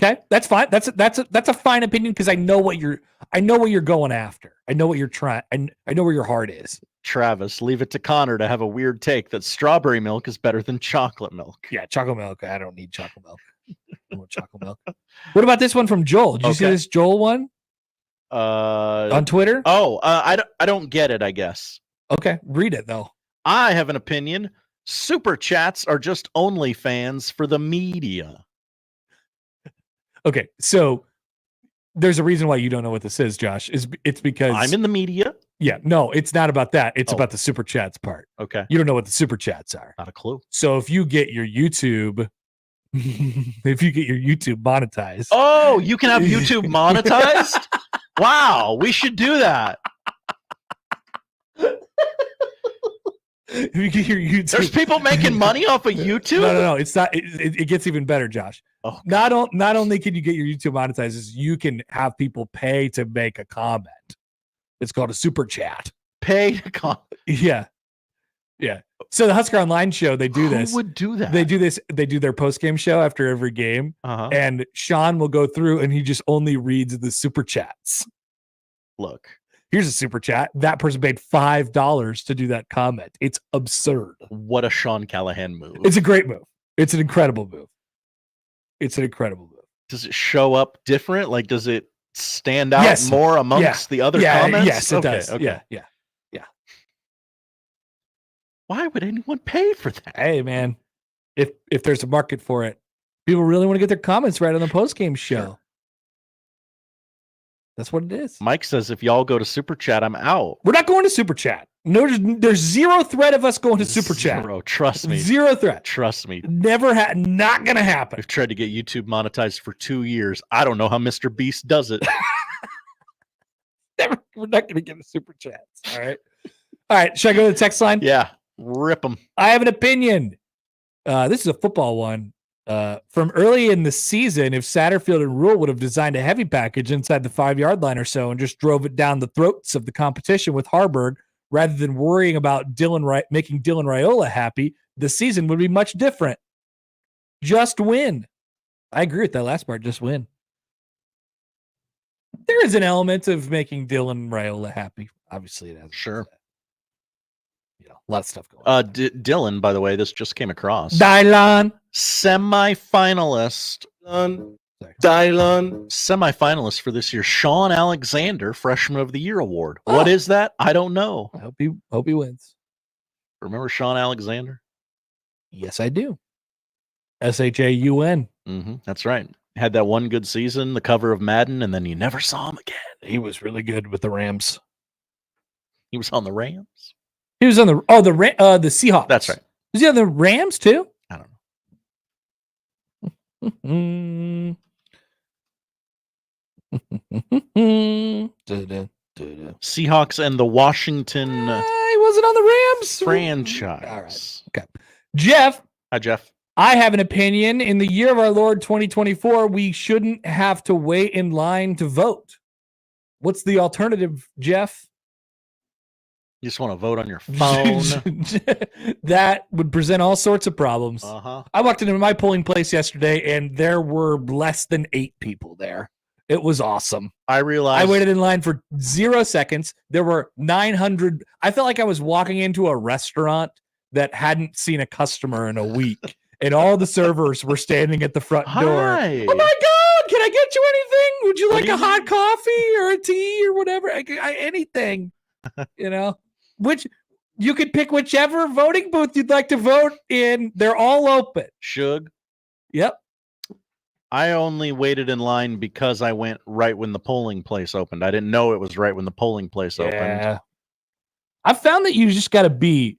Okay, that's fine. That's a fine opinion because I know what you're going after. I know what you're trying. I know where your heart is. Travis, leave it to Connor to have a weird take that strawberry milk is better than chocolate milk. Yeah, chocolate milk. I don't need chocolate milk. I want chocolate milk. What about this one from Joel? Did you see this Joel one? On Twitter? I don't get it, I guess. Okay, read it though. I have an opinion. Super chats are just OnlyFans for the media. Okay, so there's a reason why you don't know what this is, Josh. It's because I'm in the media. Yeah, no, it's not about that. It's about the super chats part. Okay. You don't know what the super chats are. Not a clue. So if you get your YouTube monetized. Oh, you can have YouTube monetized? Wow, we should do that. If you get your YouTube, there's people making money off of YouTube. No, it's not. It gets even better, Josh. Oh, not only can you get your YouTube monetized, is you can have people pay to make a comment. It's called a super chat. Pay to comment. Yeah. So the Husker Online show, they do this. Who would do that? They do this. They do their post game show after every game, and Sean will go through and he just only reads the super chats. Look. Here's a super chat. That person paid $5 to do that comment. It's absurd. What a Sean Callahan move. It's a great move. It's an incredible move. Does it show up different? Like, does it stand out more amongst the other comments? Yes, it does. Okay. Yeah. Why would anyone pay for that? Hey, man, if there's a market for it, people really want to get their comments right on the post-game show. Sure. That's what it is. Mike says if y'all go to Super Chat, I'm out. We're not going to Super Chat. No, there's zero threat of us going to Super Chat. Trust me. Zero threat. Trust me. Not going to happen. We've tried to get YouTube monetized for 2 years. I don't know how Mr. Beast does it. We're not going to get a Super Chat. All right. Should I go to the text line? Yeah. Rip them. I have an opinion. This is a football one. From early in the season, if Satterfield and Rule would have designed a heavy package inside the 5-yard line or so and just drove it down the throats of the competition with Harburg, rather than worrying about making Dylan Raiola happy, the season would be much different. Just win. I agree with that last part. Just win. There is an element of making Dylan Raiola happy. Obviously, it has. Sure. A lot of stuff going on. Dylan, by the way, this just came across. Dylan. Semi-finalist. Dylan. Semi-finalist for this year's Sean Alexander Freshman of the Year Award. Oh. What is that? I don't know. I hope he wins. Remember Sean Alexander? Yes, I do. SHAUN. That's right. Had that one good season, the cover of Madden, and then you never saw him again. He was really good with the Rams. He was on the Rams? He was on the Seahawks. That's right. Was he on the Rams too? I don't know. Seahawks and the Washington. He wasn't on the Rams franchise. All right. Okay. Jeff. Hi, Jeff. I have an opinion. In the year of our Lord 2024, we shouldn't have to wait in line to vote. What's the alternative, Jeff? You just want to vote on your phone. That would present all sorts of problems. I walked into my polling place yesterday, and there were less than 8 people there. It was awesome. I realized I waited in line for 0 seconds. There were 900. I felt like I was walking into a restaurant that hadn't seen a customer in a week, and all the servers were standing at the front door. Hi. Oh my God! Can I get you anything? Would you like a hot coffee or a tea or whatever? Anything, Which you could pick whichever voting booth you'd like to vote in. They're all open. Shug. Yep. I only waited in line because I went right when the polling place opened. I didn't know it was right when the polling place opened. I found that you just got to be,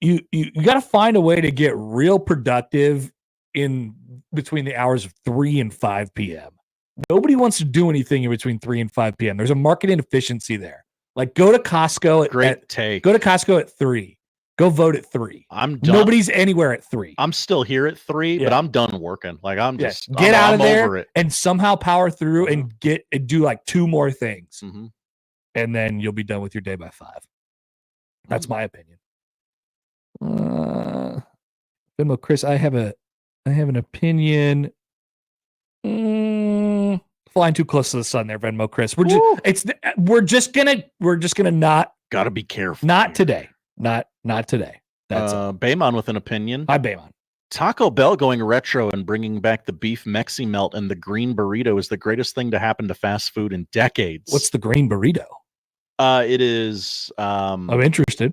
you got to find a way to get real productive in between the hours of 3 and 5 p.m. Nobody wants to do anything in between 3 and 5 p.m. There's a market inefficiency there. Like go to Costco Go to Costco at 3. Go vote at 3. I'm done. Nobody's anywhere at 3. I'm still here at 3, but I'm done working. Like I'm just get out of there over it. and somehow power through and do like 2 more things, and then you'll be done with your day by 5. That's my opinion. Chris, I have an opinion. flying too close to the sun there, Venmo Chris. We're just gonna not. Gotta be careful. Not today. Not today. That's Baymon with an opinion. Hi, Baymon. Taco Bell going retro and bringing back the beef Mexi melt and the green burrito is the greatest thing to happen to fast food in decades. What's the green burrito? It is. I'm interested.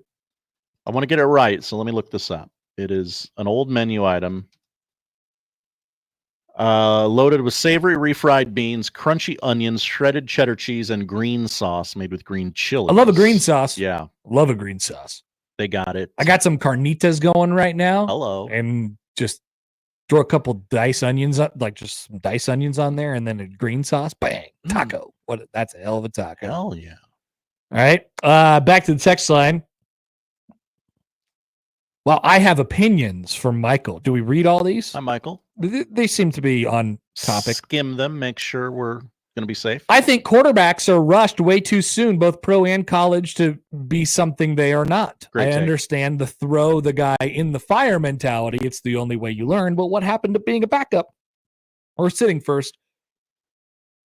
I want to get it right, so let me look this up. It is an old menu item. Loaded with savory refried beans, crunchy onions, shredded cheddar cheese, and green sauce made with green chili. I love a green sauce. Yeah. Love a green sauce. They got it. I got some carnitas going right now. Hello. And just throw a couple diced onions up, like just some diced onions on there, and then a green sauce. Bang. Taco. That's a hell of a taco. Hell yeah. All right. Back to the text line. Well, I have opinions from Michael. Do we read all these? Hi, Michael. They seem to be on topic. Skim them. Make sure we're going to be safe. I think quarterbacks are rushed way too soon, both pro and college, to be something they are not. Great take. Understand the throw the guy in the fire mentality. It's the only way you learn. But what happened to being a backup or sitting first?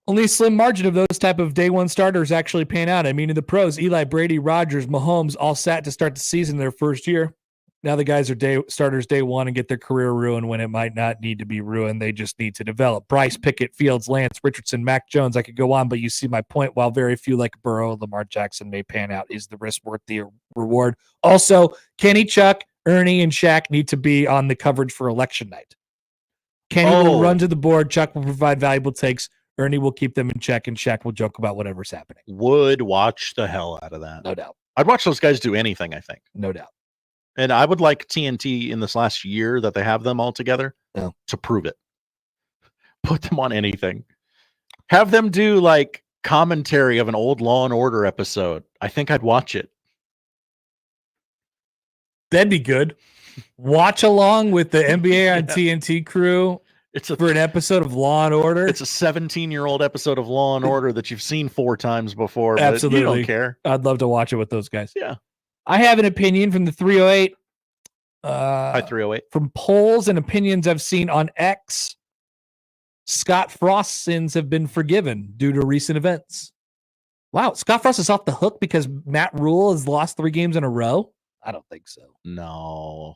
Only a slim margin of those type of day one starters actually pan out. I mean, in the pros, Eli, Brady, Rodgers, Mahomes all sat to start the season their first year. Now the guys are starters day one and get their career ruined when it might not need to be ruined. They just need to develop. Bryce, Pickett, Fields, Lance, Richardson, Mac Jones. I could go on, but you see my point. While very few like Burrow, Lamar Jackson may pan out, is the risk worth the reward? Also, Kenny, Chuck, Ernie, and Shaq need to be on the coverage for election night. Kenny will run to the board. Chuck will provide valuable takes. Ernie will keep them in check, and Shaq will joke about whatever's happening. Would watch the hell out of that. No doubt. I'd watch those guys do anything, I think. No doubt. And I would like TNT in this last year that they have them all together to prove it. Put them on anything. Have them do like commentary of an old Law and Order episode. I think I'd watch it. That'd be good. Watch along with the NBA on TNT crew. For an episode of Law and Order. It's a 17-year-old episode of Law and Order that you've seen 4 times before. But Absolutely. You don't care. I'd love to watch it with those guys. Yeah. I have an opinion from the 308. Hi, 308. From polls and opinions I've seen on X, Scott Frost's sins have been forgiven due to recent events. Wow, Scott Frost is off the hook because Matt Rule has lost 3 games in a row? I don't think so. No.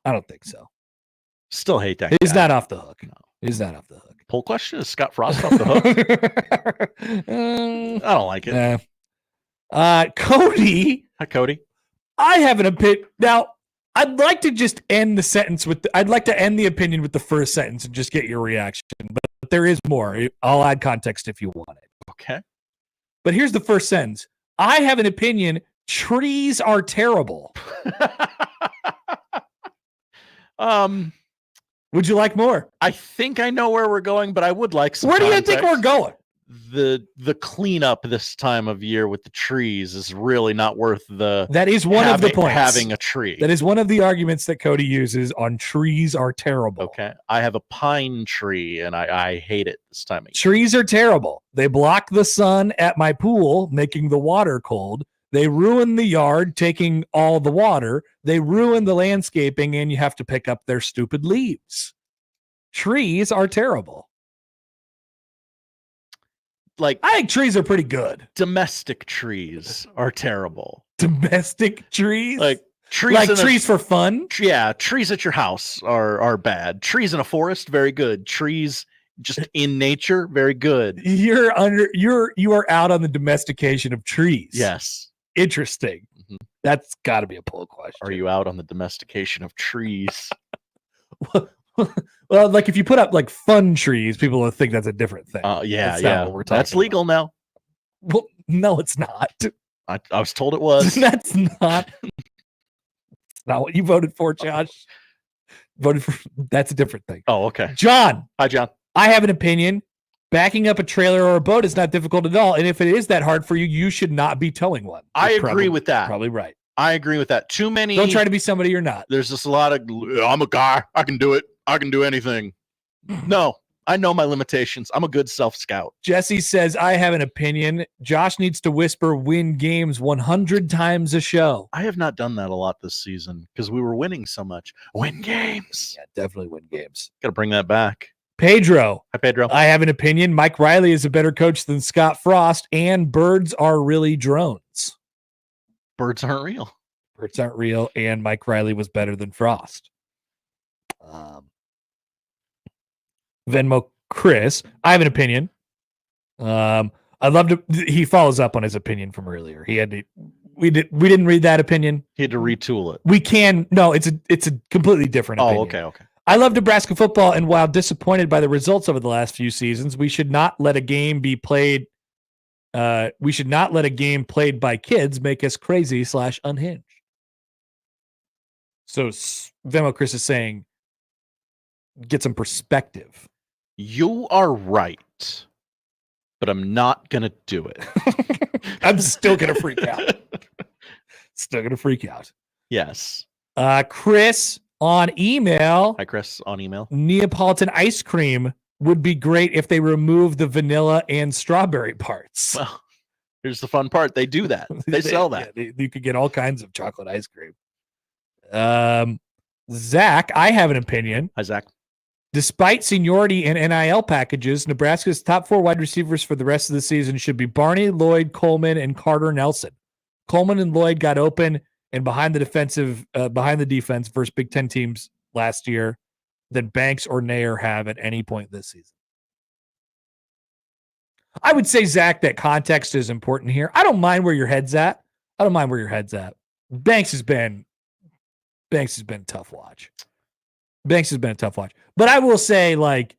I don't think so. Still hate that He's guy. not off the hook. No. He's not off the hook. Poll question, is Scott Frost off the hook? I don't like it. Cody. Hi, Cody. I have an opinion. Now, I'd like to just end the sentence with I'd like to end the opinion with the first sentence and just get your reaction. But there is more. I'll add context if you want it. Okay. But here's the first sentence. I have an opinion. Trees are terrible. Would you like more? I think I know where we're going, but I would like some Where do you context. think we're going? The cleanup this time of year with the trees is really not worth the. That is one of the points. Having a tree. That is one of the arguments that Cody uses on trees are terrible. Okay. I have a pine tree and I hate it this time of year. Trees are terrible. They block the sun at my pool, making the water cold. They ruin the yard, taking all the water. They ruin the landscaping, and you have to pick up their stupid leaves. Trees are terrible. Like, I think trees are pretty good. Domestic trees are terrible. Domestic trees? Like trees, like trees for fun? Yeah, trees at your house are bad. Trees in a forest, very good. Trees just in nature, very good. You are out on the domestication of trees. Yes. Interesting. Mm-hmm. That's got to be a poll question. Are you out on the domestication of trees? Well, like if you put up like fun trees, people will think that's a different thing. Yeah. That's legal now. Well, no, it's not. I was told it was. That's not. It's not what you voted for, Josh. Voted for. That's a different thing. Oh, okay. John. Hi, John. I have an opinion. Backing up a trailer or a boat is not difficult at all. And if it is that hard for you, you should not be towing one. I agree with that. Probably right. I agree with that. Too many. Don't try to be somebody you're not. There's just a lot of, I'm a guy. I can do it. I can do anything. No, I know my limitations. I'm a good self-scout. Jesse says, I have an opinion. Josh needs to whisper win games 100 times a show. I have not done that a lot this season because we were winning so much. Win games. Yeah, definitely win games. Got to bring that back. Pedro. Hi, Pedro. I have an opinion. Mike Riley is a better coach than Scott Frost, and birds are really drones. Birds aren't real. Birds aren't real, and Mike Riley was better than Frost. Venmo Chris, I have an opinion. I'd love to. He follows up on his opinion from earlier. He had to. We didn't read that opinion. He had to retool it. We can. No, it's a completely different opinion. Okay. I love Nebraska football, and while disappointed by the results over the last few seasons, we should not let a game be played. We should not let a game played by kids make us crazy / unhinged. So Venmo Chris is saying, get some perspective. You are right, but I'm not gonna do it. I'm still gonna freak out. Still gonna freak out. Yes. Chris on email. Hi, Chris on email. Neapolitan ice cream would be great if they remove the vanilla and strawberry parts. Well, here's the fun part. They do that. They sell that. Yeah, you could get all kinds of chocolate ice cream. Zach, I have an opinion. Hi, Zach. Despite seniority and NIL packages, Nebraska's top 4 wide receivers for the rest of the season should be Barney, Lloyd, Coleman, and Carter Nelson. Coleman and Lloyd got open and behind the defense versus Big Ten teams last year than Banks or Nair have at any point this season. I would say, Zach, that context is important here. I don't mind where your head's at. Banks has been a tough watch. But I will say, like,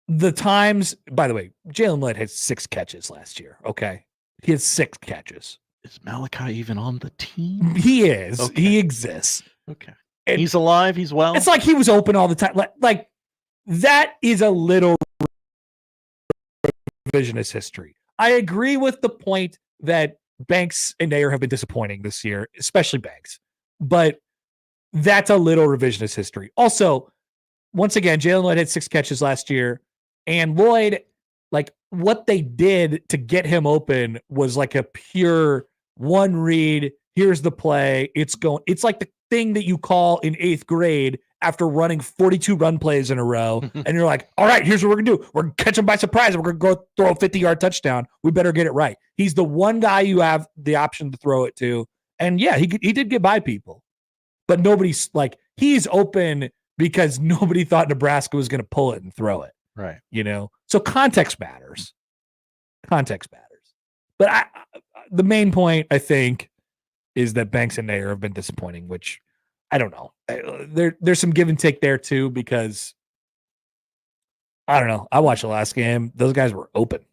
the times, by the way, Jalen Lloyd had 6 catches last year. Okay. He had 6 catches. Is Malachi even on the team? He is. Okay. He exists. Okay. And he's alive. He's well. it's like he was open all the time. Like that is a little revisionist history. I agree with the point that Banks and Nair have been disappointing this year, especially Banks. But that's a little revisionist history. Also, once again, Jalen Lloyd had 6 catches last year, and Lloyd, like, what they did to get him open was like a pure one read. Here's the play. It's like the thing that you call in 8th grade after running 42 run plays in a row. And you're like, all right, here's what we're going to do. We're going to catch him by surprise. And we're going to go throw a 50-yard touchdown. We better get it right. He's the one guy you have the option to throw it to. And yeah, he did get by people. But nobody's like, he's open because nobody thought Nebraska was going to pull it and throw it. Right. You know, so context matters. But the main point, I think, is that Banks and Nair have been disappointing, which I don't know. There's some give and take there too, because I don't know. I watched the last game. Those guys were open.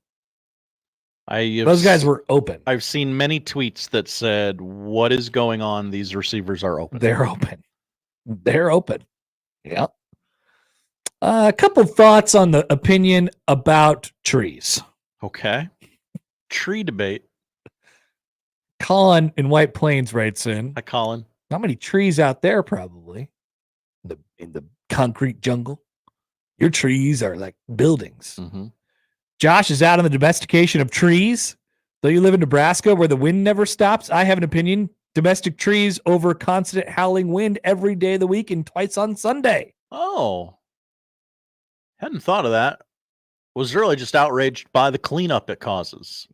I've seen many tweets that said, what is going on? These receivers are open. They're open. Yeah. A couple thoughts on the opinion about trees. Okay. Tree debate. Colin in White Plains writes in. Hi, Colin. Not many trees out there, probably. In the concrete jungle. Your trees are like buildings. Mm-hmm. Josh is out on the domestication of trees. Though you live in Nebraska where the wind never stops, I have an opinion. Domestic trees over constant howling wind every day of the week and twice on Sunday. Oh. Hadn't thought of that. Was really just outraged by the cleanup it causes.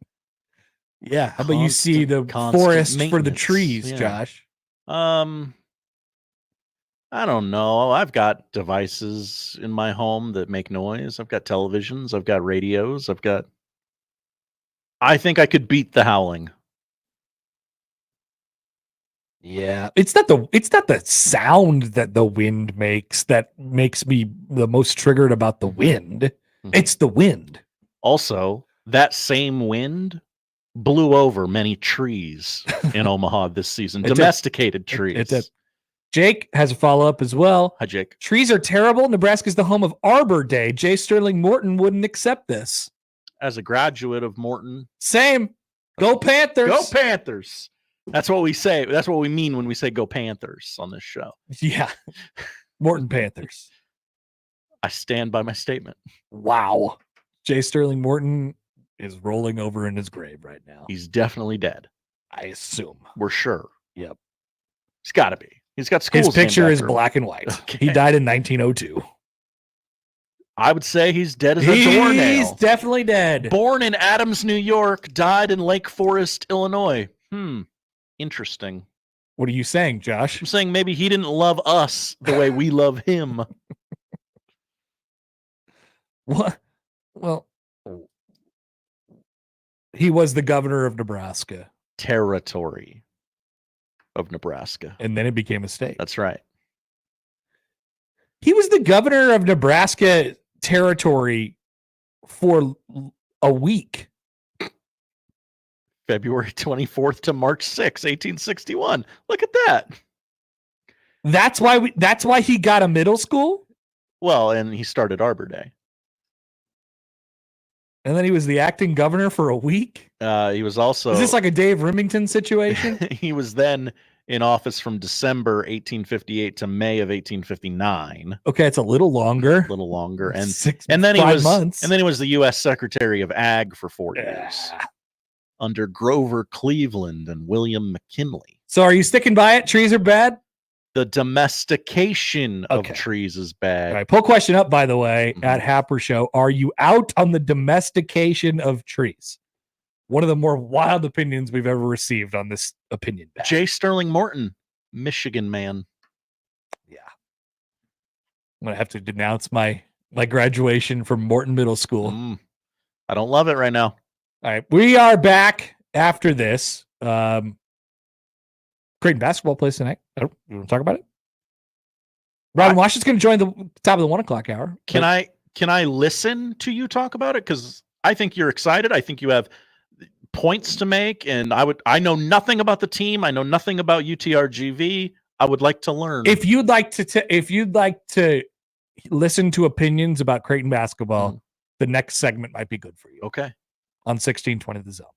Yeah. How about you see the forest for the trees, yeah. Josh? I don't know. I've got devices in my home that make noise. I've got televisions. I've got radios. I think I could beat the howling. Yeah. It's not the sound that the wind makes that makes me the most triggered about the wind. Mm-hmm. It's the wind. Also, that same wind blew over many trees in Omaha this season. Domesticated trees. Jake has a follow-up as well. Hi, Jake. Trees are terrible. Nebraska's the home of Arbor Day. J. Sterling Morton wouldn't accept this. As a graduate of Morton. Same. Go Panthers. Go Panthers. That's what we say. That's what we mean when we say go Panthers on this show. Yeah. Morton Panthers. I stand by my statement. Wow. J. Sterling Morton is rolling over in his grave right now. He's definitely dead. I assume. We're sure. Yep. He's got to be. He's got schools. His picture is black and white. Okay. He died in 1902. I would say he's dead as a He's doornail. definitely dead. Born in Adams, New York, died in Lake Forest, Illinois. Interesting. What are you saying, Josh? I'm saying maybe he didn't love us the way we love him. What? Well, he was the governor of Nebraska. Territory of Nebraska. And then it became a state. That's right. He was the governor of Nebraska territory for a week. February 24th to March 6, 1861. Look at that. That's why he got a middle school? Well, and he started Arbor Day. And then he was the acting governor for a week? He was also... Is this like a Dave Remington situation? He was then in office from December 1858 to May of 1859. Okay, it's a little longer. A little longer. And 5 months. And then he was the U.S. Secretary of Ag for 4 years. Under Grover Cleveland and William McKinley. So are you sticking by it? Trees are bad? The domestication of trees is bad. All right, poll question up, by the way, at Happer Show. Are you out on the domestication of trees? One of the more wild opinions we've ever received on this opinion batch. J. Sterling Morton, Michigan man. Yeah. I'm going to have to denounce my graduation from Morton Middle School. I don't love it right now. All right, we are back after this. Creighton basketball plays tonight. You want to talk about it? Robin Washut's going to join the top of the 1 o'clock hour. Can I listen to you talk about it? Because I think you're excited. I think you have points to make, and I know nothing about the team. I know nothing about UTRGV. I would like to learn. If you'd like to listen to opinions about Creighton basketball, the next segment might be good for you. Okay. On 1620 The Zone.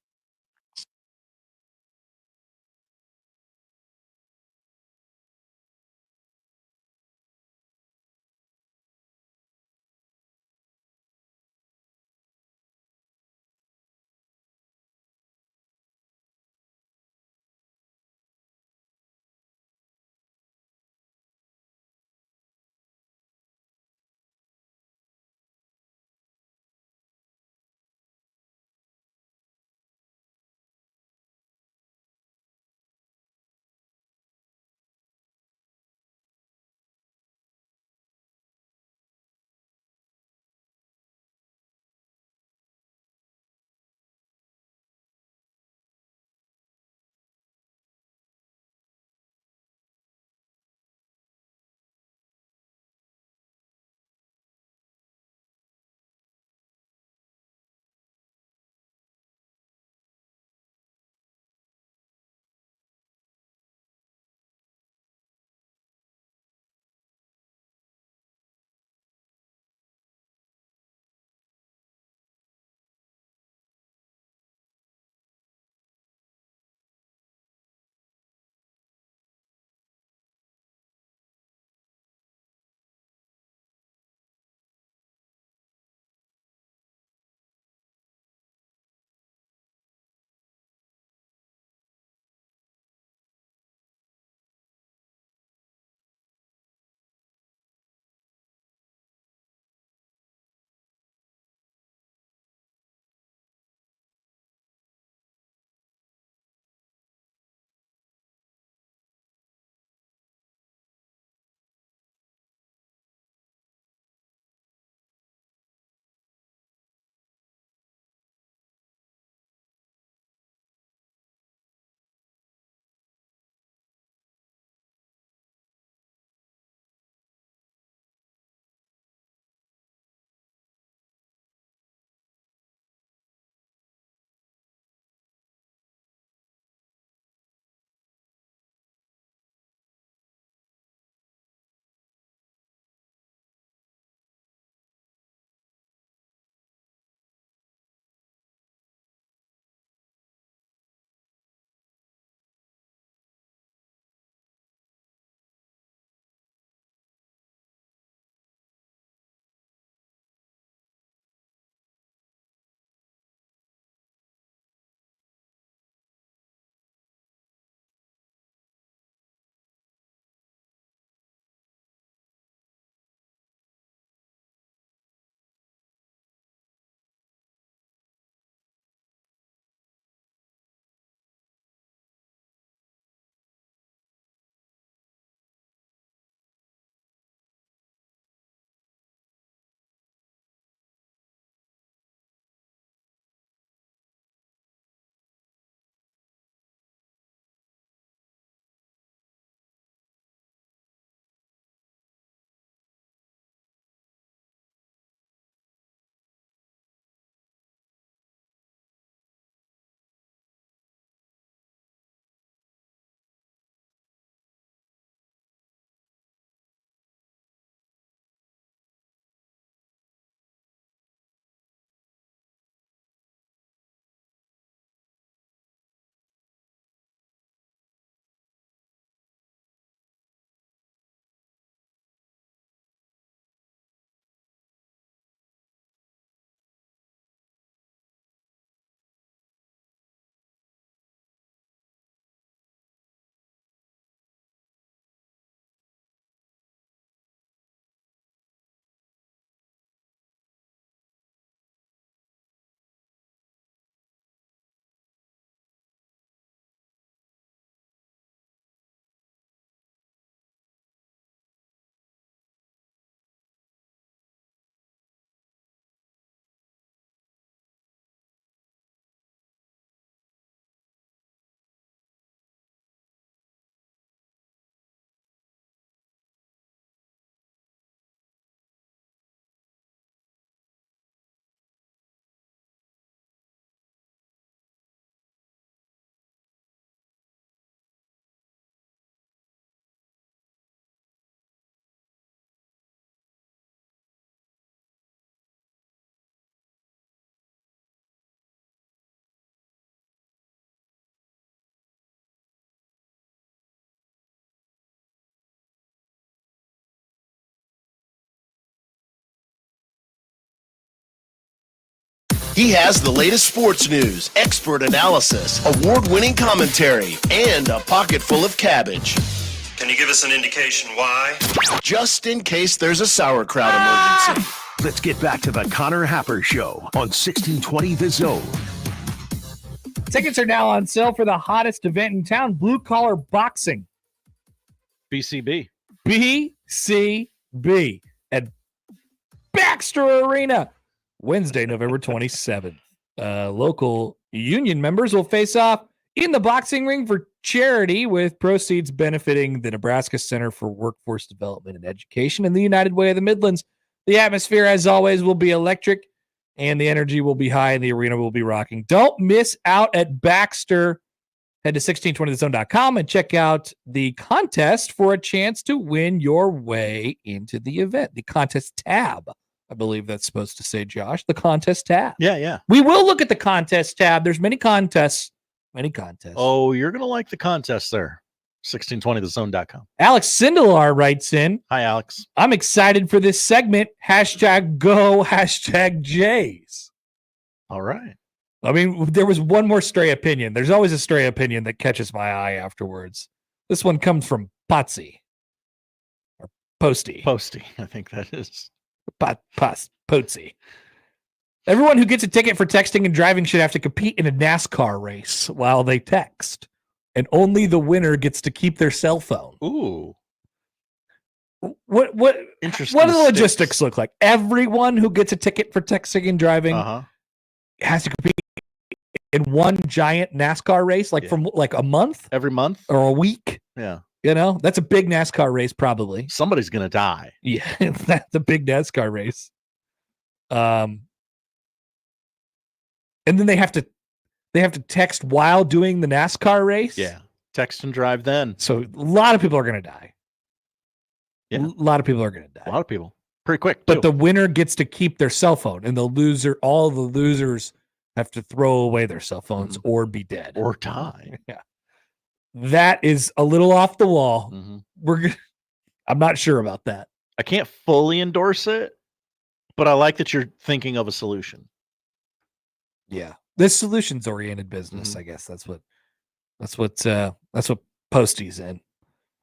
He has the latest sports news, expert analysis, award-winning commentary, and a pocket full of cabbage. Can you give us an indication why? Just in case there's a sauerkraut emergency. Let's get back to the Connor Happer Show on 1620 The Zone. Tickets are now on sale for the hottest event in town, Blue Collar Boxing. BCB. BCB at Baxter Arena, Wednesday, November 27th. Local union members will face off in the boxing ring for charity, with proceeds benefiting the Nebraska Center for Workforce Development and Education and the United Way of the Midlands. The atmosphere, as always, will be electric, and the energy will be high, and the arena will be rocking. Don't miss out at Baxter. Head to 1620thezone.com and check out the contest for a chance to win your way into the event. The contest tab, I believe that's supposed to say, Josh. The contest tab. Yeah. We will look at the contest tab. There's many contests. Oh, you're going to like the contest there. 1620thezone.com. Alex Sindelar writes in. Hi, Alex. I'm excited for this segment. #go, #Jays. All right. I mean, there was one more stray opinion. There's always a stray opinion that catches my eye afterwards. This one comes from Potsy. Or Posty. Posty, I think that is. Potsy. Everyone who gets a ticket for texting and driving should have to compete in a NASCAR race while they text. And only the winner gets to keep their cell phone. Ooh. What interesting? What do the logistics look like? Everyone who gets a ticket for texting and driving has to compete in one giant NASCAR race, from like a month, every month, or a week. Yeah, that's a big NASCAR race. Probably somebody's gonna die. Yeah, that's a big NASCAR race. And then they have to text while doing the NASCAR race. Yeah, text and drive then. So a lot of people are gonna die. Yeah, a lot of people are gonna die. A lot of people. Pretty quick. But the winner gets to keep their cell phone, and all the losers have to throw away their cell phones or be dead or die. Yeah, that is a little off the wall. I'm not sure about that. I can't fully endorse it, but I like that you're thinking of a solution. Yeah, this solutions oriented business. I guess that's what Posty's in. All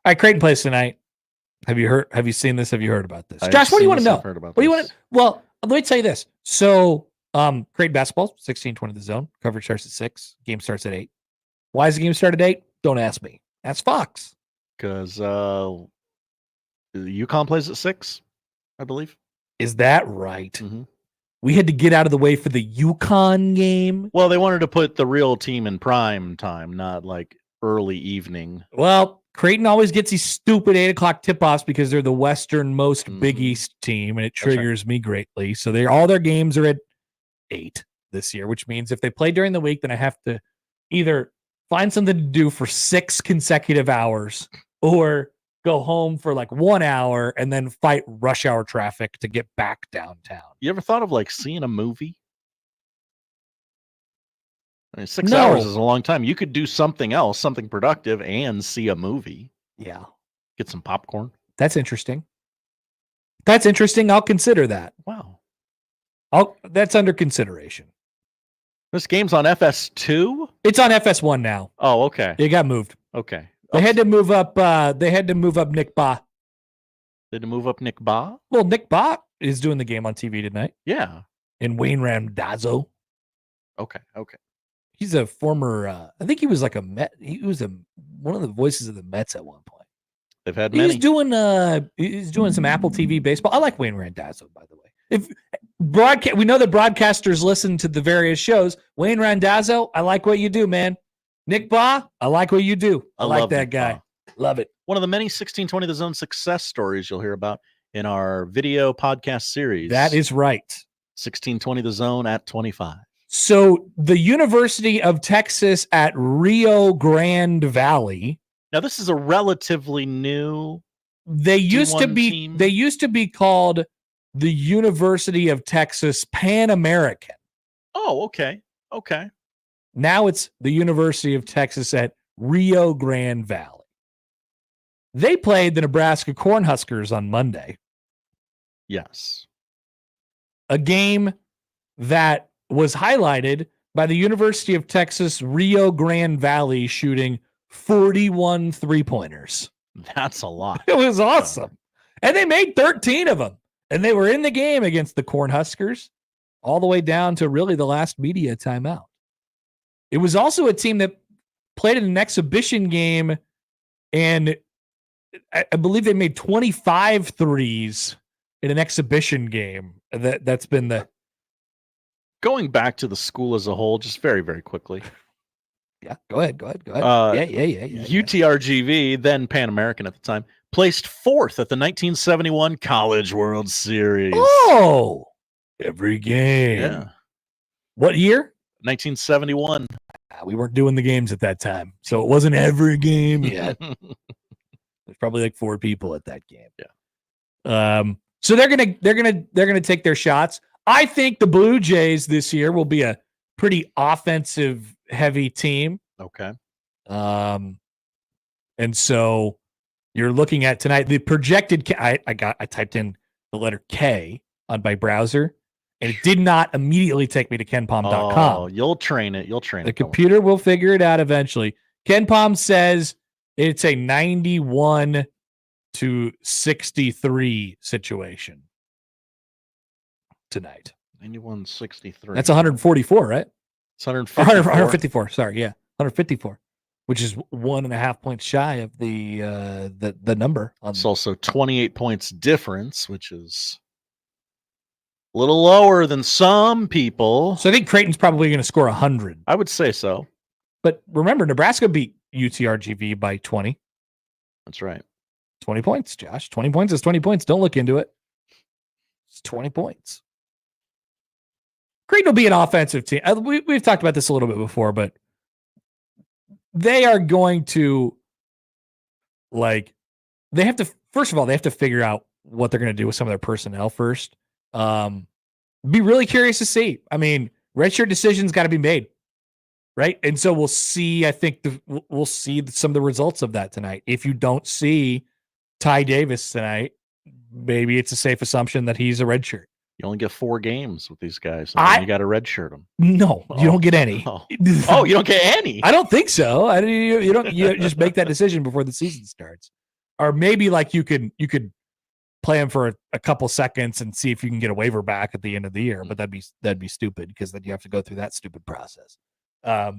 right, Creighton plays tonight. Have you seen this? Have you heard about this? Josh, what do you want to know? What do you want to? Well, let me tell you this. So, Creighton basketball, 1620 The Zone. Coverage starts at 6. Game starts at 8. Why does the game start at 8? Don't ask me. Ask Fox. Because UConn plays at 6, I believe. Is that right? We had to get out of the way for the UConn game. Well, they wanted to put the real team in prime time, not like early evening. Well, Creighton always gets these stupid 8 o'clock tip-offs because they're the westernmost Big East team, and it triggers me greatly. So all their games are at 8 this year, which means if they play during the week, then I have to either find something to do for 6 consecutive hours or go home for like 1 hour and then fight rush hour traffic to get back downtown. You ever thought of like seeing a movie? I mean, 6 hours is a long time. You could do something else, something productive, and see a movie. Yeah. Get some popcorn. That's interesting. I'll consider that. Wow. That's under consideration. This game's on FS2? It's on FS1 now. Oh, okay. It got moved. Okay. They had to move up. They had to move up Nick Ba. They had to move up Nick Ba? Well, Nick Ba is doing the game on TV tonight. Yeah. And Wayne Randazzo. Okay. He's a former. I think he was like a Met. He was one of the voices of the Mets at one point. They've had many. He's doing some Apple TV baseball. I like Wayne Randazzo, by the way. We know that broadcasters listen to the various shows. Wayne Randazzo, I like what you do, man. Nick Ba, I like what you do. I like that guy. Love it. One of the many 1620 The Zone success stories you'll hear about in our video podcast series. That is right. 1620 The Zone at 25. So the University of Texas at Rio Grande Valley. Now this is a relatively new. They used to be called the University of Texas Pan American. Oh, okay. Now it's the University of Texas at Rio Grande Valley. They played the Nebraska Cornhuskers on Monday. Yes. A game that was highlighted by the University of Texas Rio Grande Valley shooting 41 3-pointers. That's a lot. It was awesome. And they made 13 of them. And they were in the game against the Huskers all the way down to really the last media timeout. It was also a team that played in an exhibition game, and I believe they made 25 threes in an exhibition game. That's been the... Going back to the school as a whole, just very, very quickly. Yeah, go ahead. Yeah. UTRGV, then Pan American at the time, placed 4th at the 1971 College World Series. Oh, every game. Yeah. What year? 1971. We weren't doing the games at that time, so it wasn't every game yet. There's probably like 4 people at that game. Yeah. So they're gonna take their shots. I think the Blue Jays this year will be a pretty offensive heavy team. Okay. And so you're looking at tonight the projected. I typed in the letter K on my browser, and it did not immediately take me to KenPom.com. Oh, you'll train it. The computer will figure it out eventually. KenPom says it's a 91 to 63 situation tonight. 91-63. That's 144, right? It's 154. 154. Sorry, yeah, 154, which is 1.5 points shy of the number. It's also 28 points difference, which is a little lower than some people. So I think Creighton's probably going to score 100. I would say so. But remember, Nebraska beat UTRGV by 20. That's right. 20 points, Josh. 20 points is 20 points. Don't look into it. It's 20 points. Creighton will be an offensive team. We've talked about this a little bit before, but they are going to, they have to, first of all, they have to figure out what they're going to do with some of their personnel first. Be really curious to see. I mean, redshirt decisions got to be made, right? And so we'll see, I think we'll see some of the results of that tonight. If you don't see Ty Davis tonight, maybe it's a safe assumption that he's a redshirt. You only get 4 games with these guys. And you got to redshirt them. No, you don't get any. Oh, you don't get any. I don't think so. You don't. You just make that decision before the season starts, or maybe you could play him for a couple seconds and see if you can get a waiver back at the end of the year. But that'd be stupid because then you have to go through that stupid process. I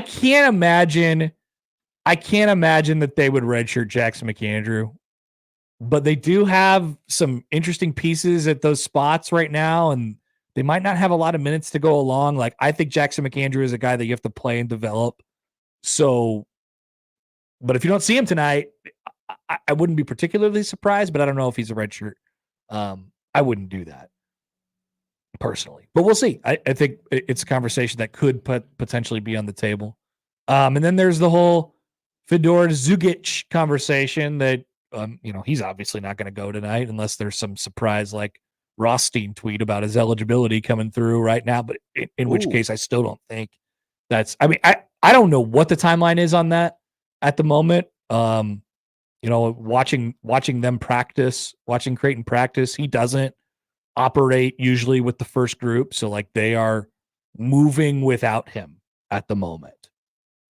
can't imagine that they would redshirt Jackson McAndrew. But they do have some interesting pieces at those spots right now, and they might not have a lot of minutes to go along. I think Jackson McAndrew is a guy that you have to play and develop. So, but if you don't see him tonight, I wouldn't be particularly surprised, but I don't know if he's a redshirt. I wouldn't do that personally, but we'll see. I think it's a conversation that could potentially be on the table. And then there's the whole Fedor Zugic conversation that, he's obviously not going to go tonight unless there's some surprise Rothstein tweet about his eligibility coming through right now. But in which case, I still don't think that's. I mean, I don't know what the timeline is on that at the moment. Watching them practice, watching Creighton practice, he doesn't operate usually with the first group, so they are moving without him at the moment.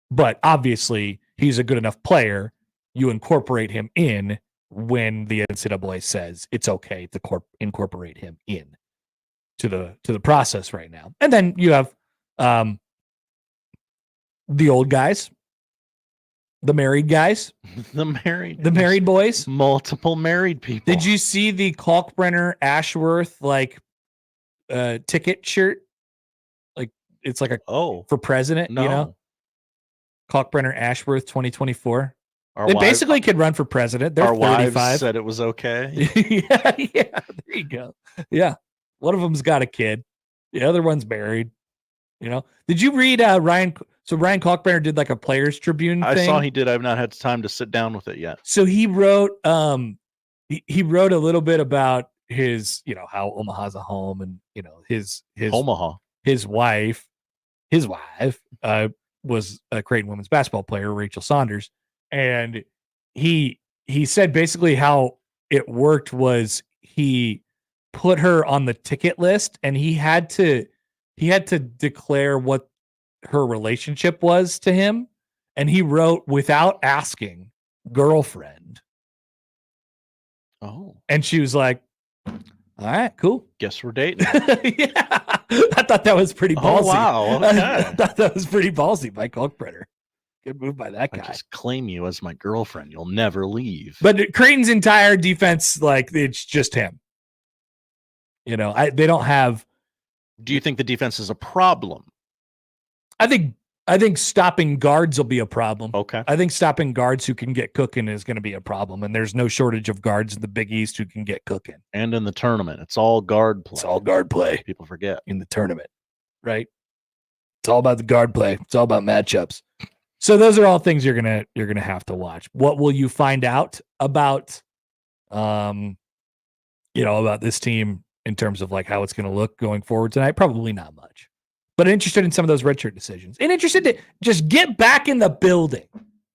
But obviously, he's a good enough player. You incorporate him in when the NCAA says it's okay to incorporate him in to the process right now. And then you have the old guys, the married guys, the married boys, multiple married people. Did you see the Kalkbrenner Ashworth ticket shirt? It's for president, no. Kalkbrenner Ashworth 2024. They basically could run for president. They're 35. Wives said it was okay. yeah, there you go. Yeah, one of them's got a kid. The other one's married. Did you read Ryan? So Ryan Kalkbrenner did a Players Tribune thing. I saw he did. I've not had time to sit down with it yet. So he wrote, he wrote a little bit about his, how Omaha's a home, and his Omaha, his wife was a Creighton women's basketball player, Rachel Saunders. And he said basically how it worked was he put her on the ticket list, and he had to he had to declare what her relationship was to him, and he wrote without asking, girlfriend. Oh. And she was like, all right, cool. Guess we're dating. Yeah. I thought that was pretty ballsy. Oh, wow. Okay. I thought that was pretty ballsy by Kalkbrenner. Good move by that guy. I just claim you as my girlfriend. You'll never leave. But Creighton's entire defense, like, it's just him. You know, they don't have. Do you think the defense is a problem? I think stopping guards will be a problem. Okay. I think stopping guards who can get cooking is going to be a problem, and there's no shortage of guards in the Big East who can get cooking. And in the tournament, it's all guard play. It's all guard play. People forget. In the tournament, right? It's all about the guard play. It's all about matchups. So those are all things you're gonna have to watch. What will you find out about, about this team in terms of like how it's going to look going forward tonight? Probably not much. But interested in some of those redshirt decisions, and interested to just get back in the building.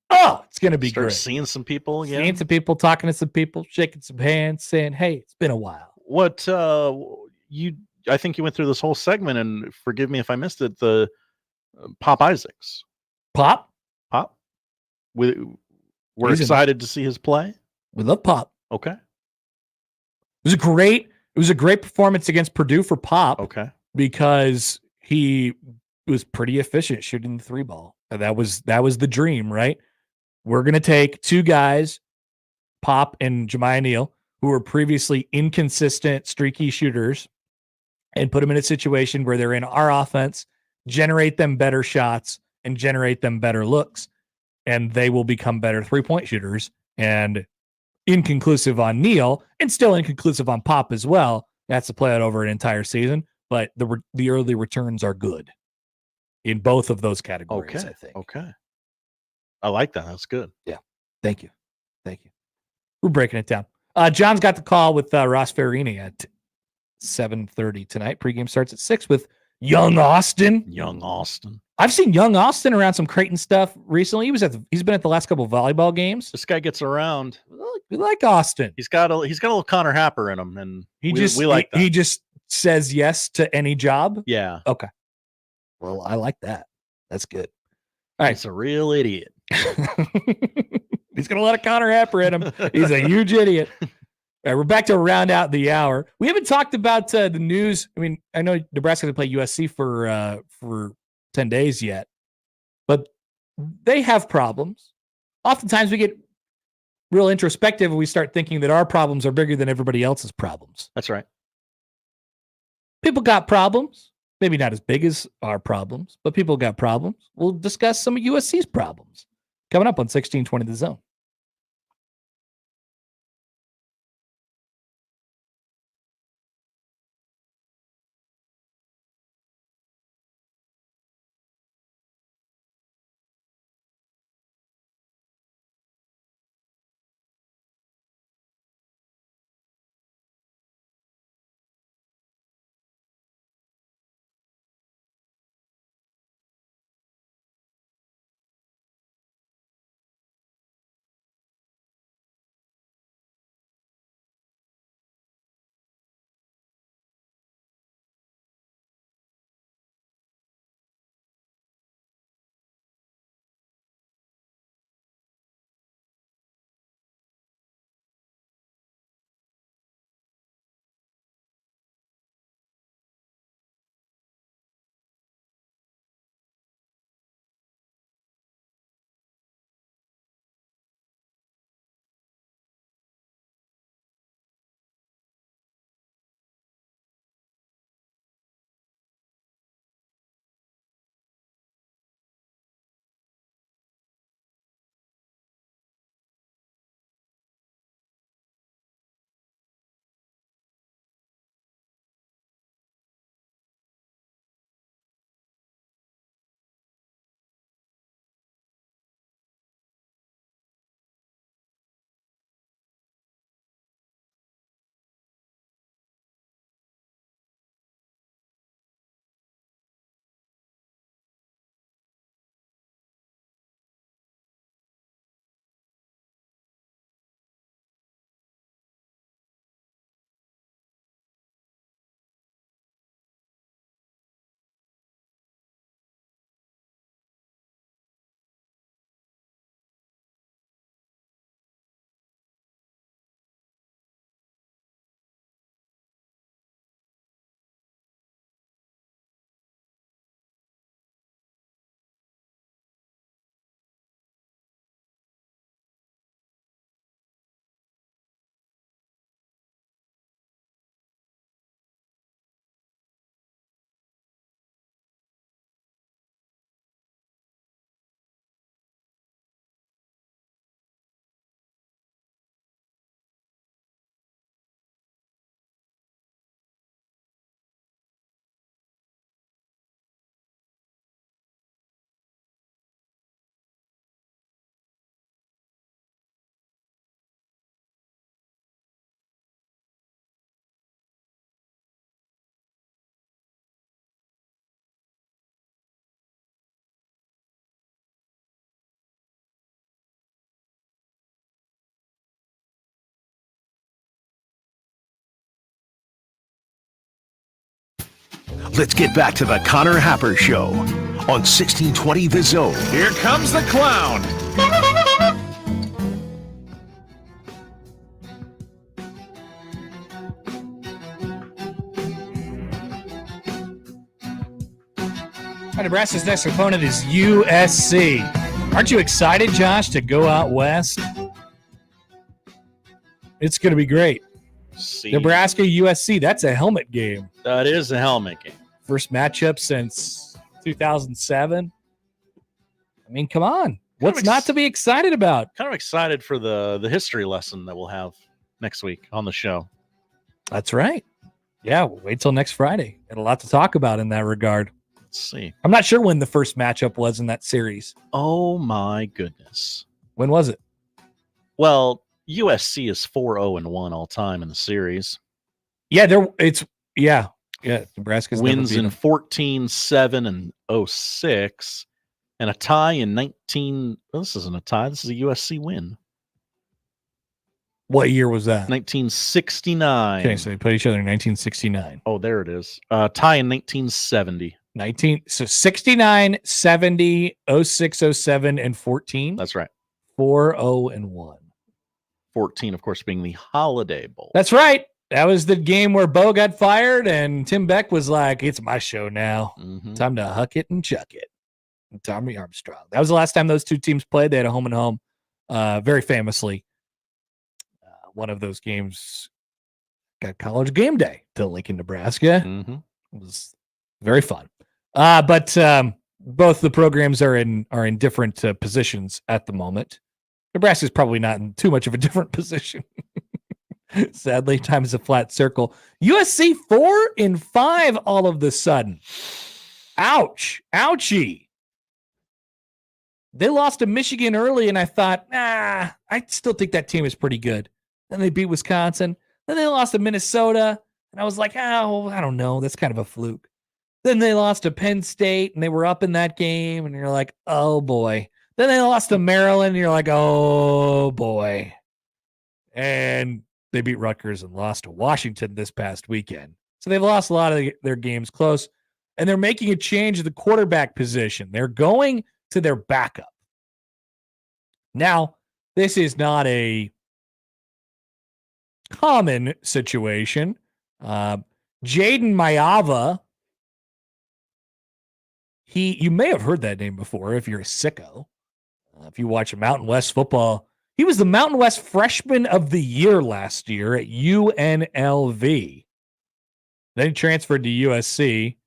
Oh, it's going to be great. Seeing some people again. Seeing some people, talking to some people, shaking some hands, saying, "Hey, it's been a while." What I think you went through this whole segment, and forgive me if I missed it. The Pop Isaacs. Pop. We're excited to see his play. We love Pop. Okay. It was a great performance against Purdue for Pop. Okay. Because he was pretty efficient shooting the 3-ball. And that was the dream, right? We're going to take two guys, Pop and Jemiah Neal, who were previously inconsistent, streaky shooters, and put them in a situation where they're in our offense, generate them better shots, and generate them better looks. And they will become better 3-point shooters. And inconclusive on Neal, and still inconclusive on Pop as well. That's to play out over an entire season. But the early returns are good in both of those categories, I think. Okay. I like that. That's good. Yeah. Thank you. We're breaking it down. John's got the call with Ross Ferrini at 7:30 tonight. Pregame starts at 6 with Young Austin. I've seen Young Austin around some Creighton stuff recently. He's been at the last couple of volleyball games. This guy gets around. We like Austin. He's got a little Connor Happer in him, and we like that. He just says yes to any job. Yeah. Okay. Well, I like that. That's good. All right. He's a real idiot. He's got a lot of Connor Happer in him. He's a huge idiot. All right, we're back to round out the hour. We haven't talked about the news. I mean, I know Nebraska to play USC for 10 days yet, but they have problems. Oftentimes we get real introspective and we start thinking that our problems are bigger than everybody else's problems. That's right. People got problems. Maybe not as big as our problems, but people got problems. We'll discuss some of USC's problems coming up on 1620 The Zone. Let's get back to the Connor Happer Show on 1620 The Zone. Here comes the clown. Nebraska's next opponent is USC. Aren't you excited, Josh, to go out west? It's going to be great. Nebraska, USC, that's a helmet game. That is a helmet game. First matchup since 2007. I mean, come on. What's not to be excited about? Kind of excited for the history lesson that we'll have next week on the show. That's right. Yeah, we'll wait till next Friday. Got a lot to talk about in that regard. Let's see. I'm not sure when the first matchup was in that series. Oh, my goodness. When was it? Well, USC is 4-0-1 all time in the series. Yeah, Nebraska's wins in 14, 7, and 06, and a tie in 19. Well, this isn't a tie. This is a USC win. What year was that? 1969. Okay, so they played each other in 1969. Oh, there it is. Tie in 1970. 69, 70, 06, 07, and 14. That's right. 4-0-1. 14, of course, being the Holiday Bowl. That's right. That was the game where Bo got fired and Tim Beck was like, it's my show now. Mm-hmm. Time to huck it and chuck it. And Tommy Armstrong. That was the last time those two teams played. They had a home and home. Very famously, one of those games got College Game Day to Lincoln, Nebraska. Mm-hmm. It was very fun. But both the programs are in different positions at the moment. Nebraska's probably not in too much of a different position. Sadly, time is a flat circle. USC 4-5 all of the sudden. Ouch. Ouchie. They lost to Michigan early, and I thought, I still think that team is pretty good. Then they beat Wisconsin. Then they lost to Minnesota, and I was like, I don't know. That's kind of a fluke. Then they lost to Penn State, and they were up in that game, and you're like, oh, boy. Then they lost to Maryland, and you're like, oh, boy. And they beat Rutgers and lost to Washington this past weekend. So they've lost a lot of their games close, and they're making a change at the quarterback position. They're going to their backup. Now, this is not a common situation. Jaden Mayava, you may have heard that name before if you're a sicko. If you watch Mountain West football, he was the Mountain West Freshman of the Year last year at UNLV. Then he transferred to USC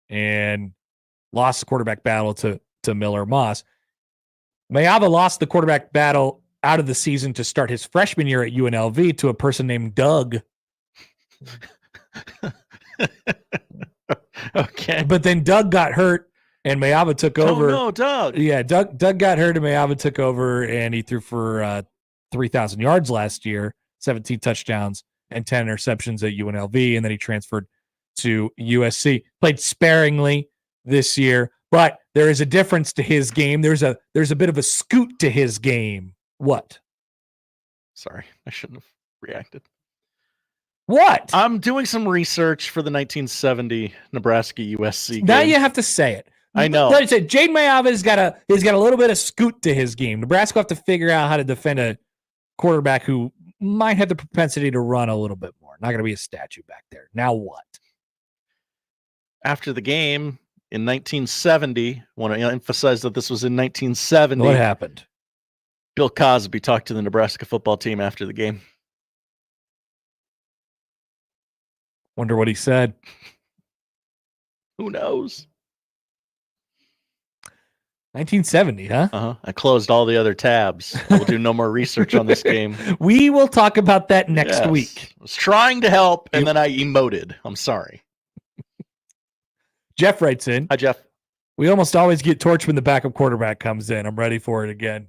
and lost the quarterback battle to Miller Moss. Mayava lost the quarterback battle out of the season to start his freshman year at UNLV to a person named Doug. Okay. But then Doug got hurt and Mayava took over. Oh, no, Doug. Yeah, Doug got hurt and Mayava took over, and he threw for 3,000 yards last year, 17 touchdowns, and 10 interceptions at UNLV, and then he transferred to USC. Played sparingly this year, but there is a difference to his game. There's a bit of a scoot to his game. What? Sorry, I shouldn't have reacted. What? I'm doing some research for the 1970 Nebraska USC game. Now you have to say it. I know. Like I said, Jaden Mayava has got a little bit of scoot to his game. Nebraska will have to figure out how to defend a quarterback who might have the propensity to run a little bit more. Not going to be a statue back there. Now what? After the game in 1970, I want to emphasize that this was in 1970. What happened? Bill Cosby talked to the Nebraska football team after the game. Wonder what he said. Who knows? 1970, huh? Uh-huh. I closed all the other tabs. I will do no more research on this game. We will talk about that next Yes. week. I was trying to help, and then I emoted. I'm sorry. Jeff writes in. Hi, Jeff. We almost always get torched when the backup quarterback comes in. I'm ready for it again.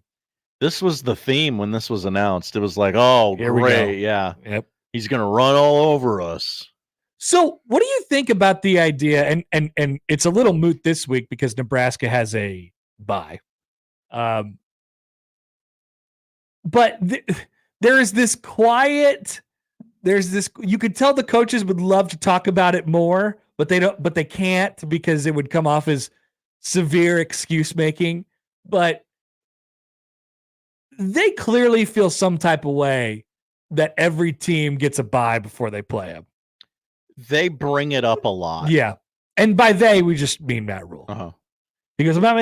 This was the theme when this was announced. It was like, oh, Here we go. great. Yeah. Yep. He's going to run all over us. So what do you think about the idea? And it's a little moot this week because Nebraska has a bye. But there's this, you could tell the coaches would love to talk about it more, but they can't because it would come off as severe excuse making. But they clearly feel some type of way that every team gets a bye before they play them. They bring it up a lot. Yeah. And by they, we just mean Matt Rule. Uh-huh. He goes, I'm not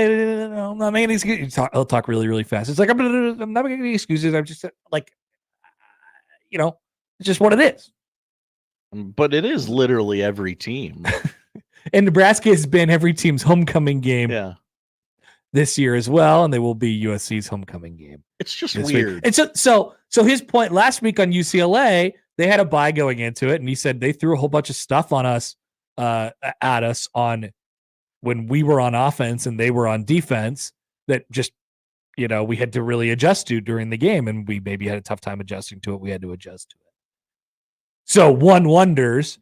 making any excuses. He'll talk really, really fast. It's like, I'm not making any excuses. I'm just like, it's just what it is. But it is literally every team. And Nebraska has been every team's homecoming game this year as well, and they will be USC's homecoming game. It's just weird. And so his point last week on UCLA, they had a bye going into it, and he said they threw a whole bunch of stuff on us, at us on when we were on offense and they were on defense that just, we had to really adjust to during the game, and we maybe had a tough time adjusting to it. We had to adjust to it. So one wonders,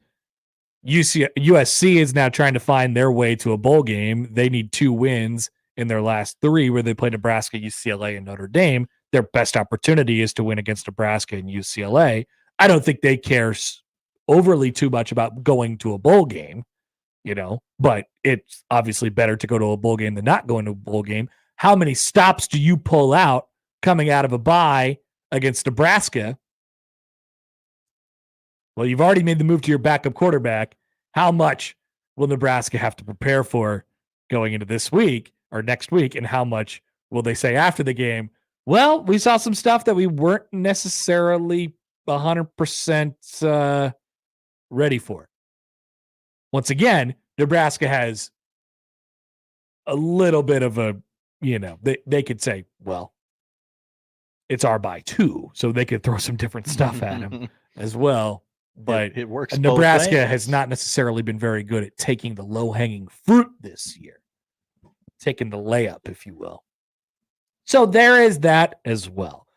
USC is now trying to find their way to a bowl game. They need 2 wins in their last 3 where they play Nebraska, UCLA, and Notre Dame. Their best opportunity is to win against Nebraska and UCLA. I don't think they care overly too much about going to a bowl game, but it's obviously better to go to a bowl game than not going to a bowl game. How many stops do you pull out coming out of a bye against Nebraska? Well, you've already made the move to your backup quarterback. How much will Nebraska have to prepare for going into this week or next week? And how much will they say after the game? Well, we saw some stuff that we weren't necessarily 100% ready for. Once again, Nebraska has a little bit of a, they could say, well, it's our bye too. So they could throw some different stuff at him as well. But it works. Nebraska has not necessarily been very good at taking the low-hanging fruit this year, taking the layup, if you will. So there is that as well.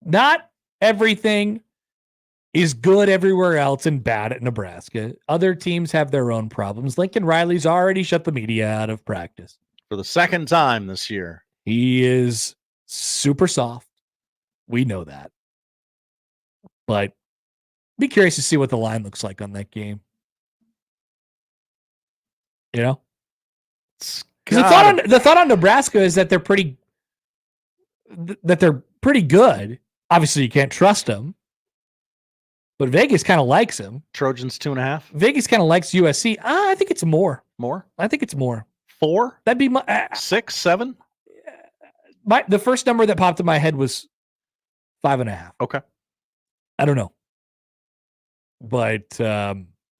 Not everything is good everywhere else and bad at Nebraska. Other teams have their own problems. Lincoln Riley's already shut the media out of practice. For the second time this year. He is super soft. We know that. But be curious to see what the line looks like on that game. Because the thought on Nebraska is that they're pretty good. Obviously, you can't trust them, but Vegas kind of likes them. Trojans 2.5. Vegas kind of likes USC. I think it's more. More? I think it's more. 4? That'd be my 6, 7. The first number that popped in my head was 5.5. Okay. I don't know. But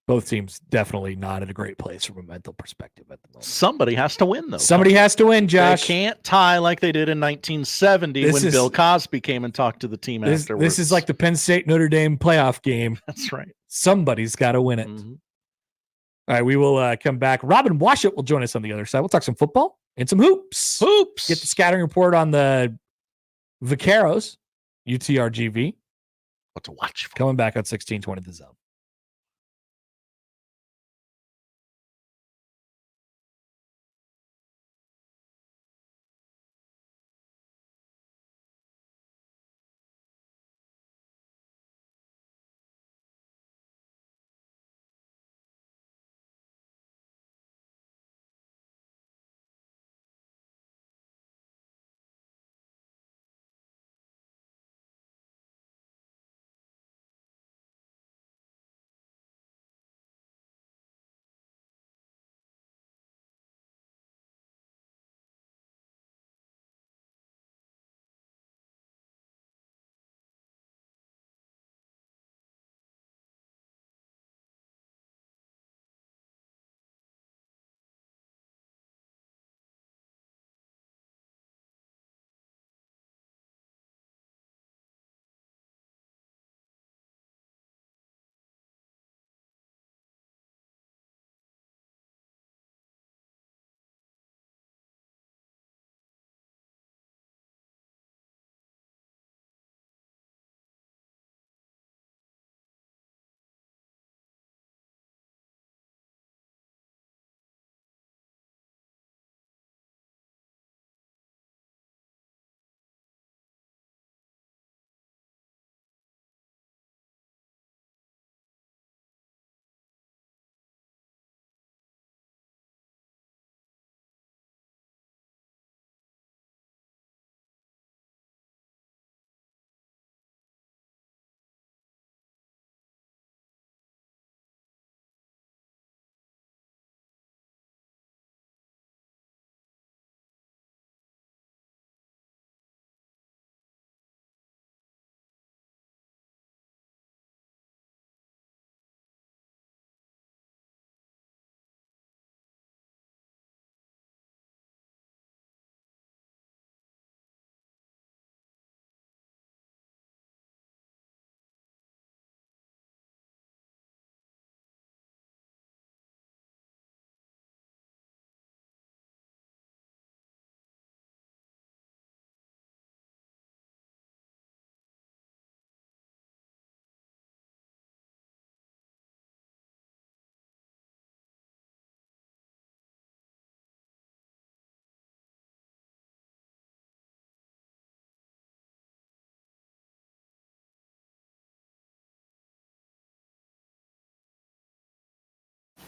both teams definitely not in a great place from a mental perspective at the moment. Somebody has to win, though. Somebody has to win, Josh. They can't tie like they did in 1970 when Bill Cosby came and talked to the team afterwards. This is like the Penn State Notre Dame playoff game. That's right. Somebody's got to win it. Mm-hmm. All right, we will come back. Robin Washut will join us on the other side. We'll talk some football and some hoops. Get the scattering report on the Vaqueros, UTRGV. What to watch for. Coming back on 1620 The Zone.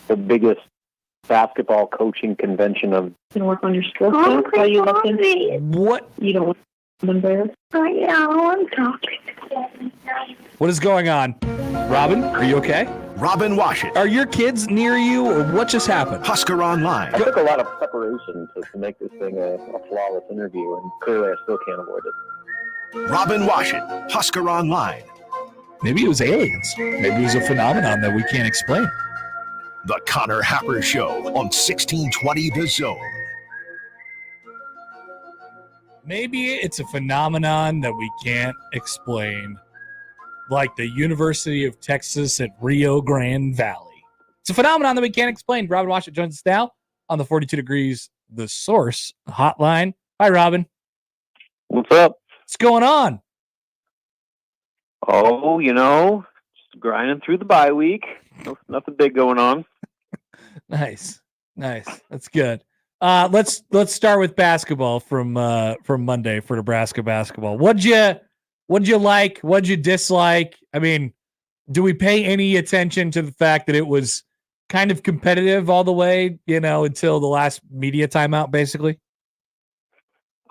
the biggest basketball coaching convention of. You can work on your skill set while you listen. What? You don't want to embarrass. Yeah, I'm talking. What is going on? Robin, are you okay? Robin Washut. Are your kids near you, or what just happened? Husker Online. I took a lot of preparation to make this thing a flawless interview, and clearly I still can't avoid it. Robin Washut, Husker Online. Maybe it was aliens. Maybe it was a phenomenon that we can't explain. The Connor Happer Show on 1620 The Zone. Maybe it's a phenomenon that we can't explain, like the University of Texas at Rio Grande Valley. It's a phenomenon that we can't explain. Robin Washut joins us now on the 42 Degrees The Source hotline. Hi, Robin. What's up? What's going on? Oh, just grinding through the bye week. Nothing big going on. Nice. That's good. Let's start with basketball from Monday for Nebraska basketball. What'd you like? What'd you dislike? I mean, do we pay any attention to the fact that it was kind of competitive all the way, until the last media timeout, basically?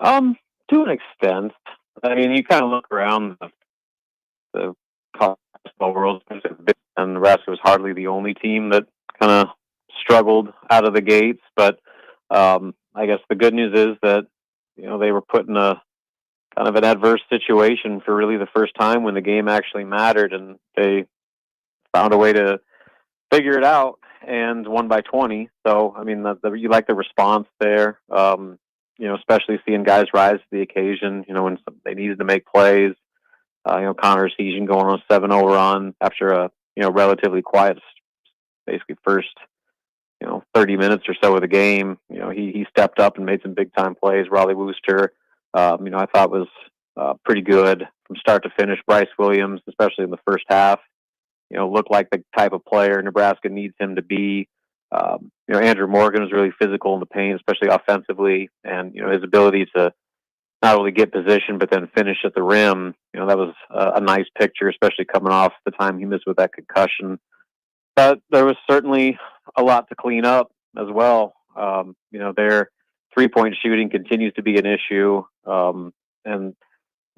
To an extent. I mean, you kind of look around the college basketball world, and Nebraska was hardly the only team that kind of struggled out of the gates. But I guess the good news is that they were put in a kind of an adverse situation for really the first time when the game actually mattered, and they found a way to figure it out and won by 20. So I mean, you like the response there. Especially seeing guys rise to the occasion. When they needed to make plays. Connor Season going on a 7-0 run after a relatively quiet, basically first 30 minutes or so of the game. He stepped up and made some big time plays. Raleigh Wooster, I thought was pretty good from start to finish. Bryce Williams, especially in the first half, looked like the type of player Nebraska needs him to be. Andrew Morgan was really physical in the paint, especially offensively, and his ability to not only get position but then finish at the rim. That was a nice picture, especially coming off the time he missed with that concussion. But there was certainly a lot to clean up as well. Their 3-point shooting continues to be an issue. And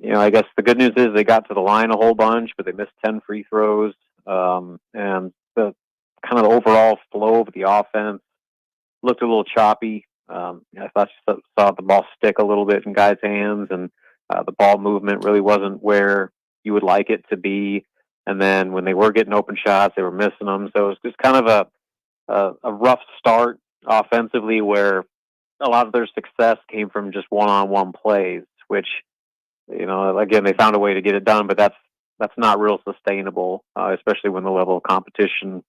I guess the good news is they got to the line a whole bunch, but they missed 10 free throws. And the kind of overall flow of the offense looked a little choppy. I thought you saw the ball stick a little bit in guys' hands, and the ball movement really wasn't where you would like it to be. And then when they were getting open shots, they were missing them. So it was just kind of a rough start offensively, where a lot of their success came from just one-on-one plays, which, again, they found a way to get it done, but that's not real sustainable, especially when the level of competition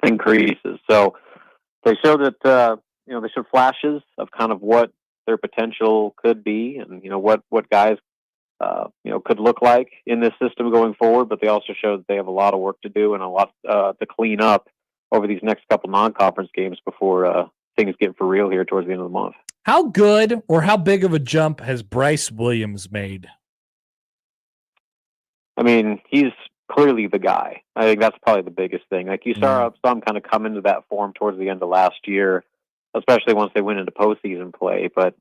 increases. So they showed that, they showed flashes of kind of what their potential could be, and what guys could look like in this system going forward. But they also showed that they have a lot of work to do and a lot to clean up over these next couple non-conference games before things get for real here towards the end of the month. How good or how big of a jump has Bryce Williams made? I mean, he's clearly the guy. I think that's probably the biggest thing. Like, you saw some kind of come into that form towards the end of last year, especially once they went into postseason play. But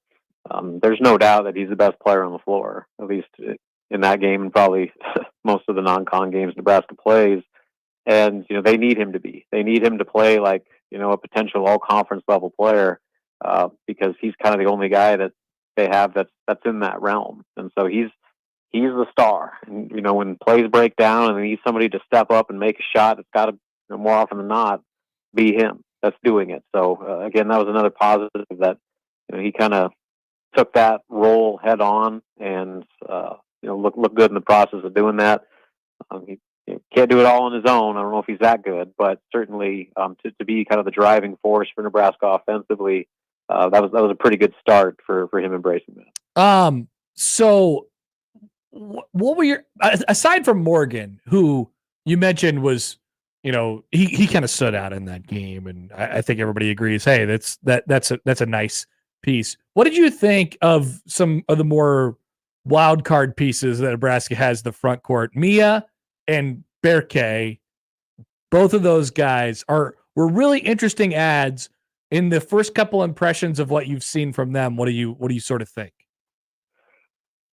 there's no doubt that he's the best player on the floor, at least in that game, and probably most of the non-con games Nebraska plays. And, they need him to be. They need him to play like, a potential all-conference level player, because he's kind of the only guy that they have that's in that realm. And so he's the star. And, when plays break down and they need somebody to step up and make a shot, it's got to, more often than not, be him that's doing it. So, again, that was another positive that, he kind of took that role head on and, look good in the process of doing that. He can't do it all on his own. I don't know if he's that good, but certainly to be kind of the driving force for Nebraska offensively, that was a pretty good start for him embracing that. So what were your, aside from Morgan, who you mentioned was, he kind of stood out in that game, and I think everybody agrees, hey, that's a nice piece. What did you think of some of the more wild card pieces that Nebraska has the front court? Mia and Berke, both of those guys were were really interesting ads. In the first couple impressions of what you've seen from them, what do you sort of think?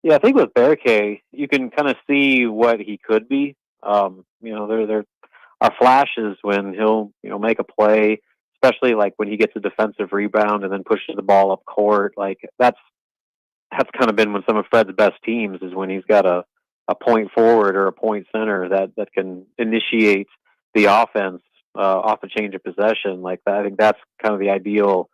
Yeah, I think with Berke, you can kind of see what he could be. There are flashes when he'll, make a play, especially like when he gets a defensive rebound and then pushes the ball up court. Like that's kind of been one some of Fred's best teams, is when he's got a point forward or a point center that can initiate the offense off a change of possession like that. I think that's kind of the ideal,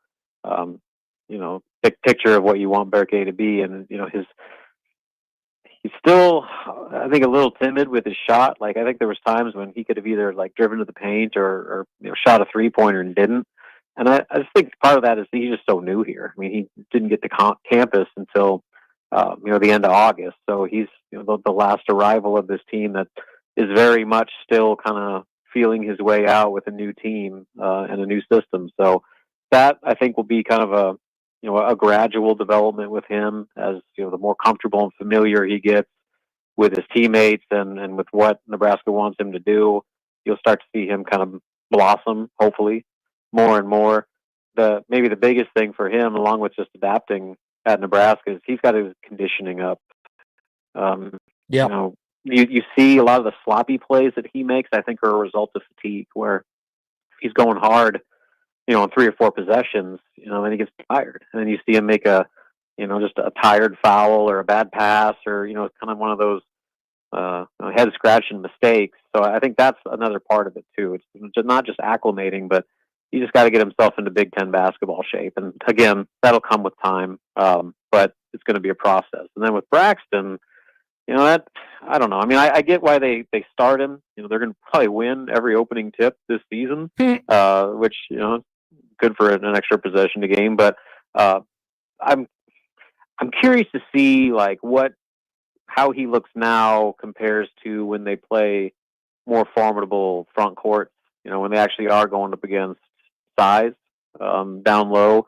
picture of what you want Berke to be. And, he's still, I think, a little timid with his shot. Like, I think there was times when he could have either like driven to the paint or shot a 3-pointer and didn't. And I just think part of that is he's just so new here. I mean, he didn't get to campus until, the end of August. So he's, the last arrival of this team that is very much still kind of feeling his way out with a new team and a new system. So that, I think, will be kind of a gradual development with him as, the more comfortable and familiar he gets with his teammates and with what Nebraska wants him to do. You'll start to see him kind of blossom, hopefully, more and more. Maybe the biggest thing for him, along with just adapting at Nebraska, is he's got his conditioning up. You see a lot of the sloppy plays that he makes, I think, are a result of fatigue, where he's going hard, on 3 or 4 possessions, and he gets tired. And then you see him make just a tired foul or a bad pass or, kind of one of those head scratching mistakes. So I think that's another part of it too. It's not just acclimating, but he just got to get himself into Big Ten basketball shape. And again, that'll come with time, but it's going to be a process. And then with Braxton, that, I don't know. I mean, I get why they start him. They're going to probably win every opening tip this season, which, good for an extra possession a game. But I'm curious to see like how he looks now compares to when they play more formidable front courts. When they actually are going up against size down low.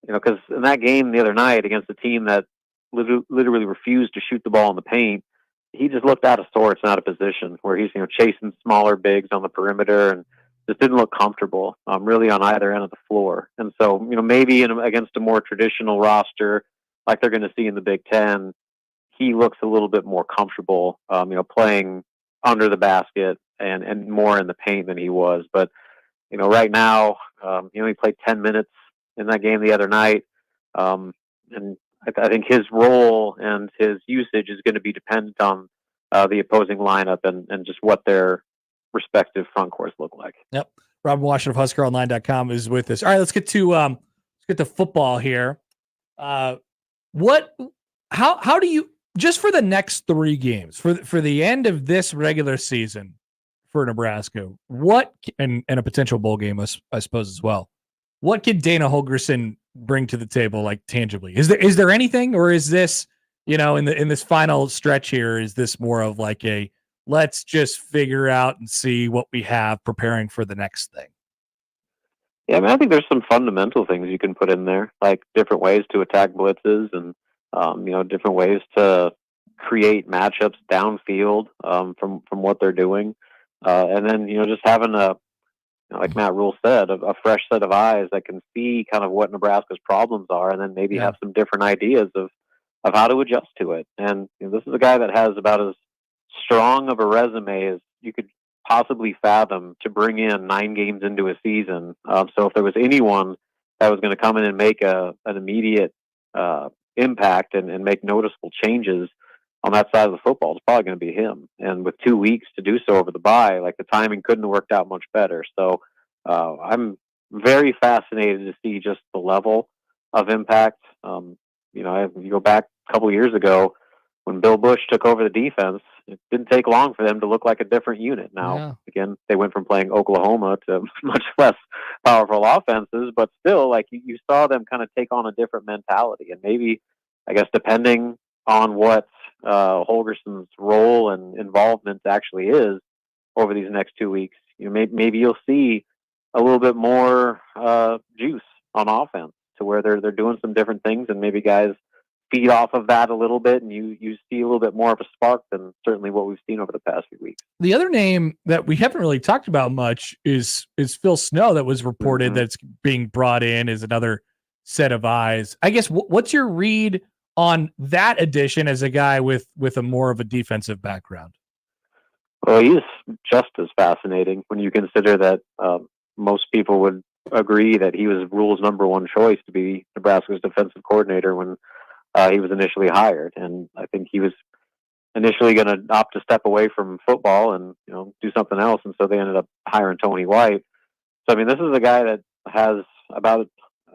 Because in that game the other night against a team that literally refused to shoot the ball in the paint, he just looked out of sorts and out of position, where he's chasing smaller bigs on the perimeter and just didn't look comfortable really on either end of the floor. And so maybe against a more traditional roster like they're going to see in the Big Ten, he looks a little bit more comfortable playing under the basket and more in the paint than he was. But right now he played 10 minutes in that game the other night, and I think his role and his usage is going to be dependent on the opposing lineup and just what their respective front courts look like. Yep. Rob Washut of HuskerOnline.com is with us. All right, let's get to football here. How do you, just for the next 3 games, for the end of this regular season for Nebraska, and a potential bowl game, I suppose, as well, what can Dana Holgorsen bring to the table, like tangibly? Is there anything, or is this, in this final stretch here, is this more of like a let's just figure out and see what we have preparing for the next thing? Yeah, I mean, I think there's some fundamental things you can put in there, like different ways to attack blitzes and different ways to create matchups downfield from what they're doing, and then just having like Matt Rule said, a fresh set of eyes that can see kind of what Nebraska's problems are, and then maybe have some different ideas of how to adjust to it. And this is a guy that has about as strong of a resume as you could possibly fathom to bring in 9 games into a season. So if there was anyone that was going to come in and make an immediate impact and make noticeable changes on that side of the football, it's probably going to be him. And with 2 weeks to do so over the bye, like the timing couldn't have worked out much better. So I'm very fascinated to see just the level of impact. You go back a couple of years ago when Bill Bush took over the defense, it didn't take long for them to look like a different unit. Now, again, they went from playing Oklahoma to much less powerful offenses, but still, like you saw them kind of take on a different mentality. And maybe, I guess, depending on what Holgorsen's role and involvement actually is over these next 2 weeks, maybe you'll see a little bit more juice on offense, to where they're doing some different things, and maybe guys feed off of that a little bit, and you see a little bit more of a spark than certainly what we've seen over the past few weeks. The other name that we haven't really talked about much is Phil Snow, that was reported that's being brought in as another set of eyes. I guess what's your read on that addition as a guy with a more of a defensive background? Well, he's just as fascinating when you consider that most people would agree that he was Rule's number one choice to be Nebraska's defensive coordinator when he was initially hired. And I think he was initially going to opt to step away from football and, do something else. And so they ended up hiring Tony White. So, I mean, this is a guy that has about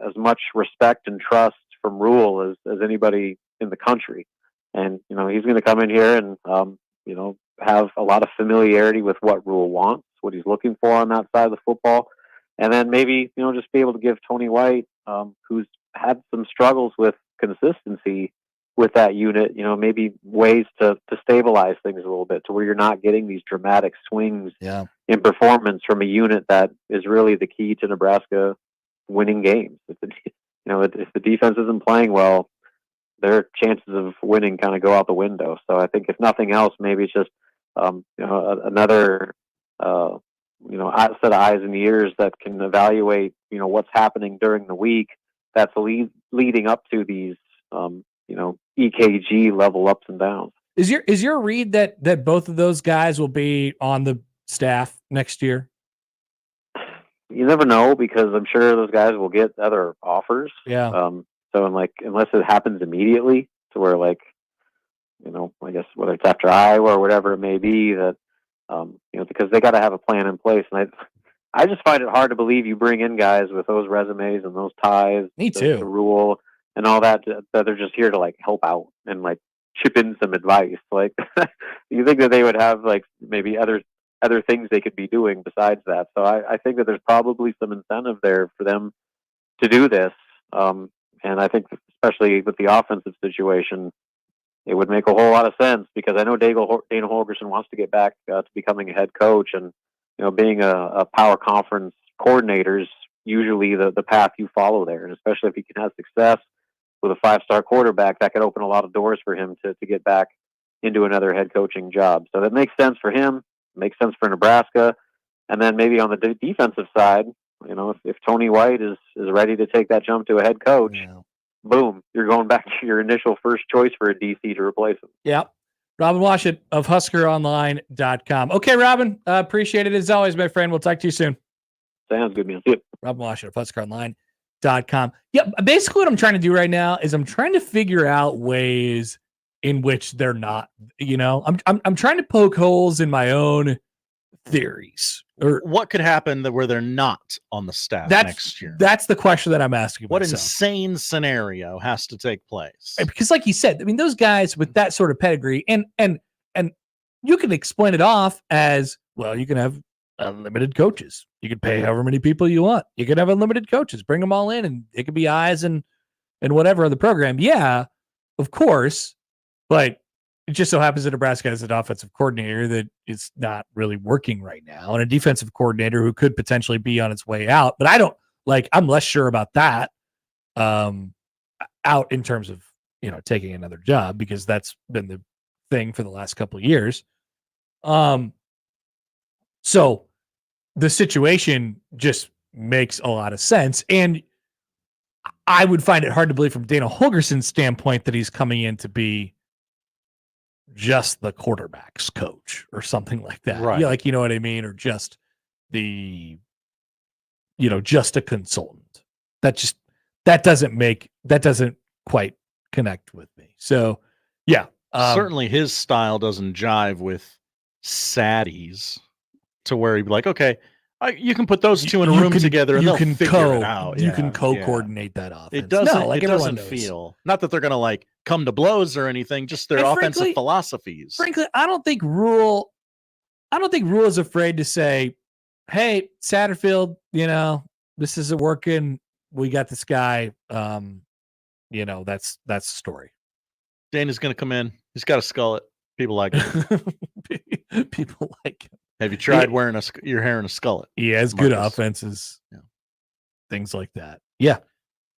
as much respect and trust from Rule as anybody in the country. And, he's going to come in here and, have a lot of familiarity with what Rule wants, what he's looking for on that side of the football. And then maybe, just be able to give Tony White, who's had some struggles with consistency with that unit, maybe ways to stabilize things a little bit to where you're not getting these dramatic swings in performance from a unit that is really the key to Nebraska winning games. If the defense isn't playing well, their chances of winning kind of go out the window. So I think if nothing else, maybe it's just, another, set of eyes and ears that can evaluate, what's happening during the week that's leading up to these, EKG level ups and downs. Is your read that both of those guys will be on the staff next year? You never know, because I'm sure those guys will get other offers. Yeah. So unless it happens immediately to where I guess whether it's after Iowa or whatever it may be, that, because they got to have a plan in place. And I just find it hard to believe you bring in guys with those resumes and those ties. Me too. The Rule and all that they're just here to help out and chip in some advice. You think that they would have maybe other things they could be doing besides that. So I think that there's probably some incentive there for them to do this. And I think especially with the offensive situation, it would make a whole lot of sense, because I know Dana Holgorsen wants to get back to becoming a head coach, and being a power conference coordinator is usually the path you follow there, and especially if he can have success with a 5-star quarterback, that could open a lot of doors for him to get back into another head coaching job. So that makes sense for him, makes sense for Nebraska, and then maybe on the defensive side, if Tony White is ready to take that jump to a head coach. Yeah. Boom, you're going back to your initial first choice for a DC to replace him. Yeah. Robin Washut of HuskerOnline.com. Okay, Robin, appreciate it as always, my friend. We'll talk to you soon. Sounds good, man. See you. Robin Washut of HuskerOnline.com. Yeah, basically what I'm trying to do right now is I'm trying to figure out ways in which they're not, I'm trying to poke holes in my own theories. Or what could happen where they're not on the staff next year? That's the question that I'm asking. What insane scenario has to take place? Because, like you said, I mean, those guys with that sort of pedigree, and you can explain it off as, well, you can have unlimited coaches. You can pay however many people you want. You can have unlimited coaches. Bring them all in, and it could be eyes and whatever of the program. Yeah, of course, but it just so happens that Nebraska has an offensive coordinator that is not really working right now, and a defensive coordinator who could potentially be on its way out. But I'm less sure about that out in terms of, taking another job, because that's been the thing for the last couple of years. So the situation just makes a lot of sense. And I would find it hard to believe from Dana Holgorsen's standpoint that he's coming in to be just the quarterback's coach or something like that. Right. Yeah, you know what I mean? Or just just a consultant. That doesn't quite connect with me. So yeah. Certainly his style doesn't jive with Sadie's, to where he'd be like, okay, you can put those two in a room together and they'll figure it out. You can co-coordinate that offense. It doesn't feel, not that they're going to come to blows or anything, just their offensive philosophies. Frankly, I don't think Rule is afraid to say, hey, Satterfield, this isn't working. We got this guy. That's the story. Dana's going to come in. He's got to skull it. People like it. People like it. Have you tried wearing your hair in a skullet? He has good offenses. Yeah. Things like that. Yeah.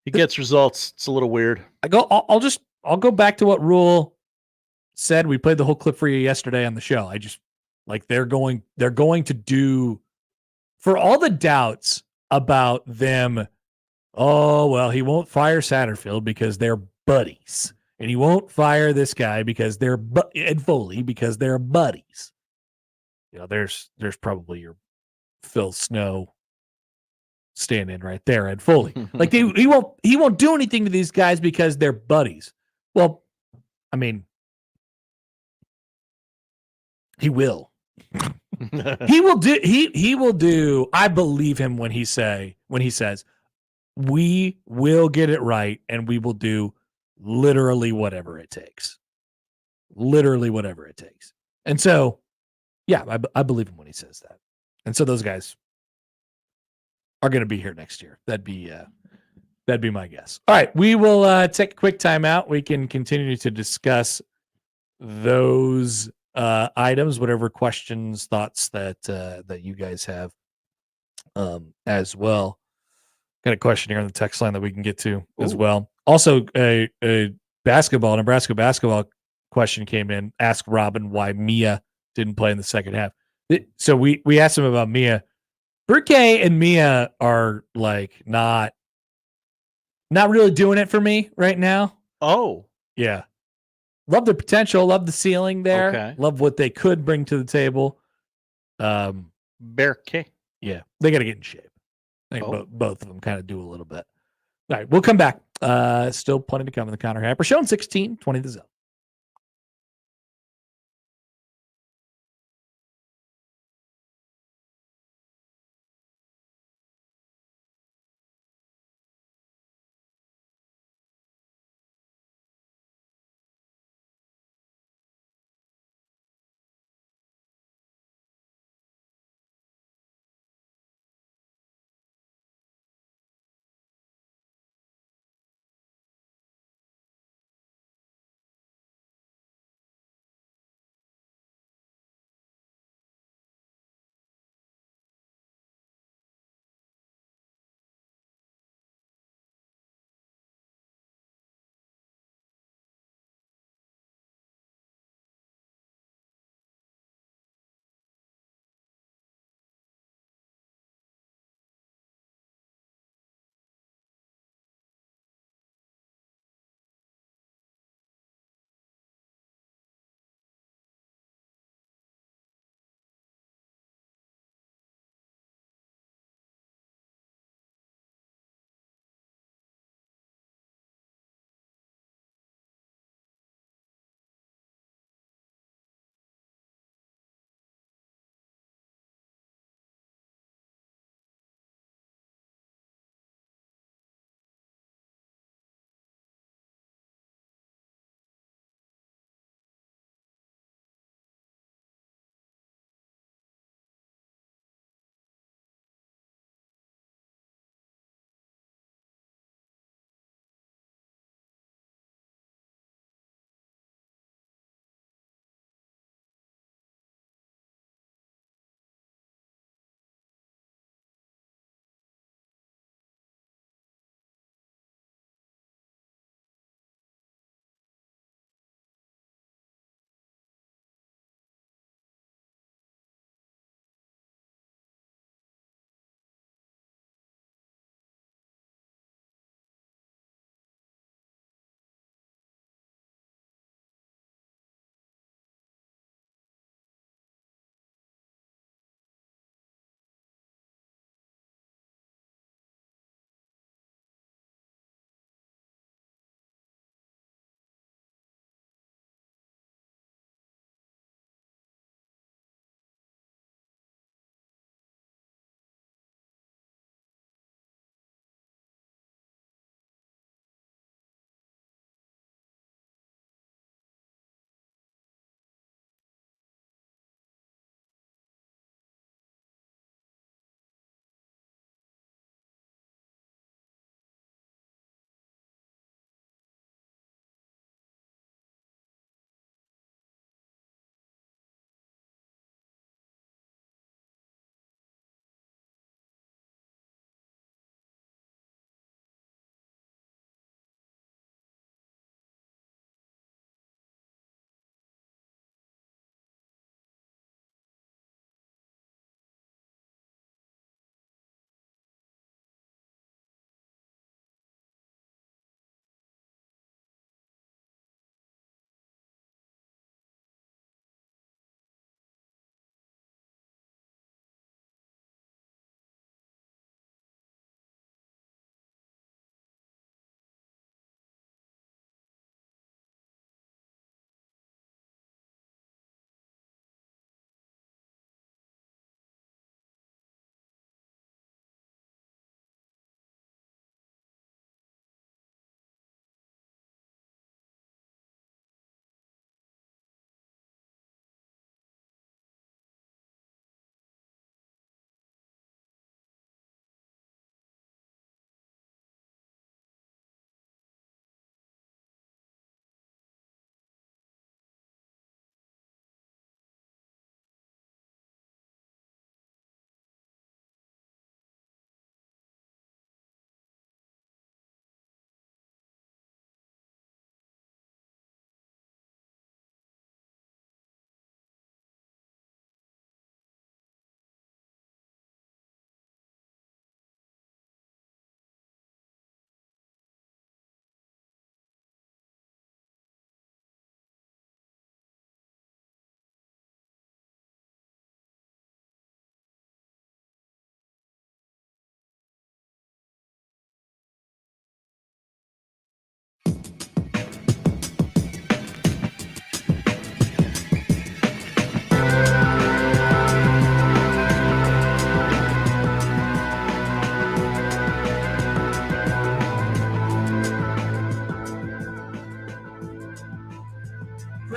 He gets results. It's a little weird. I'll I'll go back to what Rule said. We played the whole clip for you yesterday on the show. I just like they're going to do, for all the doubts about them. Oh, well, he won't fire Satterfield because they're buddies. And he won't fire this guy because they're Ed Foley because they're buddies. You know, there's probably your Phil Snow stand-in right there, Ed Foley. Like he won't do anything to these guys because they're buddies. Well, I mean, he will. He will do. I believe him when he says, we will get it right and we will do literally whatever it takes. Literally whatever it takes. And so, yeah, I believe him when he says that. And so those guys are going to be here next year. That'd be my guess. All right, we will take a quick timeout. We can continue to discuss those items, whatever questions, thoughts that you guys have as well. Got a question here on the text line that we can get to as well. Also, a Nebraska basketball question came in. Ask Robin why Mia didn't play in the second half. So we asked him about Mia. Burke and Mia are like not really doing it for me right now. Oh, yeah. Love the potential. Love the ceiling there. Okay. Love what they could bring to the table. Burke. Yeah, they got to get in shape. I think both of them kind of do a little bit. All right, we'll come back. Still plenty to come in the Connor Happer Show in 1620 The Zone.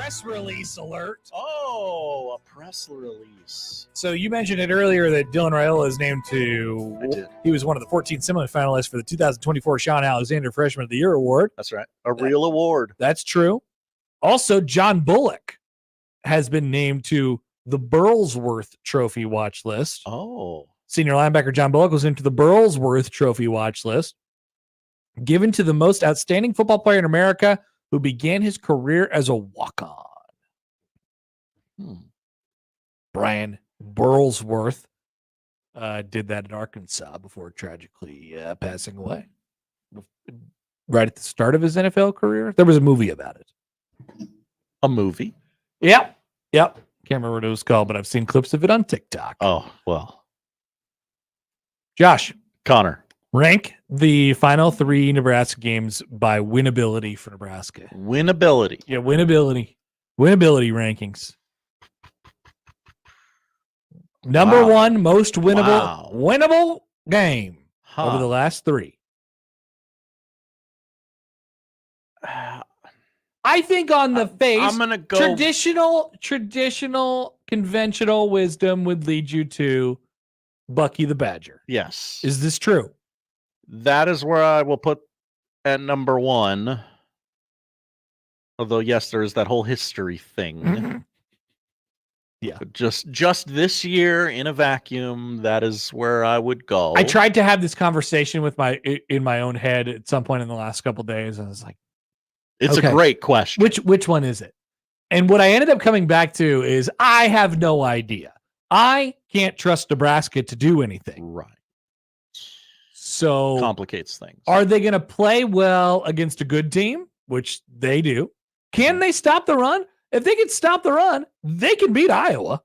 press release alert. Oh, a press release. So you mentioned it earlier that Dylan Raiola is named to. I did. He was one of the 14 semifinalists for the 2024 Sean Alexander Freshman of the Year award. That's right. A real award. That's true. Also, John Bullock has been named to the Burlsworth Trophy watch list. Oh. Senior linebacker John Bullock was named to the Burlsworth Trophy watch list, given to the most outstanding football player in America who began his career as a walk-on. Brian Burlsworth did that at Arkansas before tragically passing away. Right at the start of his NFL career. There was a movie about it. A movie? Yep. Can't remember what it was called, but I've seen clips of it on TikTok. Oh, well. Josh. Connor. Rank the final 3 Nebraska games by winnability for Nebraska. Winnability. Yeah, winnability. Winnability rankings. Number 1 most winnable game over the last 3. I think on the face, I'm gonna go traditional conventional wisdom would lead you to Bucky the Badger. Yes. Is this true? That is where I will put at number 1. Although, yes, there is that whole history thing. Mm-hmm. Yeah. But just this year in a vacuum, that is where I would go. I tried to have this conversation with in my own head at some point in the last couple of days, and I was like, it's a great question. Which one is it? And what I ended up coming back to is I have no idea. I can't trust Nebraska to do anything. Right. So complicates things. Are they going to play well against a good team, which they do? Can they stop the run? If they can stop the run, they can beat Iowa.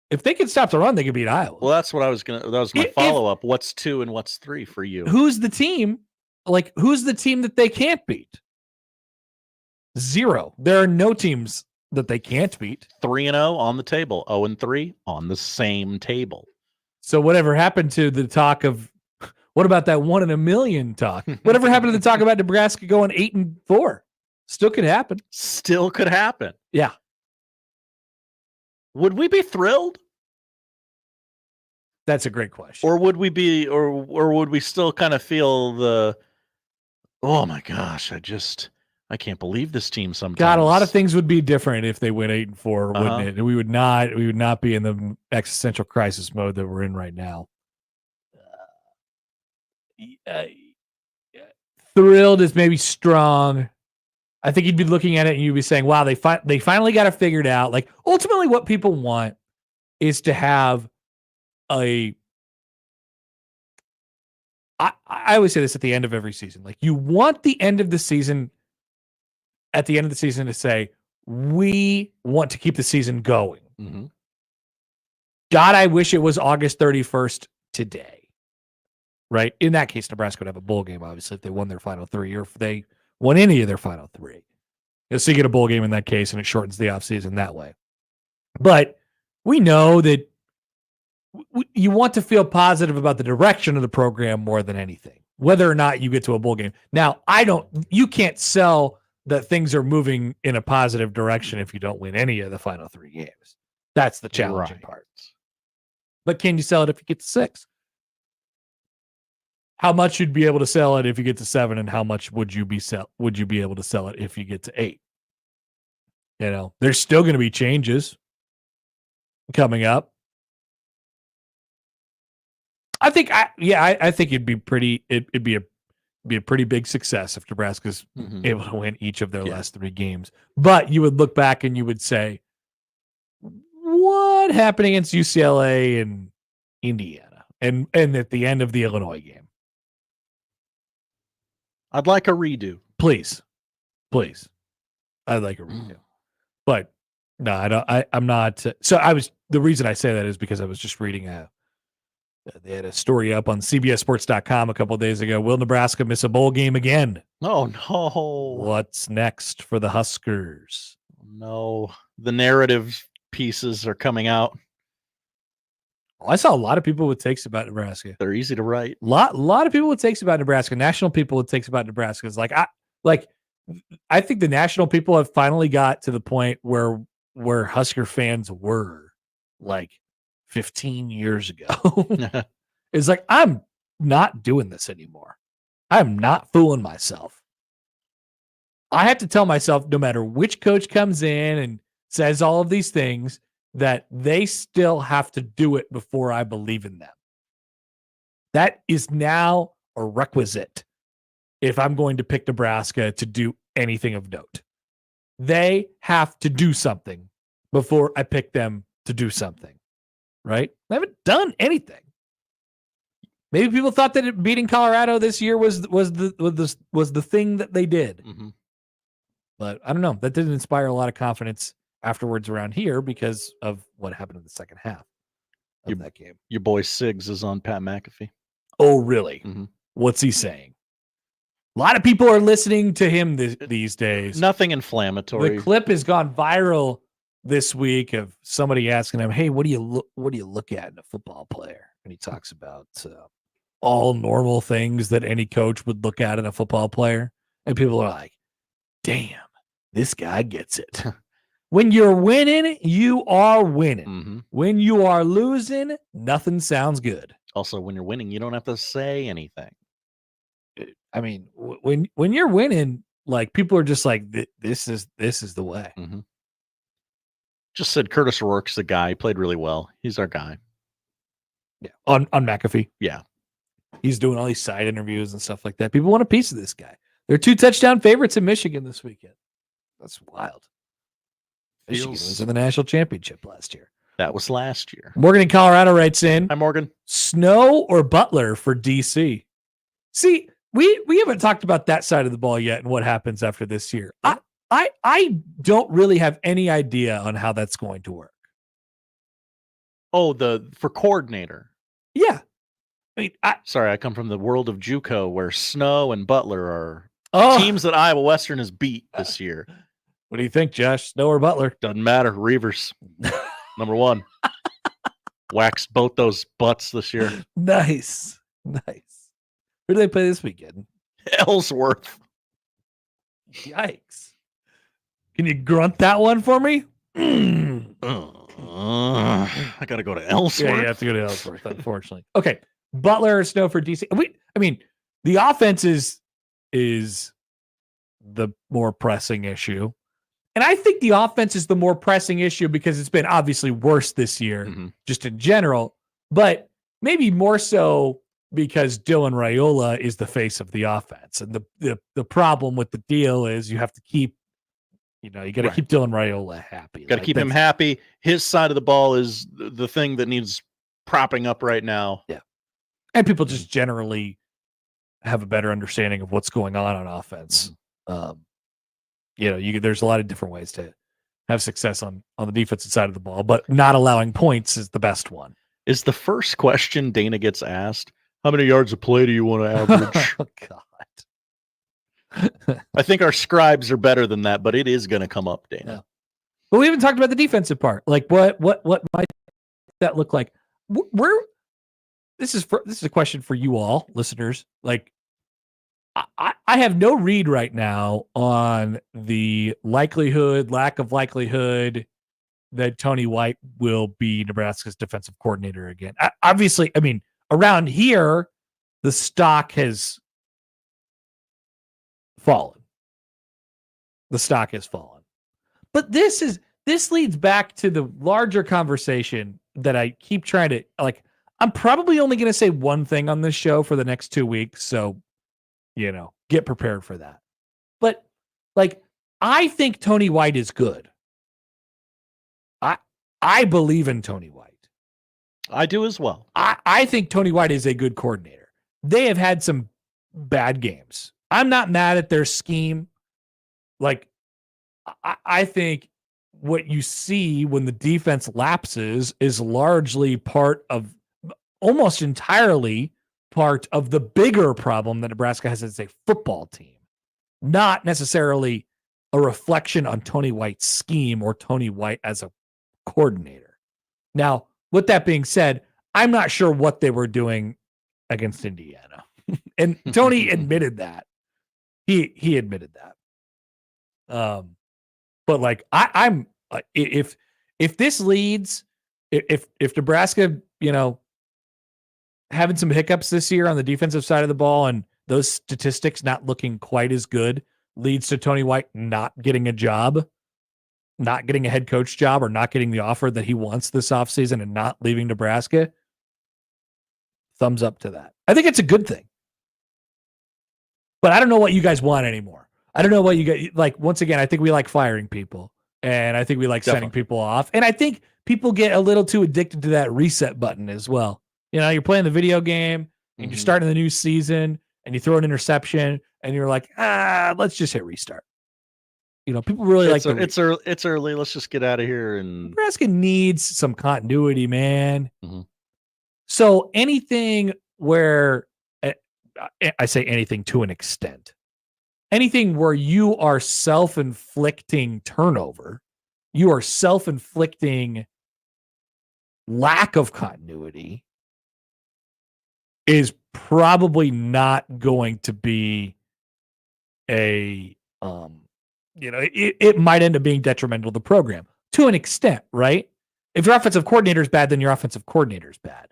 If they can stop the run, they can beat Iowa. Well, that's what I was that was my follow-up. What's 2 and what's 3 for you? Who's the team? Who's the team that they can't beat? 0. There are no teams that they can't beat. 3-0 on the table. 0-3 on the same table. So whatever happened to the talk of, what about that 1 in a million talk? Whatever happened to the talk about Nebraska going 8-4? Still could happen. Still could happen. Yeah. Would we be thrilled? That's a great question. Or would we be, or would we still kind of feel the, oh my gosh, I can't believe this team sometimes. God, a lot of things would be different if they went 8-4, wouldn't it? And we would not be in the existential crisis mode that we're in right now. Thrilled is maybe strong. I think you'd be looking at it and you'd be saying, wow, they finally got it figured out. Like, ultimately what people want is to have I always say this at the end of every season. Like, you want the end of the season, at the end of the season, to say, we want to keep the season going. Mm-hmm. God, I wish it was August 31st today. Right? In that case, Nebraska would have a bowl game, obviously, if they won their final 3, or if they won any of their final 3. So you get a bowl game in that case, and it shortens the offseason that way. But we know that you want to feel positive about the direction of the program more than anything, whether or not you get to a bowl game. Now, you can't sell that things are moving in a positive direction if you don't win any of the final 3 games. That's the challenging part. But can you sell it if you get to 6? How much you'd be able to sell it if you get to 7, and how much would you be able to sell it if you get to 8? You know, there's still going to be changes coming up. I think it'd be pretty. It'd be a pretty big success if Nebraska's able to win each of their last 3 games. But you would look back and you would say, what happened against UCLA and Indiana, and at the end of the Illinois game? I'd like a redo, please. I'd like a redo, but no, I don't. I'm not. So the reason I say that is because I was just reading they had a story up on CBSSports.com a couple of days ago. Will Nebraska miss a bowl game again? Oh, no. What's next for the Huskers? No. The narrative pieces are coming out. I saw a lot of people with takes about Nebraska. They're easy to write. Lot of people with takes about Nebraska. National people with takes about Nebraska. It's like I think the national people have finally got to the point where Husker fans were like 15 years ago. It's like, I'm not doing this anymore. I'm not fooling myself. I have to tell myself, no matter which coach comes in and says all of these things, that they still have to do it before I believe in them. That is now a requisite if I'm going to pick Nebraska to do anything of note. They have to do something before I pick them to do something, right? They haven't done anything. Maybe people thought that beating Colorado this year was the thing that they did. Mm-hmm. But I don't know. That didn't inspire a lot of confidence afterwards around here because of what happened in the second half of that game. Your boy Siggs is on Pat McAfee. Oh, really? Mm-hmm. What's he saying? A lot of people are listening to him these days. Nothing inflammatory. The clip has gone viral this week of somebody asking him, "Hey, what do you look at in a football player?" And he talks about all normal things that any coach would look at in a football player. And people are like, "Damn, this guy gets it." When you're winning, you are winning. Mm-hmm. When you are losing, nothing sounds good. Also, when you're winning, you don't have to say anything. I mean, when you're winning, like, people are just like, this is the way. Mm-hmm. Just said Curtis O'Rourke's the guy. He played really well. He's our guy. Yeah, on McAfee. Yeah, he's doing all these side interviews and stuff like that. People want a piece of this guy. They're 2 touchdown favorites in Michigan this weekend. That's wild. Michigan was in the national championship last year. That was last year. Morgan in Colorado writes in, "Hi, Morgan. Snow or Butler for DC?" See, we haven't talked about that side of the ball yet and what happens after this year. I don't really have any idea on how that's going to work. Oh, for coordinator. Yeah. I mean, sorry, I come from the world of JUCO where Snow and Butler are teams that Iowa Western has beat this year. What do you think, Josh? Snow or Butler? Doesn't matter. Reavers. Number 1. Waxed both those butts this year. Nice. Who do they play this weekend? Ellsworth. Yikes. Can you grunt that one for me? I got to go to Ellsworth. Yeah, you have to go to Ellsworth, unfortunately. Okay. Butler or Snow for DC? I mean, the offense is the more pressing issue. And I think the offense is the more pressing issue because it's been obviously worse this year, just in general, but maybe more so because Dylan Raiola is the face of the offense. And the problem with the deal is you have to keep, you got to keep Dylan Raiola happy. Got to keep him happy. His side of the ball is the thing that needs propping up right now. Yeah. And people just generally have a better understanding of what's going on offense. There's a lot of different ways to have success on the defensive side of the ball, but not allowing points is the best one. Is the first question Dana gets asked, how many yards of play do you want to average? Oh, God. I think our scribes are better than that, but it is going to come up, Dana. Yeah. But we haven't talked about the defensive part. Like, what might that look like? This is a question for you all, listeners. Like, I have no read right now on the lack of likelihood that Tony White will be Nebraska's defensive coordinator again. Obviously, I mean, around here, the stock has fallen. But this leads back to the larger conversation that I keep trying to, like, I'm probably only going to say one thing on this show for the next 2 weeks. So, get prepared for that. But, like, I think Tony White is good. I believe in Tony White. I do as well. I think Tony White is a good coordinator. They have had some bad games. I'm not mad at their scheme. Like, I think what you see when the defense lapses is largely almost entirely part of the bigger problem that Nebraska has as a football team, not necessarily a reflection on Tony White's scheme or Tony White as a coordinator. Now, with that being said, I'm not sure what they were doing against Indiana. And Tony admitted that. He admitted that. But like I'm if this leads, if Nebraska, having some hiccups this year on the defensive side of the ball and those statistics not looking quite as good leads to Tony White not getting a job, not getting a head coach job, or not getting the offer that he wants this offseason and not leaving Nebraska, thumbs up to that. I think it's a good thing. But I don't know what you guys want anymore. I don't know what you guys like. Once again, I think we like firing people, and I think we like sending people off. And I think people get a little too addicted to that reset button as well. You're playing the video game and you're starting the new season and you throw an interception and you're like, let's just hit restart. People really it's early. Let's just get out of here. And Nebraska needs some continuity, man. So anything where I say anything to an extent, anything where you are self-inflicting turnover, you are self-inflicting lack of continuity, is probably not going to be it might end up being detrimental to the program to an extent, right? If your offensive coordinator is bad, then your offensive coordinator is bad.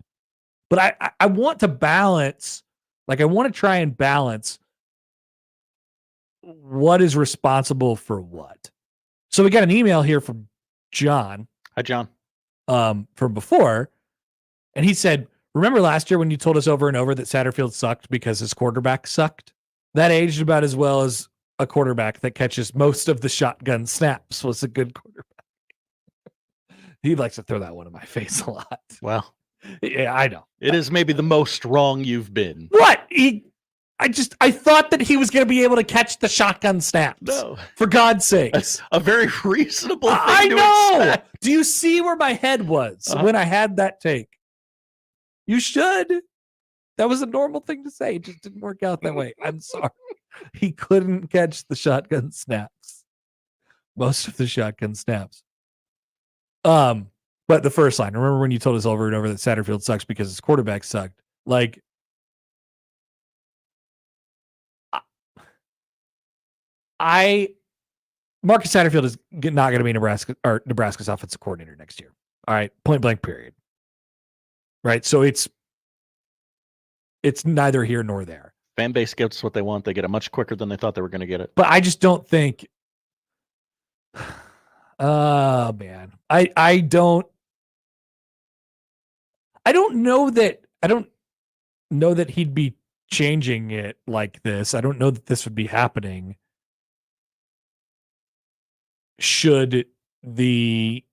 But I want to balance, I want to try and balance what is responsible for what. So we got an email here from John. Hi, John. From before, and he said, remember last year when you told us over and over that Satterfield sucked because his quarterback sucked? That aged about as well as a quarterback that catches most of the shotgun snaps was a good quarterback. He likes to throw that one in my face a lot. Well, yeah, I know. It is maybe the most wrong you've been. What? I thought that he was going to be able to catch the shotgun snaps. No. For God's sakes. A very reasonable thing I to know. expect. Do you see where my head was when I had that take? You should. That was a normal thing to say. It just didn't work out that way. I'm sorry. He couldn't catch the shotgun snaps. Most of the shotgun snaps. But the first line, remember when you told us over and over that Satterfield sucks because his quarterback sucked? Marcus Satterfield is not going to be Nebraska's offensive coordinator next year. All right. Point blank period. Right. So it's neither here nor there. Fan base gets what they want. They get it much quicker than they thought they were going to get it. But I just don't think. Oh man, I don't know that. I don't know that he'd be changing it like this. I don't know that this would be happening. Should the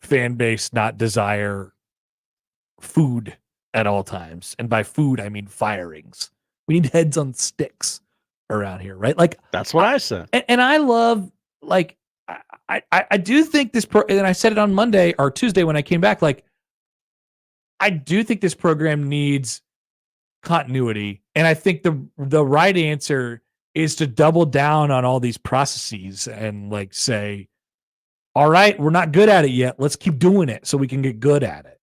fan base not desire food at all times? And by food, I mean firings. We need heads on sticks around here, right? That's what I said. And I love, I do think this and I said it on Monday or Tuesday when I came back, I do think this program needs continuity. And I think the right answer is to double down on all these processes and say, all right, we're not good at it yet. Let's keep doing it so we can get good at it.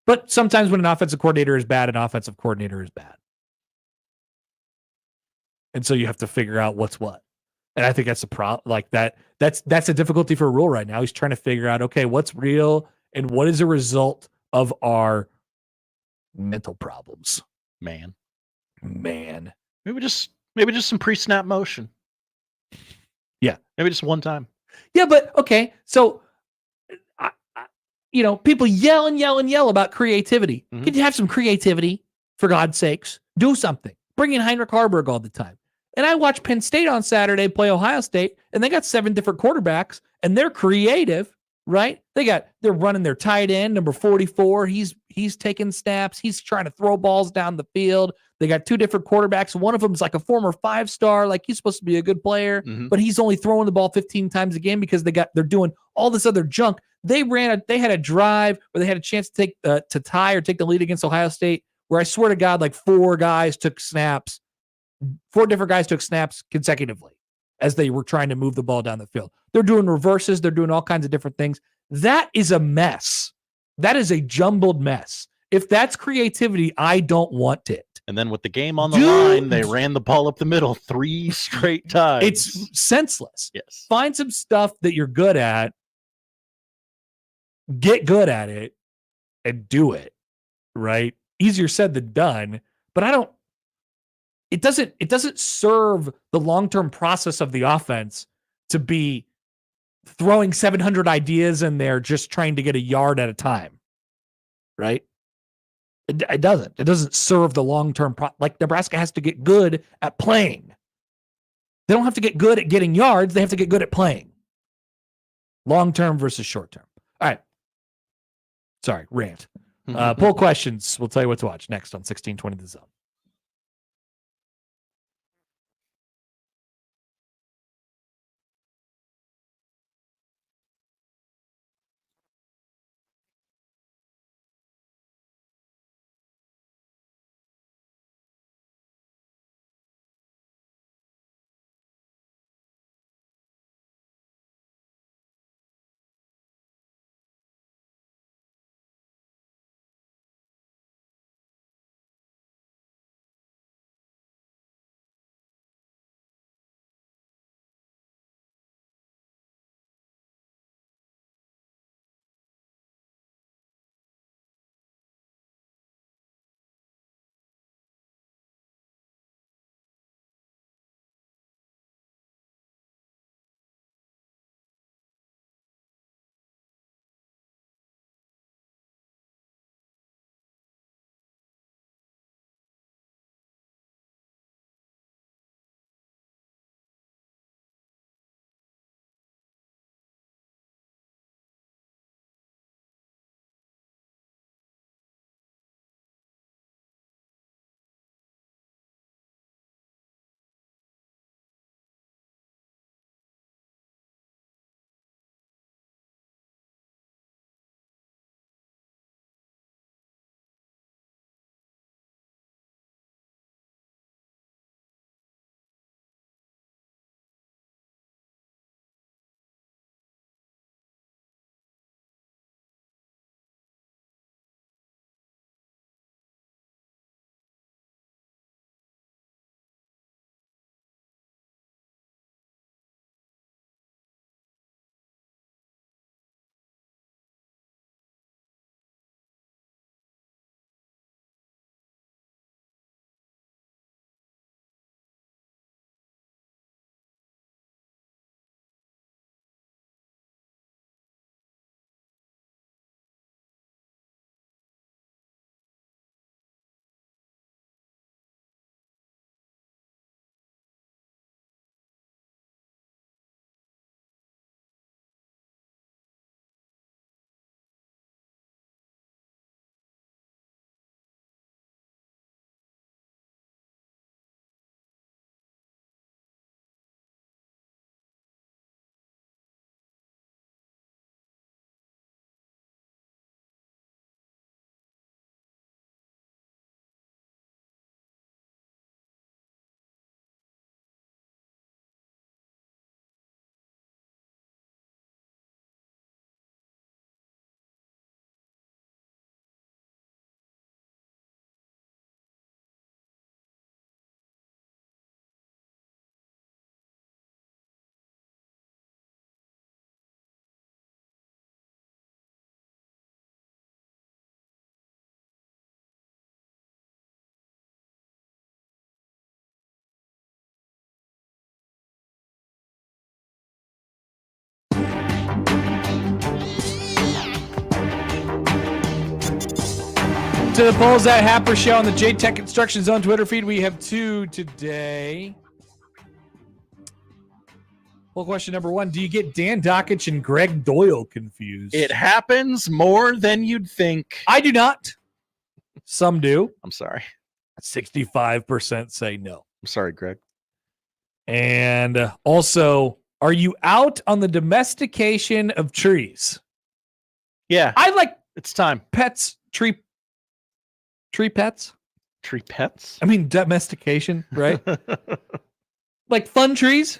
But sometimes when an offensive coordinator is bad, an offensive coordinator is bad. And so you have to figure out what's what. And I think that's the problem. That's a difficulty for Rule right now. He's trying to figure out, okay, what's real and what is a result of our mental problems. Man. Maybe just some pre-snap motion. Yeah. Maybe just one time. Yeah, but okay. So, people yell and yell and yell about creativity. Mm-hmm. Can you have some creativity, for God's sakes? Do something. Bring in Heinrich Harburg all the time. And I watched Penn State on Saturday play Ohio State, and they got 7 different quarterbacks, and they're creative, right? They're running their tight end, number 44. He's taking snaps. He's trying to throw balls down the field. They got 2 different quarterbacks. One of them is like a former 5-star, he's supposed to be a good player, but he's only throwing the ball 15 times a game because they're doing all this other junk. They had a drive where they had a chance to take to tie or take the lead against Ohio State, where I swear to God, 4 guys took snaps. 4 different guys took snaps consecutively as they were trying to move the ball down the field. They're doing reverses. They're doing all kinds of different things. That is a mess. That is a jumbled mess. If that's creativity, I don't want it. And then with the game on the line, they ran the ball up the middle 3 straight times. It's senseless. Yes. Find some stuff that you're good at, get good at it, and do it, right? Easier said than done, but it doesn't serve the long-term process of the offense to be throwing 700 ideas in there just trying to get a yard at a time, right? It doesn't. It doesn't serve the long-term like Nebraska has to get good at playing. They don't have to get good at getting yards. They have to get good at playing. Long-term versus short-term. All right. Sorry, rant. Poll questions. We'll tell you what to watch next on 1620 The Zone. To the polls at Happer Show on the J-Tech Construction Zone Twitter feed. We have 2 today. Poll question number 1. Do you get Dan Dockich and Greg Doyle confused? It happens more than you'd think. I do not. Some do. I'm sorry. 65% say no. I'm sorry, Greg. And also, are you out on the domestication of trees? Yeah. I like it's time. Pets, tree pets? Tree pets? I mean, domestication, right? Like fun trees?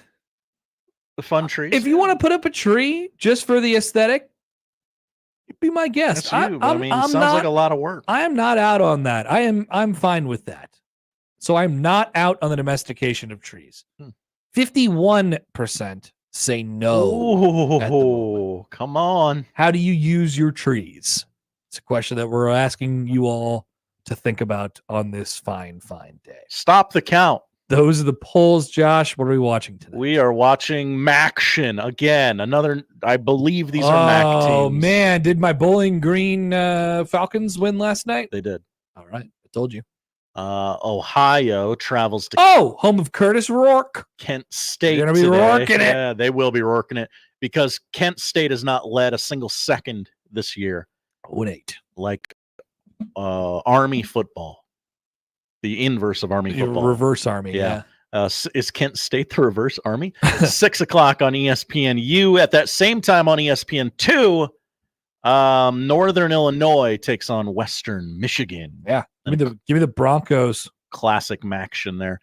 The fun trees? If you want to put up a tree just for the aesthetic, be my guest. That's you, but I mean, it sounds like a lot of work. I am not out on that. I'm fine with that. So I'm not out on the domestication of trees. 51% say no. at the moment. Come on. How do you use your trees? It's a question that we're asking you all to think about on this fine, fine day. Stop the count. Those are the polls, Josh. What are we watching today? We are watching Maction again. Another, I believe these are Mac teams. Oh, man. Did my Bowling Green Falcons win last night? They did. All right. I told you. Ohio travels to home of Curtis Rourke. Kent State. They're going to be rourking it. Yeah, they will be rourking it because Kent State has not led a single second this year. 0-8. Like Army football. The inverse of Army football. Reverse Army, yeah. Is Kent State the reverse Army? 6 o'clock on ESPNU. At that same time on ESPN2, Northern Illinois takes on Western Michigan. Yeah, give me the Broncos. Classic Maction there.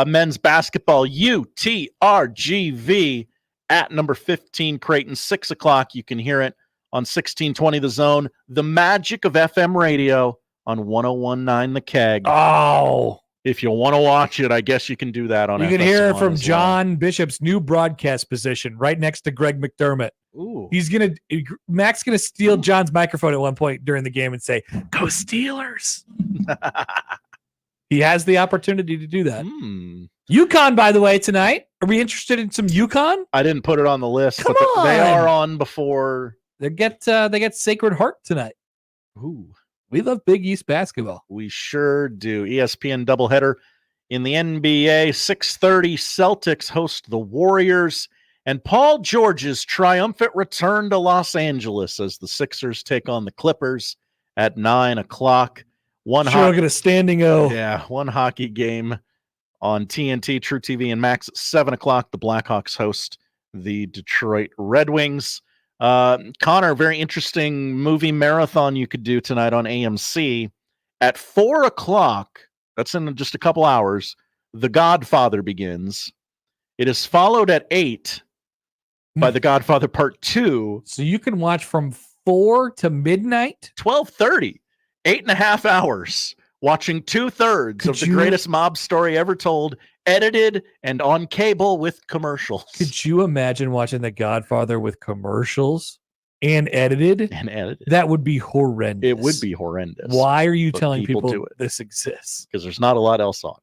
Men's basketball, UTRGV at number 15, Creighton. 6 o'clock. You can hear it on 1620 The Zone. The magic of FM radio on 101.9 The Keg. Oh. If you want to watch it, I guess you can do that on You can FS1 hear it from as John Bishop's new broadcast position right next to Greg McDermott. Ooh. Mac's going to steal John's microphone at one point during the game and say, "Go Steelers." He has the opportunity to do that. UConn, by the way, tonight. Are we interested in some UConn? I didn't put it on the list, Come but on. they are on before. They get Sacred Heart tonight. Ooh. We love Big East basketball. We sure do. ESPN doubleheader in the NBA. 6:30 Celtics host the Warriors. And Paul George's triumphant return to Los Angeles as the Sixers take on the Clippers at 9 o'clock. I'll get a standing O. Yeah, one hockey game on TNT, True TV, and Max at 7 o'clock. The Blackhawks host the Detroit Red Wings. Connor, very interesting movie marathon you could do tonight on AMC. At 4 o'clock, that's in just a couple hours, The Godfather begins. It is followed at 8 by The Godfather Part 2. So you can watch from 4 to midnight? 12:30. 8.5 hours. Watching 2/3 of the greatest mob story ever told, edited and on cable with commercials. Could you imagine watching The Godfather with commercials and edited? That would be horrendous. It would be horrendous. Why are you But telling people do it this exists? because there's not a lot else on.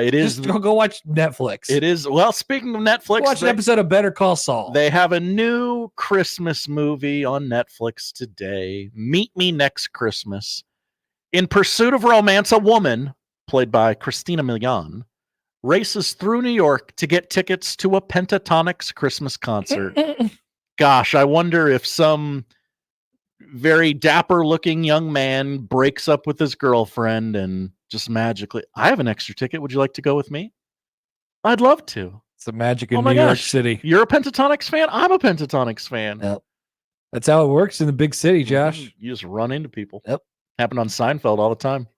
It is. Just go watch Netflix. It is. Well, speaking of Netflix, Watch an episode of Better Call Saul. They have a new Christmas movie on Netflix today. Meet Me Next Christmas. In pursuit of romance, a woman, played by Christina Milian, races through New York to get tickets to a Pentatonix Christmas concert. Gosh, I wonder if some very dapper-looking young man breaks up with his girlfriend and just magically, I have an extra ticket. Would you like to go with me? I'd love to. It's the magic of Oh my New York gosh. City. You're a Pentatonix fan? I'm a Pentatonix fan. Yep. That's how it works in the big city, Josh. You just run into people. Yep. Happened on Seinfeld all the time.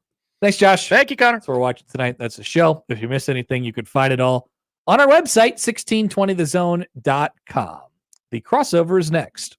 Thanks, Josh. Thank you, Connor. That's what we're watching tonight. That's the show. If you missed anything, you could find it all on our website, 1620thezone.com. The crossover is next.